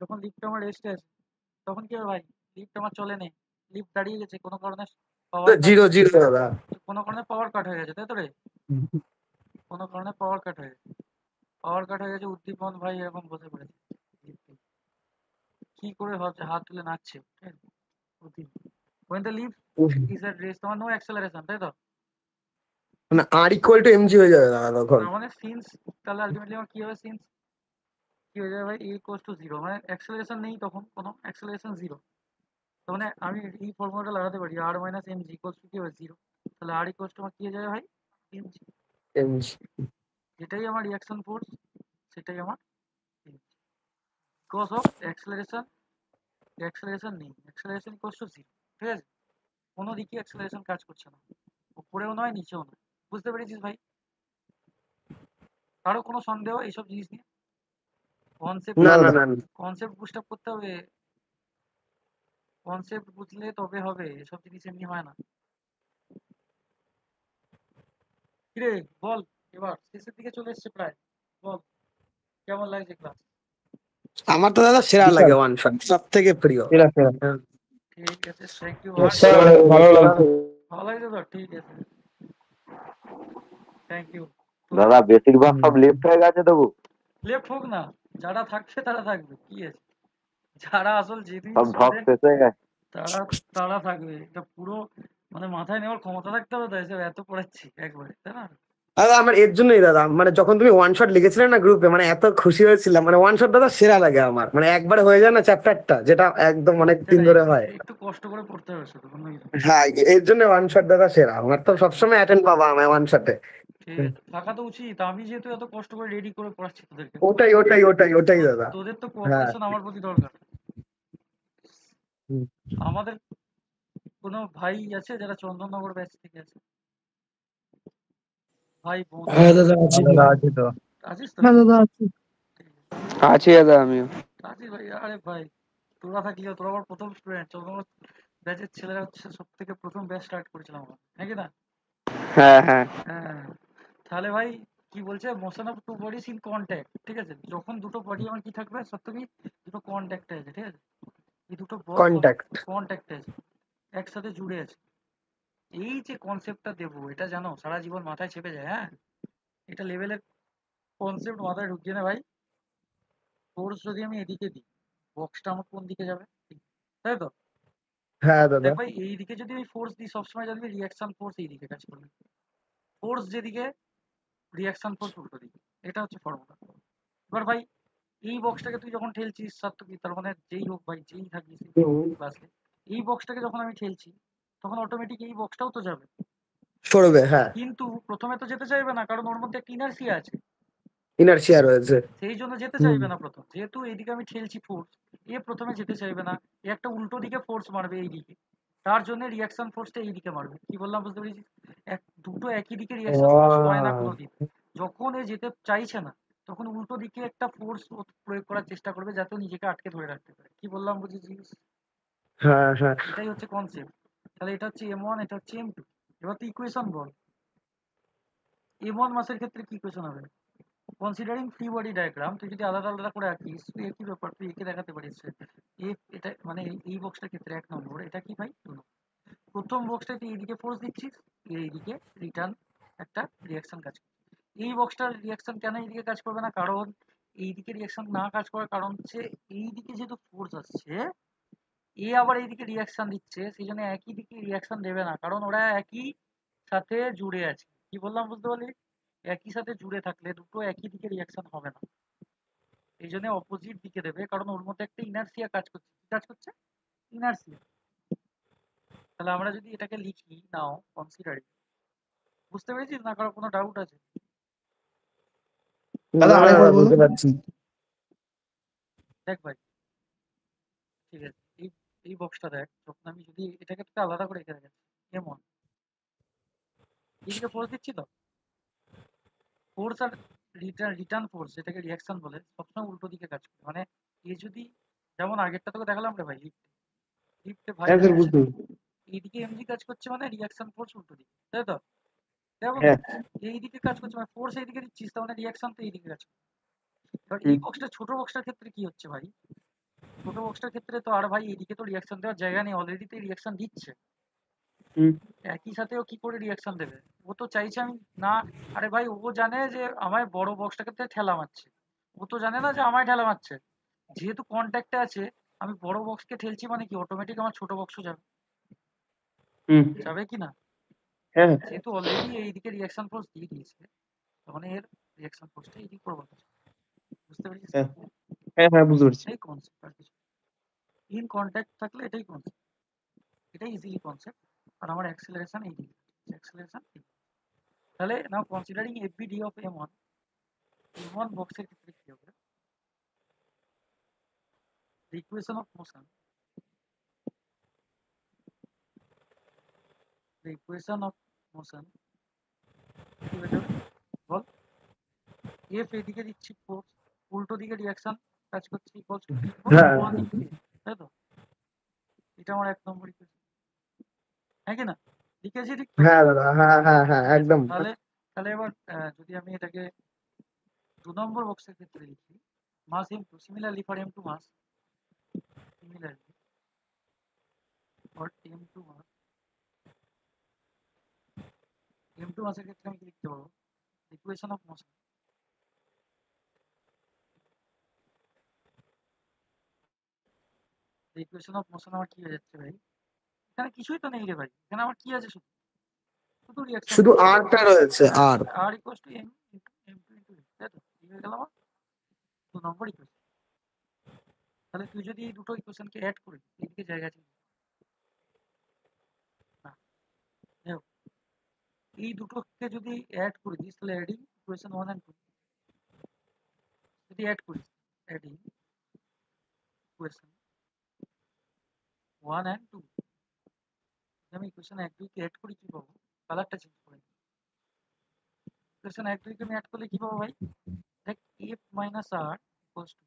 যখন লিফট আমার রেস্টে আছে তখন কি হবে ভাই? লিফট আমার চলে নেই, লিফট দাঁড়িয়ে গেছে কোনো কারণে, পাওয়ার কাট, জিরো জিরো দাদা। কোনো কারণে পাওয়ার কাট হয়ে গেছে, তাই তো রে? কোনো কারণে পাওয়ার কাট হয়ে গেছে, পাওয়ার কাট হয়ে গেছে। উদ্দীপন ভাই এরকম বসে পড়েছে লিফটে, কি করে ভাবছে, হাত তুলে নাচছে, ঠিক আছে? উদ্দীপন when the lift is at rest, তোমার নো অ্যাক্সেলারেশন, তাই তো? মানে আর ইকুয়াল টু এমজি হয়ে যাবে দাদা তখন। তার মানে সিন্স, তাহলে আলটিমেটলি আমার কি হবে? সিন্স কি হয়ে যাবে ভাই? এ ইকুয়ালস টু জিরো, মানে অ্যাক্সেলারেশন নেই তখন, কোনো অ্যাক্সেলারেশন জিরো। তার মানে আমি এই ফর্মুলাটা লাগাতে পারি, আর minus M G equals to কি হবে? জিরো। তাহলে আর ইকুয়ালস টু আমার কি হয়ে যাবে ভাই? এমজি। এমজি। যেটাই আমার রিঅ্যাকশন ফোর্স সেটাই আমার বিকজ অফ অ্যাক্সেলারেশন নেই, অ্যাক্সেলারেশন ইকুয়ালস টু জিরো, ঠিক আছে? কোনো দিকে অ্যাক্সেলারেশন কাজ করছে না, উপরেও নয় নিচেও নয়। বুঝতে পেরেছিস ভাই? কারো কোনো সন্দেহ এইসব জিনিস নিয়ে? কনসেপ্ট না না না দাদা। না না। কনসেপ্ট বুস্ট আপ করতে হবে, কনসেপ্ট বুঝলে তবে হবে, এসব জিনিস এমনি হয় না। কিরে বল, এবার শেষের দিকে চলে এসছে প্রায়, বল কেমন লাগছে ক্লাস? আমার তো দাদা সেরা লাগে ওয়ান শট, সব থেকে প্রিয়। সেরা সেরা ঠিক আছে, থ্যাংক ইউ। স্যার ভালো লাগছে। ভালো লাগছে তো? ঠিক আছে, থ্যাংক ইউ। দাদা বেশিরভাগ সব লেফট হয়ে গেছে তবু, লেফট হোক না, যারা থাকছে তারা থাকবে, কি আছে, যারা আসল জেনুইন সব ঢপ স্টুডেন্ট শেষ হয়ে গেছে। তারা তারা থাকবে। এটা পুরো মানে মাথায় নেওয়ার ক্ষমতা থাকতে হবে, তাই এত পড়াচ্ছি একবারে, তাই না? দাদা আমার এর জন্যই দাদা, মানে যখন তুমি ওয়ান শট লিখেছিলে না গ্রুপে, মানে এত খুশি হয়েছিলাম। মানে ওয়ান শট দাদা সেরা লাগে আমার, মানে একবারে হয়ে যায় না চ্যাপ্টারটা, যেটা একদম অনেক দিন সেটাই, ধরে হয়। একটু কষ্ট করে পড়তে হবে শুধু, অন্য কিছু না। হ্যাঁ, এর জন্য ওয়ান শট দাদা সেরা। আমার তো সবসময় অ্যাটেন্ড পাবা আমি ওয়ান শটে। ঠিক আছে, থাকা তো উচিত। আমি যেহেতু এত কষ্ট করে রেডি করে পড়াচ্ছি তোদেরকে, ওটাই ওটাই ওটাই ওটাই দাদা। তোদের তো হ্যাঁ। কোঅপারেশন আমার প্রতি দরকার। হুম। আমাদের কোনো ভাই আছে যারা চন্দননগর ব্যাচ থেকে আছে? ভাই বোন হ্যাঁ দাদা আছি। দাদা আছে তো। আছিস তো? হ্যাঁ দাদা আছি। ঠিক আছে। আছি দাদা আমিও। আছিস ভাই? আরে ভাই, তোরা থাকলেও, তোরা আমার প্রথম স্টুডেন্ট, চন্দননগর ব্যাচের ছেলেরা হচ্ছে সব থেকে প্রথম ব্যাচ স্টার্ট করেছিলাম আমরা, নাকি না? হ্যাঁ হ্যাঁ। হ্যাঁ, তাহলে ভাই কি বলছে, motion of two bodies in contact, ঠিক আছে? যখন দুটো বডি আমার কি থাকবে, সত্য কি দুটো কন্ট্যাক্টে আছে, ঠিক আছে? এই দুটো বল কন্ট্যাক্ট। কন্ট্যাক্টে আছে, একসাথে জুড়ে আছে। এই যে কনসেপ্টটা দেবো, এটা জানো সারা জীবন মাথায় চেপে যায়। হ্যাঁ, এটা লেভেলের কনসেপ্ট মাথায় ঢুকিয়ে না ভাই। ফোর্স যদি আমি এদিকে দিই, বক্সটা আমার কোন দিকে যাবে, তাই তো? হ্যাঁ দাদা। দেখ ভাই, এই দিকে যদি আমি ফোর্স দিই, সবসময় জানবি রিয়াকশন ফোর্স এই দিকে কাজ করবে। ফোর্স যেদিকে, রিয়াকশন ফোর্স উল্টো দিকে। এটা হচ্ছে ফর্মুলা। এবার ভাই, এই বক্সটাকে তুই যখন ঠেলছিস, সার্থক কি, তার মানে যেই হোক ভাই, যেই থাকিস ক্লাসে, এই বক্সটাকে যখন আমি ঠেলছি, তখন অটোমেটিক এই বক্সটাও তো যাবে। সরবে, হ্যাঁ। কিন্তু প্রথমে তো যেতে চাইবে না, কারণ ওর মধ্যে একটা ইনার্সিয়া আছে, ইনার্শিয়া রয়েছে। সেই জন্য যেতে হুম। চাইবে না প্রথম। যেহেতু এইদিকে আমি ঠেলছি ফোর্স, এ প্রথমে যেতে চাইবে না, এ একটা উল্টো দিকে ফোর্স মারবে এই দিকে, তার জন্য রিয়াকশন ফোর্সটা এই দিকে মারবে। কি বললাম বুঝতে পেরেছিস? দুটো একই দিকে রিয়াকশন ফোর্স হয় না কোনোদিন। যখন এ যেতে চাইছে না, তখন উল্টো দিকে একটা ফোর্স প্রয়োগ করার চেষ্টা করবে, যাতে ও নিজেকে আটকে ধরে রাখতে পারে। কি বললাম বুঝেছিস? হ্যাঁ হ্যাঁ। এটাই হচ্ছে কনসেপ্ট। তাহলে এটা হচ্ছে M1, এটা হচ্ছে M2। এবার তুই ইকুয়েশন বল, M1 মাসের ক্ষেত্রে কি ইকুয়েশন হবে? কনসিডারিং ফ্রি বডি ডায়াগ্রাম, তুই যদি আলাদা আলাদা করে আঁকিস, তুই একই ব্যাপার, তুই একে দেখাতে পারিস। এটা মানে এই বক্সটার ক্ষেত্রে 1 নম্বর, এটা কি ভাই 2 নম্বর। প্রথম বক্সটায় তুই এইদিকে ফোর্স দিচ্ছিস, এইদিকে রিটার্ন একটা রিয়াকশন কাজ করবে। এই বক্সটার রিয়াকশন কেন এইদিকে কাজ করবে না? কারণ এইদিকে রিয়াকশন না কাজ করার কারণ হচ্ছে, এইদিকে যেহেতু ফোর্স আসছে, এ আবার এইদিকে রিয়াকশন দিচ্ছে, সেই জন্য একই দিকে রিয়াকশন দেবে না, কারণ ওরা একই সাথে জুড়ে আছে। কি বললাম বুঝতে পারলি? একই সাথে জুড়ে থাকলে দুটো একই দিকে রিয়াকশন হবে না, এই জন্য অপোজিট দিকে দেবে, কারণ ওর মধ্যে একটা ইনার্সিয়া কাজ করছে। কি কাজ করছে? ইনার্সিয়া। তাহলে আমরা যদি এটাকে লিখি, নাও কনসিডারিং, বুঝতে পেরেছিস না? কারো কোনো ডাউট আছে? দাদা না, আরেকবার বলুন। বুঝতে পারছি। দেখ ভাই, ঠিক আছে, এই বক্সটা দেখ, যখন আমি যদি এটাকে একটু আলাদা করে রেখে দেখাচ্ছি, এমন এইদিকে ফোর্স দিচ্ছি তো, ফোর্স আর রিটার্ন ফোর্স, যেটাকে রিয়াকশন বলে, সবসময় উল্টো দিকে কাজ করে। মানে এ যদি, যেমন আগেরটা তোকে দেখালাম রে ভাই, লিফটে ভাই হ্যাঁ স্যার বুঝতে এইদিকে এমজি কাজ করছে, মানে রিয়াকশন ফোর্স উল্টো দিকে, তাই তো? দেখো হ্যাঁ। এইদিকে কাজ করছে, মানে ফোর্স এইদিকে দিচ্ছিস, তার মানে রিয়াকশন তো এইদিকে কাজ করছে। এবার এই হুম। বক্সটা, ছোট বক্সটার ক্ষেত্রে কি হচ্ছে ভাই? ছোট বক্সটার ক্ষেত্রে তো আর ভাই এইদিকে তো রিয়াকশন দেওয়ার জায়গা নেই, অলরেডি তো রিয়াকশন দিচ্ছে। হুম। একই সাথে ও কি করে রিয়াকশন দেবে? ও তো চাইছে আমি না, আরে ভাই ও জানে যে আমায় বড় বক্সটাকে ঠেলা মারছে, ও তো জানে না যে আমায় ঠেলা মারছে। যেহেতু কন্ট্যাক্টে আছে, আমি বড় বক্সকে ঠেলছি, মানে কি অটোমেটিক আমার ছোট বক্সও যাবে, হুম। যাবে কি না? হ্যাঁ যেহেতু অলরেডি এইদিকে রিয়াকশন ফোর্স দিয়ে দিয়েছে, তখন এর রিয়াকশন ফোর্সটা এইদিকে প্রভাব আছে। বুঝতে পেরেছিস? হ্যাঁ হ্যাঁ হ্যাঁ বুঝতে পারছি। এই কনসেপ্ট আর কিছু, ইন কন্ট্যাক্ট থাকলে এটাই কনসেপ্ট, এটাই ইজিলি কনসেপ্ট। আর আমার অ্যাক্সেলারেশন এইদিকে, অ্যাক্সেলারেশন। তাহলে নাও কনসিডারিং এফবিডি অফ M1, M1 বক্সের ক্ষেত্রে কি হবে? The equation of motion the equation of motion কি হয়ে যাবে বল f এদিকে দিচ্ছি ফোর্স উল্টো দিকে রিঅ্যাকশন কাজ করছে ইকুয়ালস টু কি হ্যাঁ 1 ইনটু তাই তো এটা আমার 1 নম্বর ইকুয়েশন হ্যাঁ কি না লিখেছি ঠিক তো হ্যাঁ দাদা, হ্যাঁ হ্যাঁ হ্যাঁ একদম। তাহলে তাহলে এবার যদি আমি এটাকে 2 নম্বর বক্সের ক্ষেত্রে লিখি mass into similarly for m2 mass similarly for m2 mass m2 মাসের ক্ষেত্রে আমি কি লিখতে পারবো equation of motion equation of motion আমার কি হয়ে যাচ্ছে ভাই এখানে কিছুই তো নেই রে ভাই এখানে আমার কি আছে শুধু শুধু রিঅ্যাকশন শুধু আরটা রয়েছে আর। r equals to m into m2 into তাই তো কি হয়ে গেল আমার 2 নম্বর ইকুয়েশন তাহলে তুই যদি এই দুটো ইকুয়েশনকে অ্যাড করিস এইদিকে জায়গা আছে না দেখো এই দুটোকে যদি অ্যাড করে দিস তাহলে অ্যাডিং ইকুয়েশন 1 এন্ড 2 যদি অ্যাড করিস অ্যাডিং ইকুয়েশন 1 এন্ড 2 আমি ইকুয়েশন 1 2 কে অ্যাড করি কি পাবো কালারটা চেঞ্জ করে ইকুয়েশন 1 2 কে আমি অ্যাড করলে কি পাবো ভাই দেখ f minus r equals to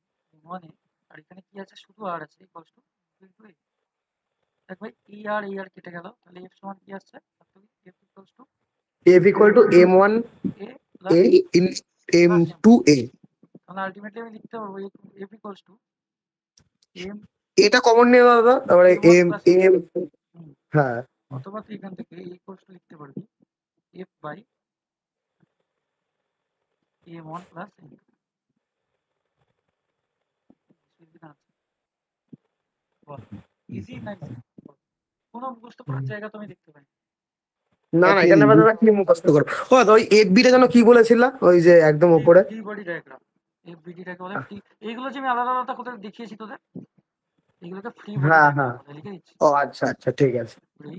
1 এ আর এখানে কি আছে শুধু r আছে ইকুয়ালস টু ইনটু a দেখ ভাই এই আর কেটে গেল তাহলে f সমান কি আসছে তাহলে f equals to f equal to m1 a plus a in m2 a। তাহলে আলটিমেটলি আমি লিখতে পারবো f ইকুয়ালস টু m এটা কমন নিয়ে দাদা, তারপরে m1 m প্লাস m হ্যাঁ অথবা তুই এখান থেকে a ইকুয়ালস টু লিখতে পারবি f by m1 plus m2 easy না easy? কোনো মুখস্থ করার জায়গা তো আমি দেখতে পাই না না, এখানে আবার দাদা কি মুখস্থ করো? ও দাদা ওই FB টা যেন কি বলেছিলা ওই যে একদম উপরে? ফ্রি বডি ডায়াগ্রাম এফবিডিটাকে বলে ফ্রি এইগুলো যে আমি আলাদা আলাদা কোথায় দেখিয়েছি তোদের এগুলোকে ফ্রি বডি হ্যাঁ ডায়াগ্রাম হ্যাঁ, বলে লিখে দিচ্ছি ও আচ্ছা আচ্ছা ঠিক আছে। ফ্রি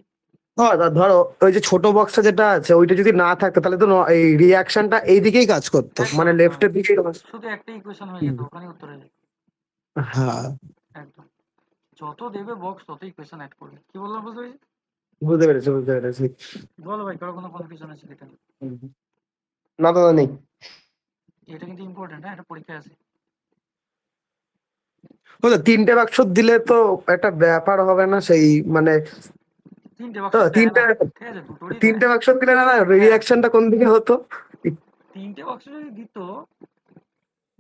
ও দাদা ধরো ওই যে ছোট বক্সটা যেটা আছে ওইটা যদি না থাকতো তাহলে তো এই রিয়াকশনটা এইদিকেই কাজ করতো, মানে একদম লেফটের দিকেই। শুধু একটা ইকুয়েশন হয়ে যেত ওখানে উত্তর হয়ে যেত হ্যাঁ একদম যত দেবে বক্স তত ইকুয়েশন অ্যাড করবে কি বললাম বুঝতে পেরেছিস বুঝতে পেরেছি বুঝতে পেরেছি। বলো ভাই কারো কোনো কনফিউশন আছে এটা নিয়ে? না দাদা নেই। এটা কিন্তু ইম্পর্টেন্ট হ্যাঁ এটা পরীক্ষায় আছে ও দাদা 3টে বাক্স দিলে তো একটা ব্যাপার হবে না সেই মানে? তিনটে তো বাক্স দেয় না 3টে ঠিক আছে দুটোরই দেয় 3টে বাক্স দিলে না রিয়াকশনটা কোন দিকে হতো? তিনটে বাক্স যদি দিত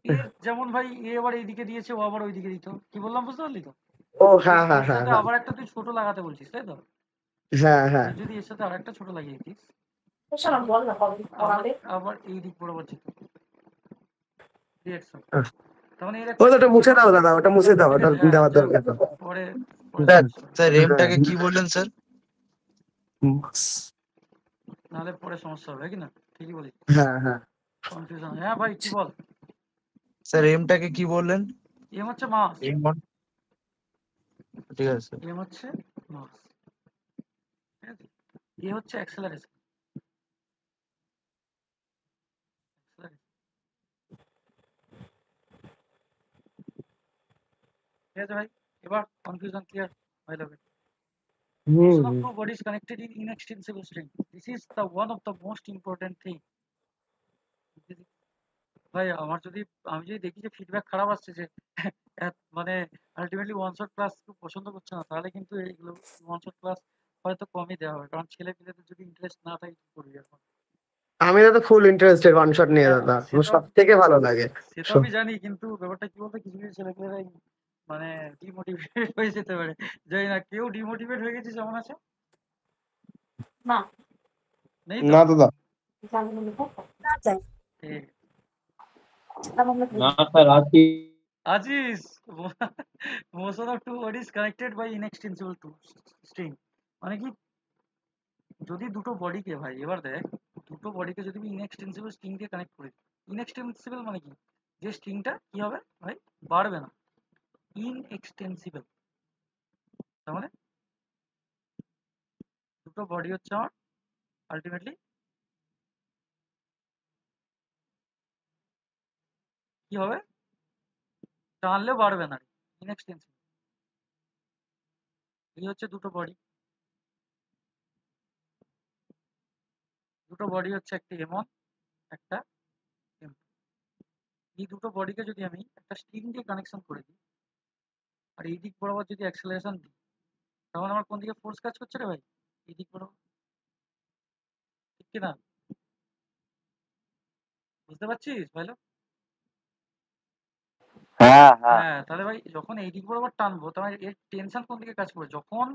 এ যেমন ভাই এ আবার এইদিকে দিয়েছে ও আবার ওইদিকে দিত কি বললাম বুঝতে পারলি তো ও হ্যাঁ হ্যাঁ এর হ্যাঁ সাথে হ্যাঁ আবার একটা তুই ছোট লাগাতে বলছিস তাই তো হ্যাঁ হ্যাঁ। তুই যদি এর সাথে আরেকটা ছোট লাগিয়ে দিস আবার এই দিক বরাবর যেত রিঅ্যাকশন তার মানে এর ও একটা ওটা মুছে দাও দাদা, ওটা মুছে দাও, ঠিক ওটা আছে হ্যাঁ দেওয়ার দরকার নেই। পরে স্যার সমস্যা হবে। স্যার রেমটাকে কি বললেন স্যার? নাহলে পরে সমস্যা হবে কি না ঠিকই বলি হ্যাঁ হ্যাঁ। কনফিউশন হ্যাঁ ভাই কি বল স্যার রেমটাকে কি বললেন? এম হচ্ছে মাস রেম ঠিক আছে স্যার। এম হচ্ছে মাস ঠিক আছে এ হচ্ছে অ্যাক্সেলারেশন ঠিক আছে ভাই এবার কনফিউশন ক্লিয়ার হয়ে যাবে Motion of two bodies connected in inextensible string. This is the one of the most important thing. ভাই আমার যদি আমি যদি দেখি যে ফিডব্যাক খারাপ আসছে যে মানে আলটিমেটলি ওয়ান শট ক্লাস পছন্দ করছে না তাহলে কিন্তু এইগুলো ওয়ান শট ক্লাস হয়তো কমই দেওয়া হবে কারণ ছেলে পেলেদের যদি ইন্টারেস্ট না থাকে কি করবি এখন আমি দাদা ফুল ইন্টারেস্টেড ওয়ান শট নিয়ে দাদা, আমার সব থেকে ভালো লাগে। সেটা আমি জানি কিন্তু ব্যাপারটা কি বলতো কিছু কিছু ছেলেপেলেরাই মানে ডিমোটিভেট হয়ে যেতে পারে জানি না কেউ ডিমোটিভেট হয়ে গেছিস এমন আছে না নেই না তো দাদা। ঠিক না স্যার আছি Aziz motion of two bodies connected by inextensible two string মানে কি যদি দুটো বডিকে ভাই এবার দেখ দুটো বডিকে যদি আমি ইনএক্সটেন্সিবল স্ট্রিং দিয়ে কানেক্ট করি ইনএক্সটেন্সিবল মানে কি যে স্ট্রিংটা কি হবে ভাই বাড়বে না ইনএক্সটেন্সিবল তার মানে দুটো বডি হচ্ছে আমার আলটিমেটলি কি হবে টানলে বাড়বে না ইনএক্সটেন্সিবল এই হচ্ছে দুটো বডি দুটো বডি হচ্ছে একটা M1 একটা M2। এই দুটো বডিকে যদি আমি একটা স্ট্রিং দিয়ে কানেকশন করে দিই আর এই দিক বরাবর যদি অ্যাক্সেলারেশন দিই, তখন আমার কোন দিকে ফোর্স কাজ করছে রে ভাই? এই দিক বরাবর, ঠিক কিনা? বুঝতে পারছিস ভাই? হ্যাঁ হ্যাঁ হ্যাঁ, তাহলে ভাই যখন এই দিক বরাবর টানবো তখন এর টেনশন কোন দিকে কাজ করবে? যখন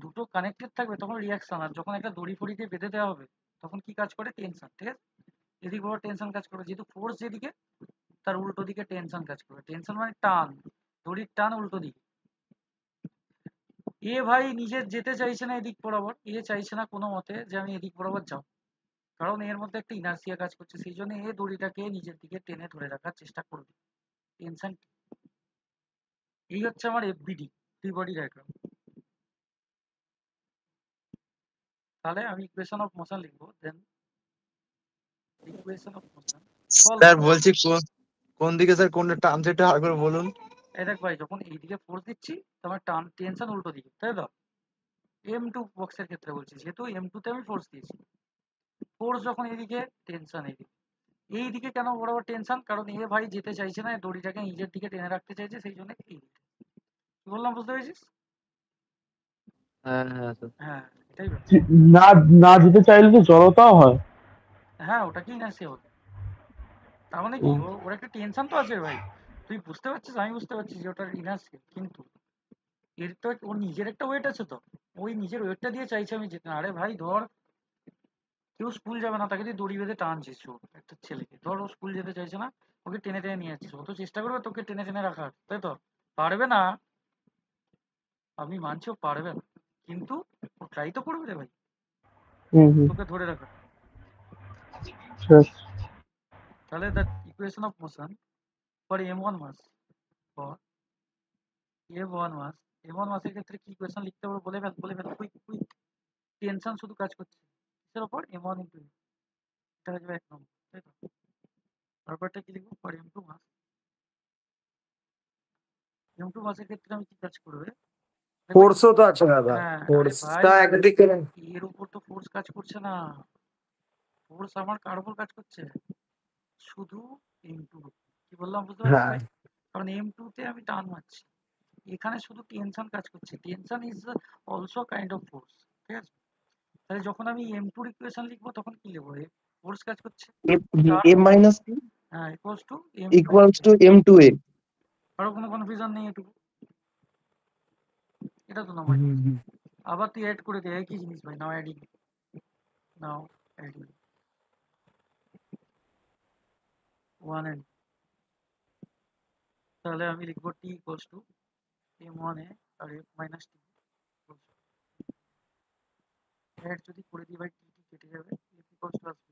দুটো কানেক্টেড থাকবে তখন রিয়াকশন, আর যখন একটা দড়ি ফড়ি দিয়ে বেঁধে দেওয়া হবে তখন কি কাজ করে? টেনশন, ঠিক আছে? এদিক বরাবর টেনশন কাজ করবে, যেহেতু ফোর্স যেদিকে তার উল্টো দিকে টেনশন কাজ করবে। টেনশন মানে টান, দড়ির টান উল্টো দিকে। এ ভাই নিজে যেতে চাইছে না এদিক বরাবর, এ চাইছে না কোনো মতে যে আমি এদিক বরাবর যাও, কারণ এর মধ্যে একটা ইনার্সিয়া কাজ করছে, সেই জন্য এ দড়িটাকে নিজের দিকে টেনে ধরে রাখার চেষ্টা করবে। টেনশন, এই হচ্ছে আমার এফবিডি, ফ্রি বডি ডায়াগ্রাম। তাহলে আমি ইকুয়েশন অফ মোশন লিখবো, দেন ইকুয়েশন অফ মোশন। স্যার বলছি কোন দিকে স্যার কোনটা টানছে একটু ভালো করে বলুন। এই দেখ ভাই, যখন এইদিকে ফোর্স দিচ্ছি তোমার টান টেনশন উল্টো দিকে, তাই তো? M2 বক্সের ক্ষেত্রে বলছি, যেহেতু M2 তে আমি ফোর্স দিয়েছি, ফোর্স যখন এইদিকে টেনশন এইদিকে কেন বরাবর টেনশন? কারণ এ ভাই যেতে চাইছে না, দড়িটাকে নিজের দিকে টেনে রাখতে চাইছে, সেই জন্য এই দিকে। কি বললাম বুঝতে পেরেছিস? হ্যাঁ হ্যাঁ স্যার। হ্যাঁ, এটাই ব্যাপার। না না যেতে চাইলে তো জড়তাও হয়। হ্যাঁ, ওটা কি ইনার্সিয়া হতো, তার মানে কি ওর একটা টেনশন তো আছে ভাই, তুই বুঝতে পারছিস, আমি বুঝতে পারছি যে ওটার ইনার্সিয়া, কিন্তু এর তো ওর নিজের একটা ওয়েট আছে, তো ওই নিজের ওয়েটটা দিয়ে চাইছে আমি যেতে না। আরে ভাই ধর, কেউ স্কুল যাবে না, তাকে দিয়ে দড়ি বেঁধে টানছিস, ও একটা ছেলেকে ধর, ও স্কুল যেতে চাইছে না, ওকে টেনে টেনে নিয়ে যাচ্ছিস, ও তো চেষ্টা করবে তোকে টেনে টেনে রাখার, তাই তো? পারবে না, আমি মানছি ও পারবে না, কিন্তু ও ট্রাই তো করবে রে ভাই তোকে ধরে রাখার। তাহলে the equation of motion for M1 mass, for M1 mass, M1 মাসের ক্ষেত্রে কি ইকুয়েশন লিখতে হবে বলে ফেল কুইক কুইক। টেনশন শুধু কাজ করছে কিসের উপর? M1 ইন্টু এটা হয়ে যাবে 1 নম্বর, তাই তো? তারপরটা কি লিখবো? ফর M2 মাস, M2 মাসের ক্ষেত্রে আমি কি কাজ করবে? ফোর্সও তো আছে দাদা, হ্যাঁ, আরে ফোর্সটা ভাই একদিকে। এর উপর তো ফোর্স কাজ করছে না, ফোর্স আমার কার উপর কাজ করছে? শুধু M2। কি বললাম বুঝতে পারছিস হ্যাঁ ভাই? কারণ M2 তে আমি টান মারছি, এখানে শুধু টেনশন কাজ করছে। Tension is also kind of force, ঠিক আছে? তাহলে যখন আমি M2 ইকুয়েশন লিখবো তখন কি লিখবো? ফোর্স কাজ করছে, M minus P হ্যাঁ, equals to M equals to M2A. কারো কোনো কনফিউশন নেই এটুকু, এটা তো নাম্বার। আবার তুই অ্যাড করে দে, একই জিনিস ভাই, now adding, now adding 1 and তাহলে আমি লিখবো T ইকুয়ালস টু M1A আর F মাইনাস T অ্যাড যদি করে দিই ভাই, T কেটে যাবে, F ইকুয়ালস টু আসবে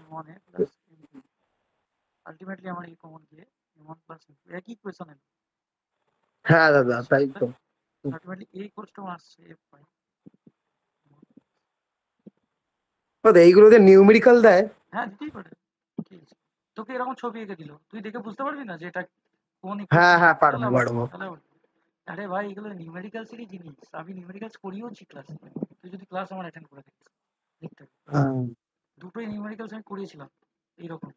M1A প্লাস M2। আলটিমেটলি আমার এই কমন গিয়ে M1 প্লাস M2 একই ইকুয়েশন এলো। হ্যাঁ দাদা, তাই তো। আলটিমেটলি A ইকুয়ালস টু আসছে F বাই। এইগুলোতে নিউমেরিক্যাল দেয়? হ্যাঁ, দিতেই পারে, ঠিক আছে। তোকে এরকম ছবি এঁকে দিল, তুই দেখে বুঝতে পারবি না যে এটা কোন হ্যাঁ হ্যাঁ, ইকুয়েশন? পারবো। আরে ভাই এগুলো নিউমেরিক্যালসেরই জিনিস, আমি নিউমেরিক্যালস করিয়েওছি ক্লাসে, তুই যদি ক্লাস আমার অ্যাটেন্ড করে দেখিস দেখতে পাবি। দুটোই নিউমেরিক্যালস আমি করিয়েছিলাম এইরকম,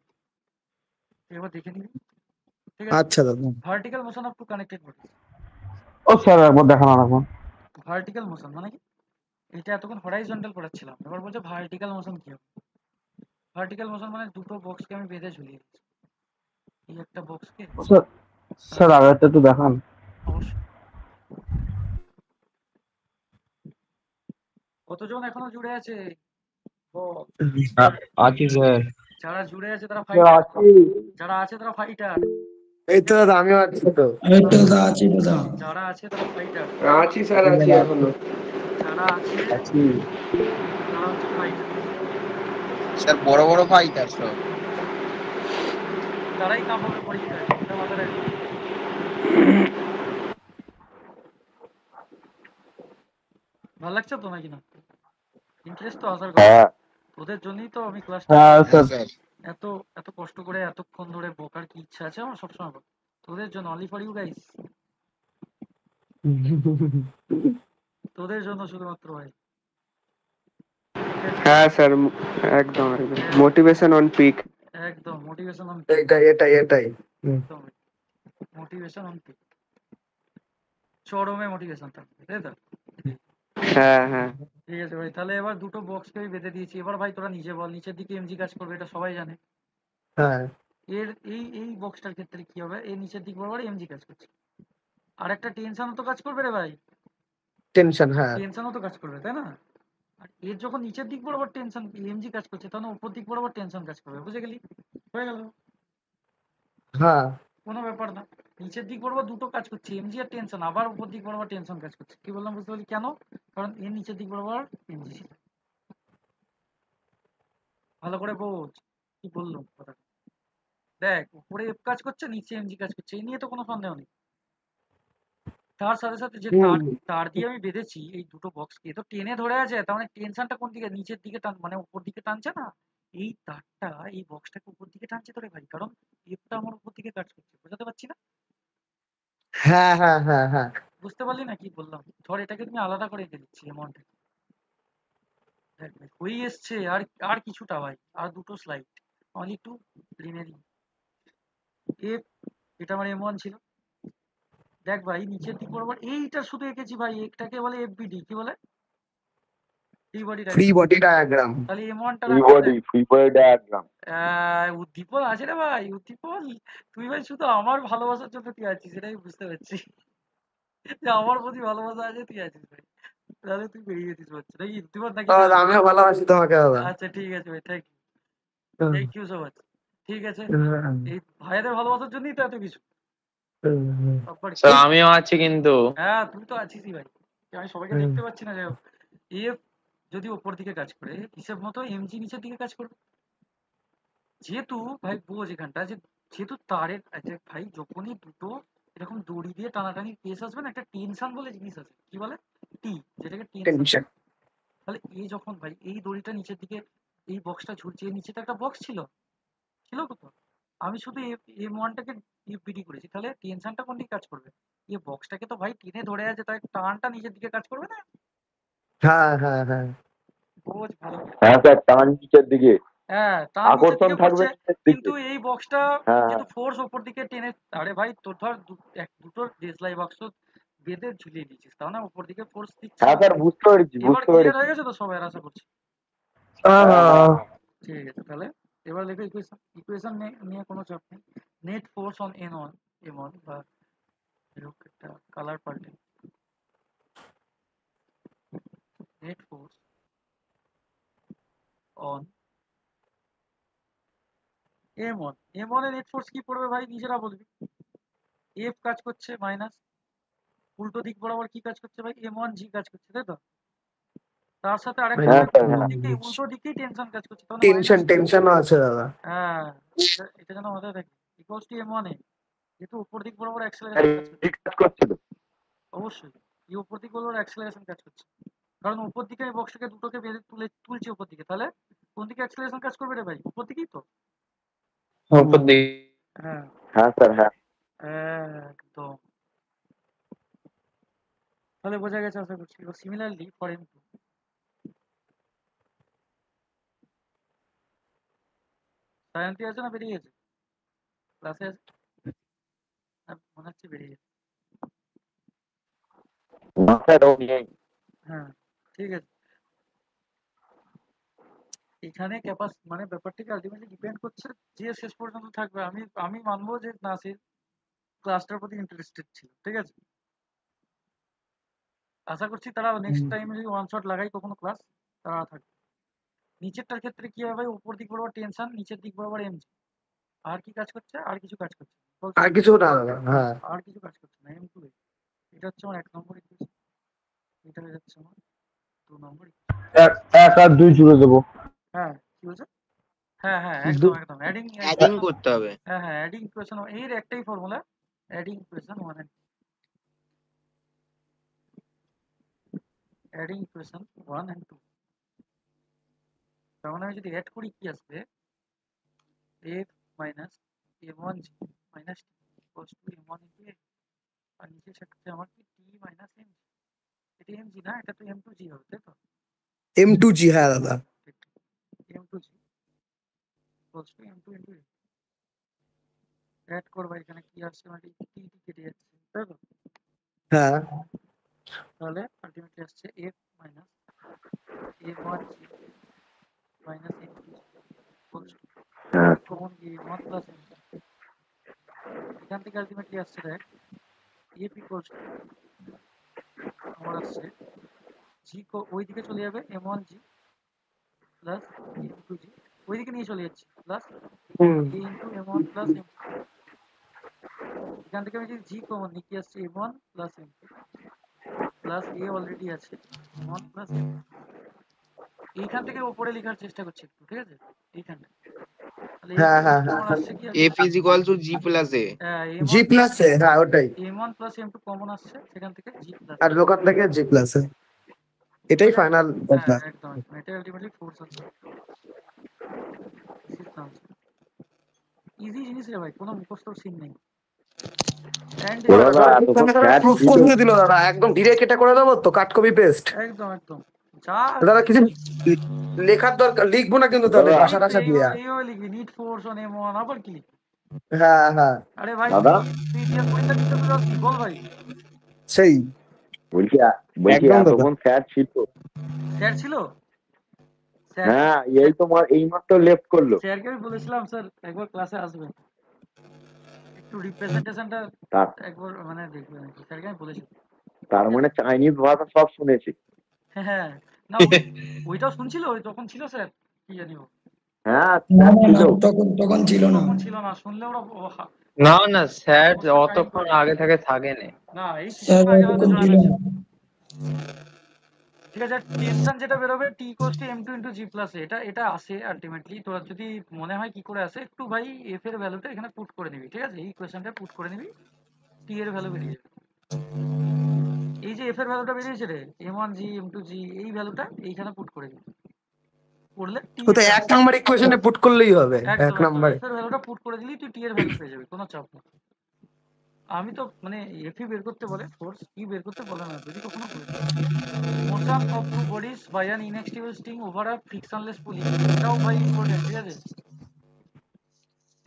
তুই এবার দেখে নিবি, ঠিক আছে? আচ্ছা দাদা। Vertical motion of two connected bodies. ও স্যার একবার দেখানো রাখুন। ভার্টিক্যাল মোশন মানে কি? এটা এতক্ষণ হরাইজন্টাল পড়াচ্ছিলাম, এবার বলছে ভার্টিক্যাল মোশন কি হবে? ভার্টিক্যাল মোশন মানে দুটো বক্সকে আমি বেঁধে ঝুলিয়ে দিচ্ছি, এই একটা বক্সকে। স্যার স্যার আগেরটা একটু দেখান। অবশ্যই। কতজন এখনো জুড়ে আছে? আছি স্যার। যারা জুড়ে আছে তারা ফাইটার, যারা আছে তারা ফাইটার, এই তো দাদা, আমিও আছি তো। যারা আছে তারা ফাইটার, আছি স্যার, আছি এখনো। যারা আছে তারা হচ্ছে ফাইটার, স্যার বড় বড় ফাইটার সব। তারাই কাঁপাবে পরীক্ষায়, এটা মাথায় রাখবি। ভালো লাগছে তো নাকি না? ইন্টারেস্ট তো আসার কথা, তোদের জন্যই তো আমি ক্লাসটা এত এত কষ্ট করে এতক্ষণ ধরে বকার কি ইচ্ছা আছে আমার সবসময়, তোদের জন্য, অনলি ফর ইউ গাইস, তোদের জন্য শুধুমাত্র ভাই। হ্যাঁ স্যার, একদম একদম মোটিভেশন অন পিক। একদম মোটিভেশন অন এটাই একদম মোটিভেশন অন চরমে মোটিভেশন থাকবে, তাই তো? হ্যাঁ হ্যাঁ ঠিক আছে ভাই, তাহলে এবার দুটো বক্সকে আমি বেঁধে দিয়েছি। এবার ভাই তোরা নিজে বল, নিচের দিকে এমজি কাজ করবে, এটা সবাই জানে। হ্যাঁ এর এই বক্সটার ক্ষেত্রে কি হবে, এর নিচের দিক বরাবর এমজি কাজ করছে। আর একটা টেনশনও তো কাজ করবে রে ভাই, টেনশন, হ্যাঁ টেনশনও তো কাজ করবে, তাই না? আর এর যখন নিচের দিক বরাবর টেনশন এমজি কাজ করছে, তখন উপর দিক বরাবর টেনশন কাজ করবে, বুঝে গেলি? হয়ে গেল, হ্যাঁ কোনো ব্যাপার না। নিচের দিক বরাবর দুটো কাজ করছে, এমজি আর টেনশন, আবার উপর দিক বরাবর টেনশন কাজ করছে। কি বললাম বুঝতে পারলি কেন? কারণ এর নিচের দিক বরাবর এমজি ছিল। ভালো করে বোঝ কি বললাম কথা। দেখ, উপরে এফ কাজ করছে, নিচে এমজি কাজ করছে, এই নিয়ে তো কোনো সন্দেহ নেই। তার সাথে সাথে যে তার তার দিয়ে আমি বেঁধেছি এই দুটো বক্সকে, তো টেনে ধরে আছে, তার মানে টেনশনটা কোন দিকে, নিচের দিকে টান, মানে উপর দিকে টানছে না। এই তারটা এই বক্সটাকে উপর দিকে টানছে তো রে ভাই, কারণ এফটা আমার উপর দিকে কাজ করছে, বোঝাতে পারছি না? হ্যাঁ হ্যাঁ হ্যাঁ হ্যাঁ বুঝতে পারলি না কি বললাম? ধর এটাকে তুমি আলাদা করে দিচ্ছি অ্যামাউন্টটা। দেখ ভাই হয়ে এসছে, আর আর কিছুটা ভাই, আর দুটো slide, only two remaining. F, এটা আমার এম ওয়ান ছিল। দেখ ভাই নিচের দিক বরাবর এইটা শুধু এঁকেছি ভাই, এটাকে বলে এফবিডি, কি বলে? Free body free diagram. Body diagram. তাহলে এম ওয়ানটা ফ্রি বডি ডায়াগ্রাম। উদ্দীপন আছে রে ভাই, উদ্দীপন। তুই ভাই শুধু আমার ভালোবাসার জন্য তুই আছিস, সেটাই বুঝতে পারছি, যে আমার প্রতি ভালোবাসা আছে, তুই আছিস ভাই। তাহলে তুই বেরিয়ে যেতিস পারছিস নাকি উদ্দীপন নাকি না? আমিও ভালোবাসি তোমাকে দাদা। আচ্ছা ঠিক আছে ভাই, থ্যাংক ইউ সো মাচ। ঠিক আছে, এই ভাইয়াদের ভালোবাসার জন্যই তো এত কিছু। তারপর স্যার আমিও আছি কিন্তু। হ্যাঁ তুই তো আছিসই ভাই, আমি সবাইকে দেখতে পাচ্ছি না। যাই হোক, এফ যদি ওপর দিকে কাজ করে, হিসেব মতো এমজি নিচের দিকে কাজ করবে। যেহেতু ভাই বোঝ এখানটা, যে যেহেতু তারের আচ্ছা ভাই, যখনই দুটো এরকম দড়ি দিয়ে টানাটানি কেস আসবে না, একটা টেনশন বলে জিনিস আছে, কি বলে? টি, যেটাকে টেনশন। টেনশন। তাহলে এই যখন ভাই এই দড়িটা নিচের দিকে, এই বক্সটা ঝুলছে, এর নিচে তো একটা বক্স ছিল তো, আমি শুধু এম ওয়ানটাকে বিডি করেছি, তাহলে টেনশনটা কোন দিকে কাজ করবে? এই বক্সটাকে তো ভাই টেনে ধরে আছে, তাই টানটা নিচের দিকে কাজ করবে না? হ্যাঁ হ্যাঁ হ্যাঁ বোঝ ভালো করে। হ্যাঁ স্যার, টান নিচের দিকে, হ্যাঁ টান নিচের আকর্ষণ দিকে থাকবে করছে, নিচের কিন্তু দিকে। এই বক্সটা হ্যাঁ যেহেতু ফোর্স ওপর দিকে টেনে, আরে ভাই তোর ধর দুটো দেশলাই বাক্স বেঁধে ঝুলিয়ে দিয়েছিস, তাও না উপর দিকে ফোর্স দিচ্ছে হ্যাঁ না? স্যার, বুঝতে পেরেছি এবার বুঝতে ক্লিয়ার পেরেছি। হয়ে গেছে তো সবাই, আশা করছি। হ্যাঁ ঠিক আছে, তাহলে এবার লেখো ইকুয়েশন। ইকুয়েশন নিয়ে কোনো চাপ নেই। Net force on N one, M one, বা এরকম একটা কালার পাল্টে, net force on M one. M ওয়ানের নেট ফোর্স কি পড়বে ভাই, নিজেরা বলবি। এফ কাজ করছে মাইনাস, উল্টো দিক বরাবর কি কাজ করছে ভাই, এম ওয়ান জি কাজ করছে, তাই তো? তার সাথে আরেকটা হ্যাঁ স্যার, উল্টো হ্যাঁ দিকে, উল্টো দিকেই টেনশন কাজ করছে, তাহলে টেনশন, মাইনাস। টেনশনও আছে দাদা। হ্যাঁ, এটা যেন মাথায় থাকে, ইকুয়ালস টু এম ওয়ান এ, যেহেতু উপর দিক বরাবর স্যার, অ্যাক্সেলারেশন কাজ করছে। এই কাজ করছে তো। অবশ্যই এই উপর দিক বরাবর অ্যাক্সেলারেশন কাজ করছে, কারণ উপর দিকে আমি বক্সটাকে দুটোকে বেঁধে তুলছি উপর দিকে, তাহলে কোন দিকে অ্যাক্সেলারেশন কাজ করবে রে ভাই, উপর দিকেই তো। উপর দিকে। হ্যাঁ হ্যাঁ স্যার, হ্যাঁ। একদম, তাহলে বোঝা গেছে আশা করছি। Similarly for M two, Sayanti আছে না বেরিয়ে গেছে, ক্লাসে আছে? মনে হচ্ছে বেরিয়ে গেছে। না স্যার, ও নেই। হ্যাঁ ঠিক আছে, এখানে মানে ব্যাপারটাকে আলটিমেটলি ডিপেন্ড করছে যে শেষ পর্যন্ত থাকবে। আমি মানবো যে না, সে ক্লাসটার প্রতি ইন্টারেস্টেড ছিল, ঠিক আছে। আশা করছি তারা নেক্সট টাইম যদি ওয়ান শট লাগাই কখনো ক্লাস, তারা থাকবে। নিচেরটার ক্ষেত্রে কি হবে ভাই, উপর দিক বরাবর টেনশন, নিচের দিক বরাবর এমজি, আর কি কাজ করছে, আর কিছু কাজ করছে না। আর কিছু না দাদা, হ্যাঁ। আর কিছু কাজ করছে না, এম টু এ। এটা হচ্ছে আমার 1 নম্বর ইকুয়েশন, এটা হয়ে যাচ্ছে আমার 2 নম্বর। 1 আর 2 জুড়ে দেবো। হ্যাঁ কি বলছো? হ্যাঁ হ্যাঁ একদম একদম, অ্যাডিং করতে হবে। হ্যাঁ হ্যাঁ অ্যাডিং ইকুয়েশন, এর একটাই formula, adding equation 1 and adding equation 1 and 2। তার মানে আমি যদি অ্যাড করি কি আসবে, f minus m1 g minus t equals two m1 into a, আর নিচে থাকছে আমার কি t মাইনাস mg। এটা mg না, এটা তো m2g হবে, তাই তো? M2G, হ্যাঁ দাদা। Equals to m2 into a add করবা এখানে কি আসছে মানে টি টি কেটে যাচ্ছে তাই তো হ্যাঁ তাহলে আলটিমেটলি আসছে f minus a1 g minus m2 g equals to common কি a1 প্লাস m2 এখান থেকে আলটিমেটলি আসছে দেখ f ইকুয়ালস টু আমার আসছে g ওইদিকে চলে যাবে m1 g plus m2 g ওইদিকে নিয়ে চলে যাচ্ছে plus hmm a into m1 plus m2 এখান থেকে আমি যদি g কমন নিই কি আসছে m1 plus m2 plus a already আছে m1 প্লাস m2 এইখান থেকে উপরে লেখার চেষ্টা করছি একটু ঠিক আছে এইখানটা তাহলে হ্যাঁ f হ্যাঁ কমন হ্যাঁ আসছে কি f is equal to g plus a G m1 plus A হ্যাঁ ওটাই m1 প্লাস m2 কমন আসছে সেখান থেকে g প্লাস আর ওখান থেকে জি প্লাস এ এটাই ফাইনাল হ্যাঁ কথা একদম এটা আলটিমেটলি ফোর্স আছে ইজি জিনিস রে ভাই কোনো মুখস্থর সিন নেই এন্ড প্রুফ করে দিল দাদা একদম ডিরেক্ট এটা করে দেবো তো কাট কপি পেস্ট একদম একদম যা দাদা কিছু লেখার দরকার লিখবো না কিন্তু তাহলে ভাষা টাষা দিয়ে এইভাবে লিখবি নিট ফোর্স অন m1 আবার কি লিখবি হ্যাঁ হ্যাঁ আরে ভাই তুই ইতিহাস পরীক্ষা দিতে যাচ্ছিস বল ভাই সেই বলছি একদম দাদা এতক্ষণ স্যার ছিল স্যার ছিল হ্যাঁ এই তোমার এই মাত্র লেফট করলো স্যারকে আমি বলেছিলাম স্যার একবার ক্লাসে আসবে একটু রিপ্রেজেন্টেশনটা তার- একবার মানে দেখবে নাকি স্যারকে আমি বলেছিলাম তার মানে চাইনিজ ভাষা সব শুনেছি হ্যাঁ না ওইটাও শুনছিল ওই তখন ছিল স্যার কি জানি ও হ্যাঁ তখন ছিল না তখন ছিল না শুনলে ওরা না না স্যার অতক্ষণ আগে থেকে থাকেনি না এই কিছুক্ষণ আগে হয়তো জয়েন হয়েছে ঠিক আছে টেনশন যেটা বেরোবে T equals to m2 into g plus এটা এটা আসে আলটিমেটলি তোরা যদি মনে হয় কি করে আসে একটু ভাই f এর ভ্যালুটা এখানে পুট করে নিবি ঠিক আছে এই ইকুয়েশনটা পুট করে নিবি t এর ভ্যালু বেরিয়ে যাবে এই যে f এর ভ্যালুটা বেরিয়েছে রে m1 g m2 g এই ভ্যালুটা এইখানে পুট করে দিবি করলে t ও তো এক নাম্বার ইকুয়েশনে পুট করলেই হবে এক একদম নাম্বার f এর ভ্যালুটা পুট করে দিলি তুই t এর ভ্যালু পেয়ে যাবি কোনো চাপ নেই আমি তো মানে এফই বের করতে বলে ফোর্স কি বের করতে বলে না যদি কখনো বলে motion of two bodies by an inextensible string over a frictionless pulley এটাও ভাই ইম্পর্টেন্ট ঠিক আছে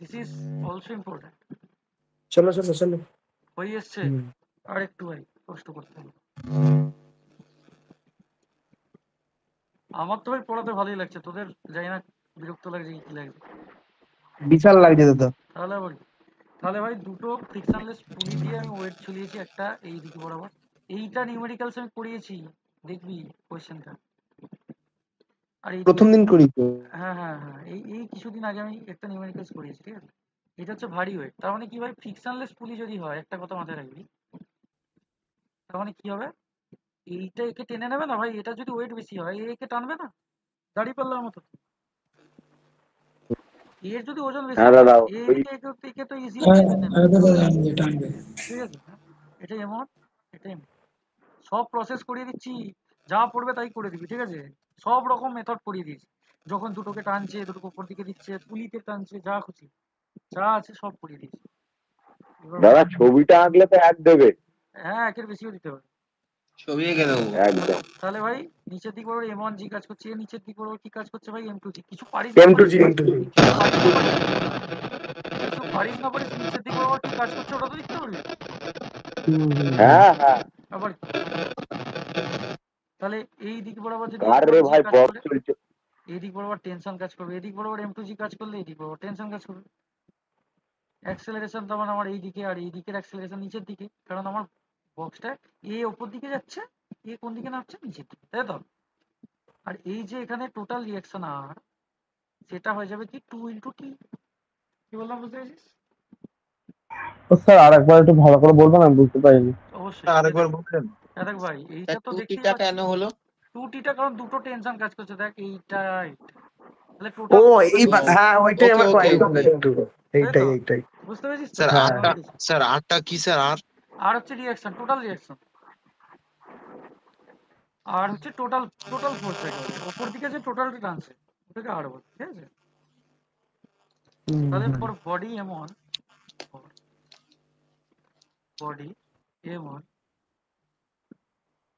দিস ইজ অলসো ইম্পর্টেন্ট চলো চলো চলো হয়ে এসছে আর একটু ভাই কষ্ট করতে হবে আমার তো ভাই পড়াতে ভালোই লাগছে তোদের জানি না বিরক্ত লাগছে কি লাগছে বিশাল লাগছে দাদা তাহলে আবার কি? তাহলে ভাই দুটো ফ্রিকশনলেস পুলি দিয়ে আমি ওয়েট চলিয়েছি একটা এই দিকে বরাবর এইটা নিউমেরিক্যালস আমি করিয়েছি দেখবি কোশ্চেনটা আর এই প্রথম দিন করি তো হ্যাঁ হ্যাঁ হ্যাঁ এই এই কিছুদিন আগে আমি একটা নিউমেরিক্যালস করিয়েছি ঠিক আছে এটা হচ্ছে ভারী ওয়েট তার মানে কি ভাই ফ্রিকশনলেস পুলি যদি হয় একটা কথা মাথায় রাখবি তার মানে কি হবে এইটা একে টেনে নেবে না ভাই এটা যদি ওয়েট বেশি হয় একে টানবে না দাঁড়িয়ে পাল্লার মতো এর যদি ওজন বেশি হ্যাঁ হয় দাদা একে তো ইজিলি টেনে নেবে টানবে ঠিক আছে এটা এমন এটা এমন সব প্রসেস করিয়ে দিচ্ছি যা পড়বে তাই করে দিবি ঠিক আছে সব রকম মেথড করিয়ে দিয়েছি যখন দুটোকে টানছে দুটোকে উপর দিকে দিচ্ছে পুলিতে টানছে যা খুশি যা আছে সব করিয়ে দিয়েছি দাদা ছবিটা আঁকলে তো এক দেবে হ্যাঁ একের বেশিও দিতে হবে ছবি এঁকে দেবো একদম তাহলে ভাই নিচের দিক বরাবর m1 g কাজ করছে এর নিচের দিক বরাবর কি কাজ করছে ভাই m2 g কিছু পারিস না M2 G, পারিস M2 G। কিছু পারিস না পারিস নিচের দিক বরাবর কি কাজ করছে ওটা তো দেখতে পারবি হ্যাঁ হ্যাঁ আবার কি? তাহলে এই দিক বরাবর যদি আর রে m1 g ভাই কাজ বক্স করে চলছে এই দিক বরাবর টেনশন কাজ করবে এই দিক বরাবর m2 g কাজ করলে এই দিক বরাবর টেনশন কাজ করবে অ্যাক্সেলারেশন তো মানে আমার এই দিকে আর এই দিকের অ্যাক্সেলারেশন নিচের দিকে কারণ আমার বক্সটা এ উপর দিকে যাচ্ছে এ কোন দিকে নামছে নিচের দিকে তাই তো আর এই যে এখানে টোটাল রিঅ্যাকশন আর সেটা হয়ে যাবে কি 2 ইনটু টি কি বললাম বুঝতে পেরেছিস স্যার আরেকবার একটু ভালো করে বলবেন আমি বুঝতে পারিনি অবশ্যই আরেকবার বলবেন দেখ ভাই এইটা তো দেখতেই টা কেন হলো 2টিটা কারণ দুটো টেনশন কাজ করছে দেখ এইটা তাহলে ও টোটাল এই হ্যাঁ ওইটাই আমার Okay, কোয়ারি okay, একটু এইটাই এইটাই বুঝতে পেরেছিস তো? স্যার হ্যাঁ। আরটা স্যার আরটা কি স্যার আর আর হচ্ছে রিঅ্যাকশন টোটাল রিঅ্যাকশন আর হচ্ছে টোটাল ফোর্স উপর দিকে যে টোটালটা টানছে ওটাকে আর বলে ঠিক আছে তাহলে for body m1 body m1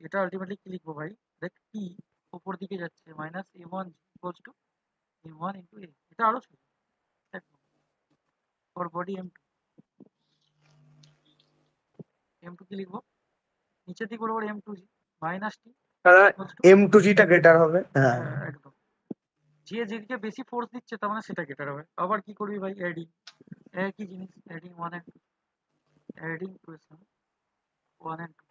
এটা আলটিমেটলি কি লিখবো ভাই দেখ টি উপর দিকে যাচ্ছে minus m1 equals to m1 into a এটা আরো ছোট ফর বডি m2 কি লিখবো নিচের দিক বরাবর m2g মাইনাস টি m2g টা গ্রেটার হবে। হ্যাঁ একদম যে যেদিকে বেশি ফোর্স দিচ্ছে তার মানে সেটা গ্রেটার হবে। আবার কি করবি ভাই অ্যাডিং একই জিনিস adding 1 and 2 adding equation 1 and 2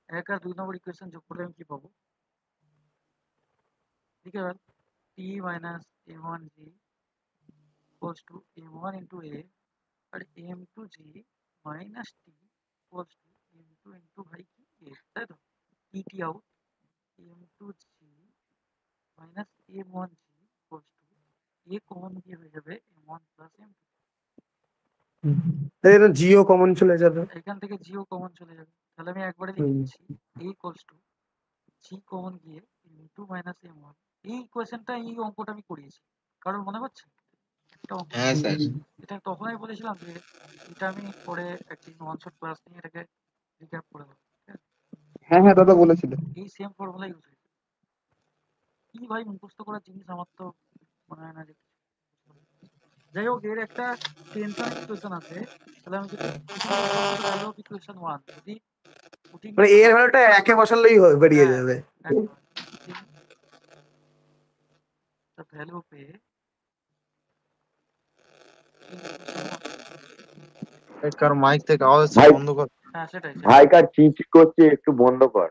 এক আর 2 নম্বর ইকুয়েশন যোগ করলে আমি কি পাবো ঠিক আছে t minus m1g equals to m1 into a R m2g minus t equals to m2 into ভাই কি a তাই তো t out m2g minus m1g equals to a common দিয়ে হয়ে যাবে m1 plus m2 এখানে জিও কমন চলে যাবে। এখান থেকে জিও কমন চলে যাবে তাহলে আমি একবারে লিখে দিচ্ছি a equals to g common গিয়ে m2 minus m1 এই ইকুয়েশনটা এই অঙ্কটা আমি করিয়েছি কারণ মনে হচ্ছে একটা অঙ্ক হ্যাঁ স্যার এটা তখনই বলেছিলাম যে এটা আমি পরে একদিন ওয়ান শট ক্লাস নিয়ে এটাকে রিক্যাপ করে দেবো হ্যাঁ হ্যাঁ দাদা বলেছিল। এই সেম ফর্মুলা ইউজ হয়েছে কি ভাই মুখস্থ করার জিনিস আমার তো মনে হয় না যে যাই হোক এর একটা টেনশন ইকুয়েশন আছে তাহলে আমি যদি ভ্যালু অফ ইকুয়েশন 1 যদি মানে এর ভ্যালুটা একে বসালেই বেরিয়ে যাবে। the value of a কার মাইক থেকে আওয়াজ আসছে, ভাই- বন্ধ কর। হ্যাঁ সেটাই ভাইকার চিচি করছে একটু বন্ধ কর।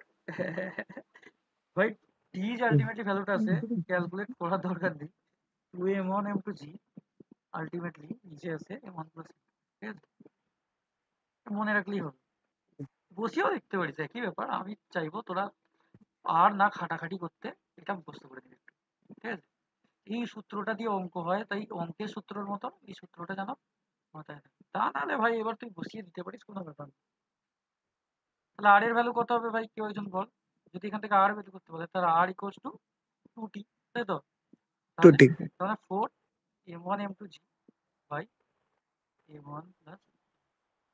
ভাই টি যে আলটিমেটলি ভ্যালুটা আছে ক্যালকুলেট করার দরকার নেই 2m1 m2g আলটিমেটলি নিচে আছে m1 প্লাস ঠিক আছে মনে রাখলেই হবে বসিয়েও দেখতে পারিস একই ব্যাপার আমি চাইবো তোরা আর না খাটাখাটি করতে এটা মুখস্থ করে দিবি একটু ঠিক আছে এই সূত্রটা দিয়ে অঙ্ক হয় তাই অঙ্কের সূত্রের মতো এই সূত্রটা যেন মাথায় থাকে তা নাহলে ভাই এবার তুই বসিয়ে দিতে পারিস কোনো ব্যাপার না তাহলে আর এর ভ্যালু কত হবে ভাই কেউ একজন বল যদি এখান থেকে আর বের করতে বলে তাহলে আর ইকুয়ালস টু 2t তাই তো 2t তাহলে 4 m1 m2g by m1 plus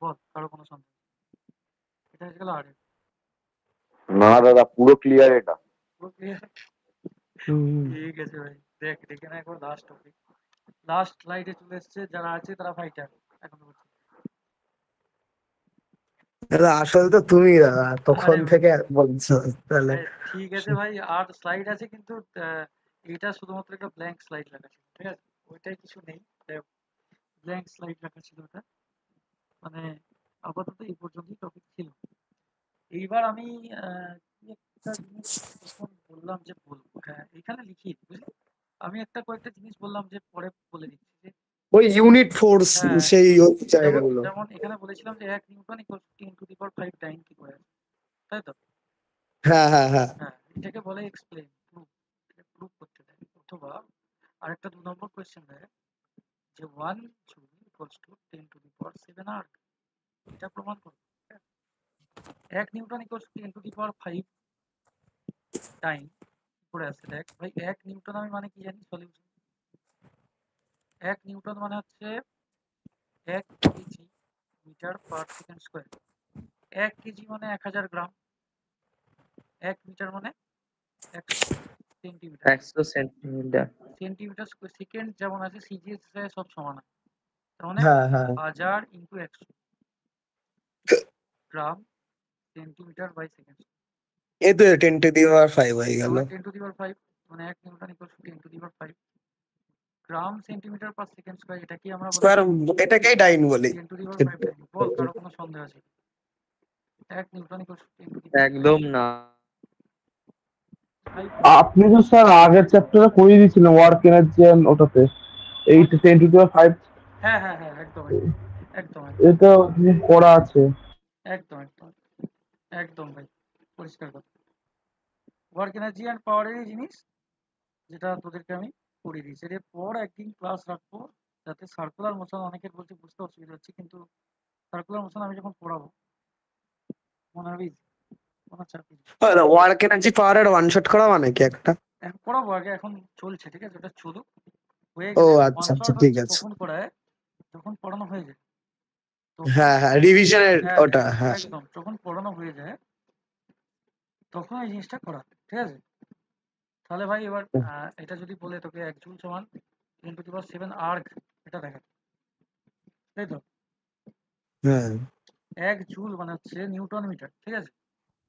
ball কারো কোনো সন্দেহ এটা হয়ে গেল আর এর না দাদা পুরো ক্লিয়ার এটা। পুরো ক্লিয়ার ঠিক আছে ভাই দেখ দেখে না একবার লাস্ট টপিক লাস্ট স্লাইডে চলে এসেছে যারা আছে তারা ফাইটার এখনো পর্যন্ত দাদা আসলে তো তুমি দাদা তখন থেকে বলছো তাহলে ঠিক আছে ভাই আর স্লাইড আছে কিন্তু এটা শুধুমাত্র একটা ব্ল্যাঙ্ক স্লাইড লেখা ছিল ঠিক আছে ওইটাই কিছু নেই ব্ল্যাঙ্ক স্লাইড লেখা ছিল ওটা মানে আপাতত এই পর্যন্তই টপিক ছিল এইবার আমি কি একটা জিনিস যখন বললাম যে বলবো হ্যাঁ এখানে লিখি বুঝলি আমি একটা কয়েকটা জিনিস বললাম যে পরে বলে দিচ্ছি যে ওই ইউনিট ফোর্স সেই জায়গাগুলো যেমন এখানে বলেছিলাম যে 1 Newton equal to 10 to the power 5 time কি করে তাই তো হ্যাঁ হ্যাঁ হ্যাঁ হ্যাঁ এটাকে বলে এক্সপ্লেইন প্রুফ করতে দেয় অথবা আরেকটা 2 নম্বর কোশ্চেন দেয় যে 1 joule equals to 10 to the power 7 erg এটা প্রমাণ করো 1 newton equals to 10 to the power 5 টাইম করে আছে দেখ ভাই 1 নিউটন আমি মানে কি জানি সলিউশন 1 নিউটন মানে হচ্ছে 1 KG metre per second square 1 KG মানে 1000 গ্রাম 1 মিটার মানে 100 সেন্টিমিটার 100 সেন্টিমিটার সেন্টিমিটার সেকেন্ড যেমন আছে সিজিএস এ সব সমান আছে তার মানে হ্যাঁ হ্যাঁ 1000 into 100 gram centimetre by second এই তো 10 টু দি পাওয়ার 5 হয়ে গেল 10 টু দি পাওয়ার 5 মানে 1 newton equals to 10 to the power 5 gram centimetre per second square এটাকে আমরা বলি স্কয়ার এটাকেই ডাইন বলি 10 টু দি পাওয়ার 5 টাইম বল কারো কোনো সন্দেহ আছে 1 নিউটন ইকুয়ালস টু 10 টু দি একদম না আপনি তো স্যার আগের চ্যাপ্টারে করিয়ে দিয়েছিলেন ওয়ার্ক এনার্জি ওটাতে 8 10 টু দি পাওয়ার 5 হ্যাঁ হ্যাঁ হ্যাঁ একদম একদম এটা পড়া আছে একদম একদম একদম ভাই পরিষ্কার কথা ওয়ার্ক এনার্জি এন্ড পাওয়ারেরই জিনিস যেটা তোদেরকে আমি করিয়ে দিয়েছি এরপর একদিন ক্লাস রাখবো যাতে সার্কুলার মোশন অনেকের বলছে বুঝতে অসুবিধা হচ্ছে কিন্তু সার্কুলার মোশন আমি যখন পড়াবো মনে হবে কোনো চাপ নেই ওয়ার্ক এনার্জি পাওয়ারের ওয়ান শট করা মানে কি একটা এখন পড়াবো আগে এখন চলছে ঠিক আছে ওটা চলুক হয়ে ও গেলে আচ্ছা আচ্ছা ঠিক আছে কখন পড়ায় যখন পড়ানো হয়ে যায় হ্যাঁ হ্যাঁ রিভিশনের ওটা হ্যাঁ একদম যখন পড়ানো হয়ে যায় তখন এই জিনিসটা করা ঠিক আছে তাহলে ভাই এবার এটা যদি বলে তোকে 1 জুল সমান 10⁻⁷ আর্ক এটা দেখাচ্ছে, তাই তো? হ্যাঁ 1 জুল মানে হচ্ছে নিউটন মিটার, ঠিক আছে?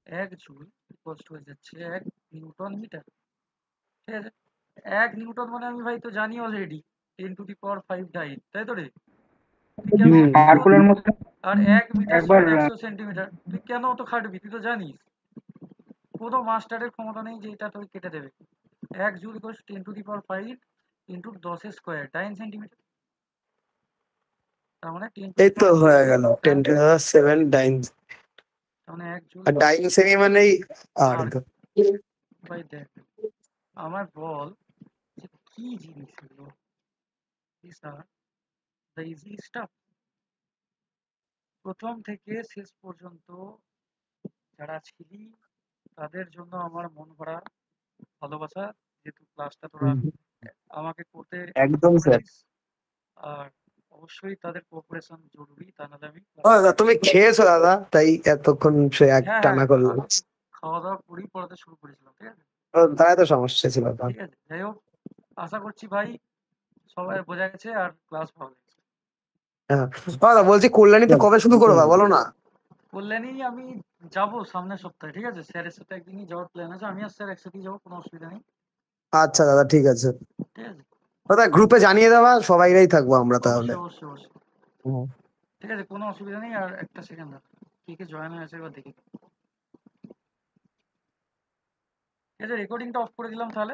1 জুল ইকুয়ালস টু হয়ে যাচ্ছে 1 নিউটন মিটার, ঠিক আছে? 1 নিউটন মানে আমি ভাই তো জানি অলরেডি 10⁵ ডাইন, তাই তো রে? তুই কেন সার্কুলার মধ্যে আর 1 মিটার একবার সমান 100 সেন্টিমিটার, তুই কেন অত খাটবি? তুই তো জানিস কোনো মাস্টারের ক্ষমতা নেই যে এটা তুই কেটে দেবে। 1 জুল ইকুয়ালস 10⁵ ইন্টু 10 স্কোয়ার ডাইন সেন্টিমিটার, তার মানে এই তো 10⁵ হয়ে গেল 10⁷ ডাইন তার মানে 1 জুল আর ডাইন সেমি মানেই আর্ক। ভাই দেখ আমার বল যে কি জিনিস এগুলো, these are the easy stuff। প্রথম থেকে শেষ পর্যন্ত যারা ছিলি তাদের জন্য আমার মন ভরা ভালোবাসা, যেহেতু ক্লাসটা তোরা আমাকে করতে একদম স্যার। বলেছিস, আর অবশ্যই তাদের কোঅপারেশন জরুরি, তা নাহলে আমি ও দাদা তুমি খেয়েছো দাদা, তাই এতক্ষণ সে এক হ্যাঁ টানা করলো। খাওয়া দাওয়া করেই পড়াতে শুরু করেছিলাম, ঠিক আছে? ও, তাই তো সমস্যা ছিল তো। ঠিক আছে, যাই হোক, আশা করছি ভাই সবাই বোঝা গেছে আর ক্লাস ভালো লেগেছে। হ্যাঁ ও দাদা বলছি কল্যাণী তো কবে শুরু করবা বলো না? কল্যাণী আমি যাব সামনের সপ্তাহে, ঠিক আছে? স্যারের সাথে একদিনই যাওয়ার প্ল্যান আছে, আমি আর স্যার একসাথেই যাবো, কোনো অসুবিধা নেই, আচ্ছা দাদা ঠিক আছে। ঠিক আছে? দাদা গ্রুপে জানিয়ে দেওয়া, সবাইরাই থাকবো আমরা তাহলে। অবশ্যই অবশ্যই অবশ্যই, ঠিক আছে, কোনো অসুবিধা নেই। আর একটা সেকেন্ড কে কে জয়েন হয়েছে এবার দেখি। ঠিক আছে, রেকর্ডিংটা অফ করে দিলাম তাহলে।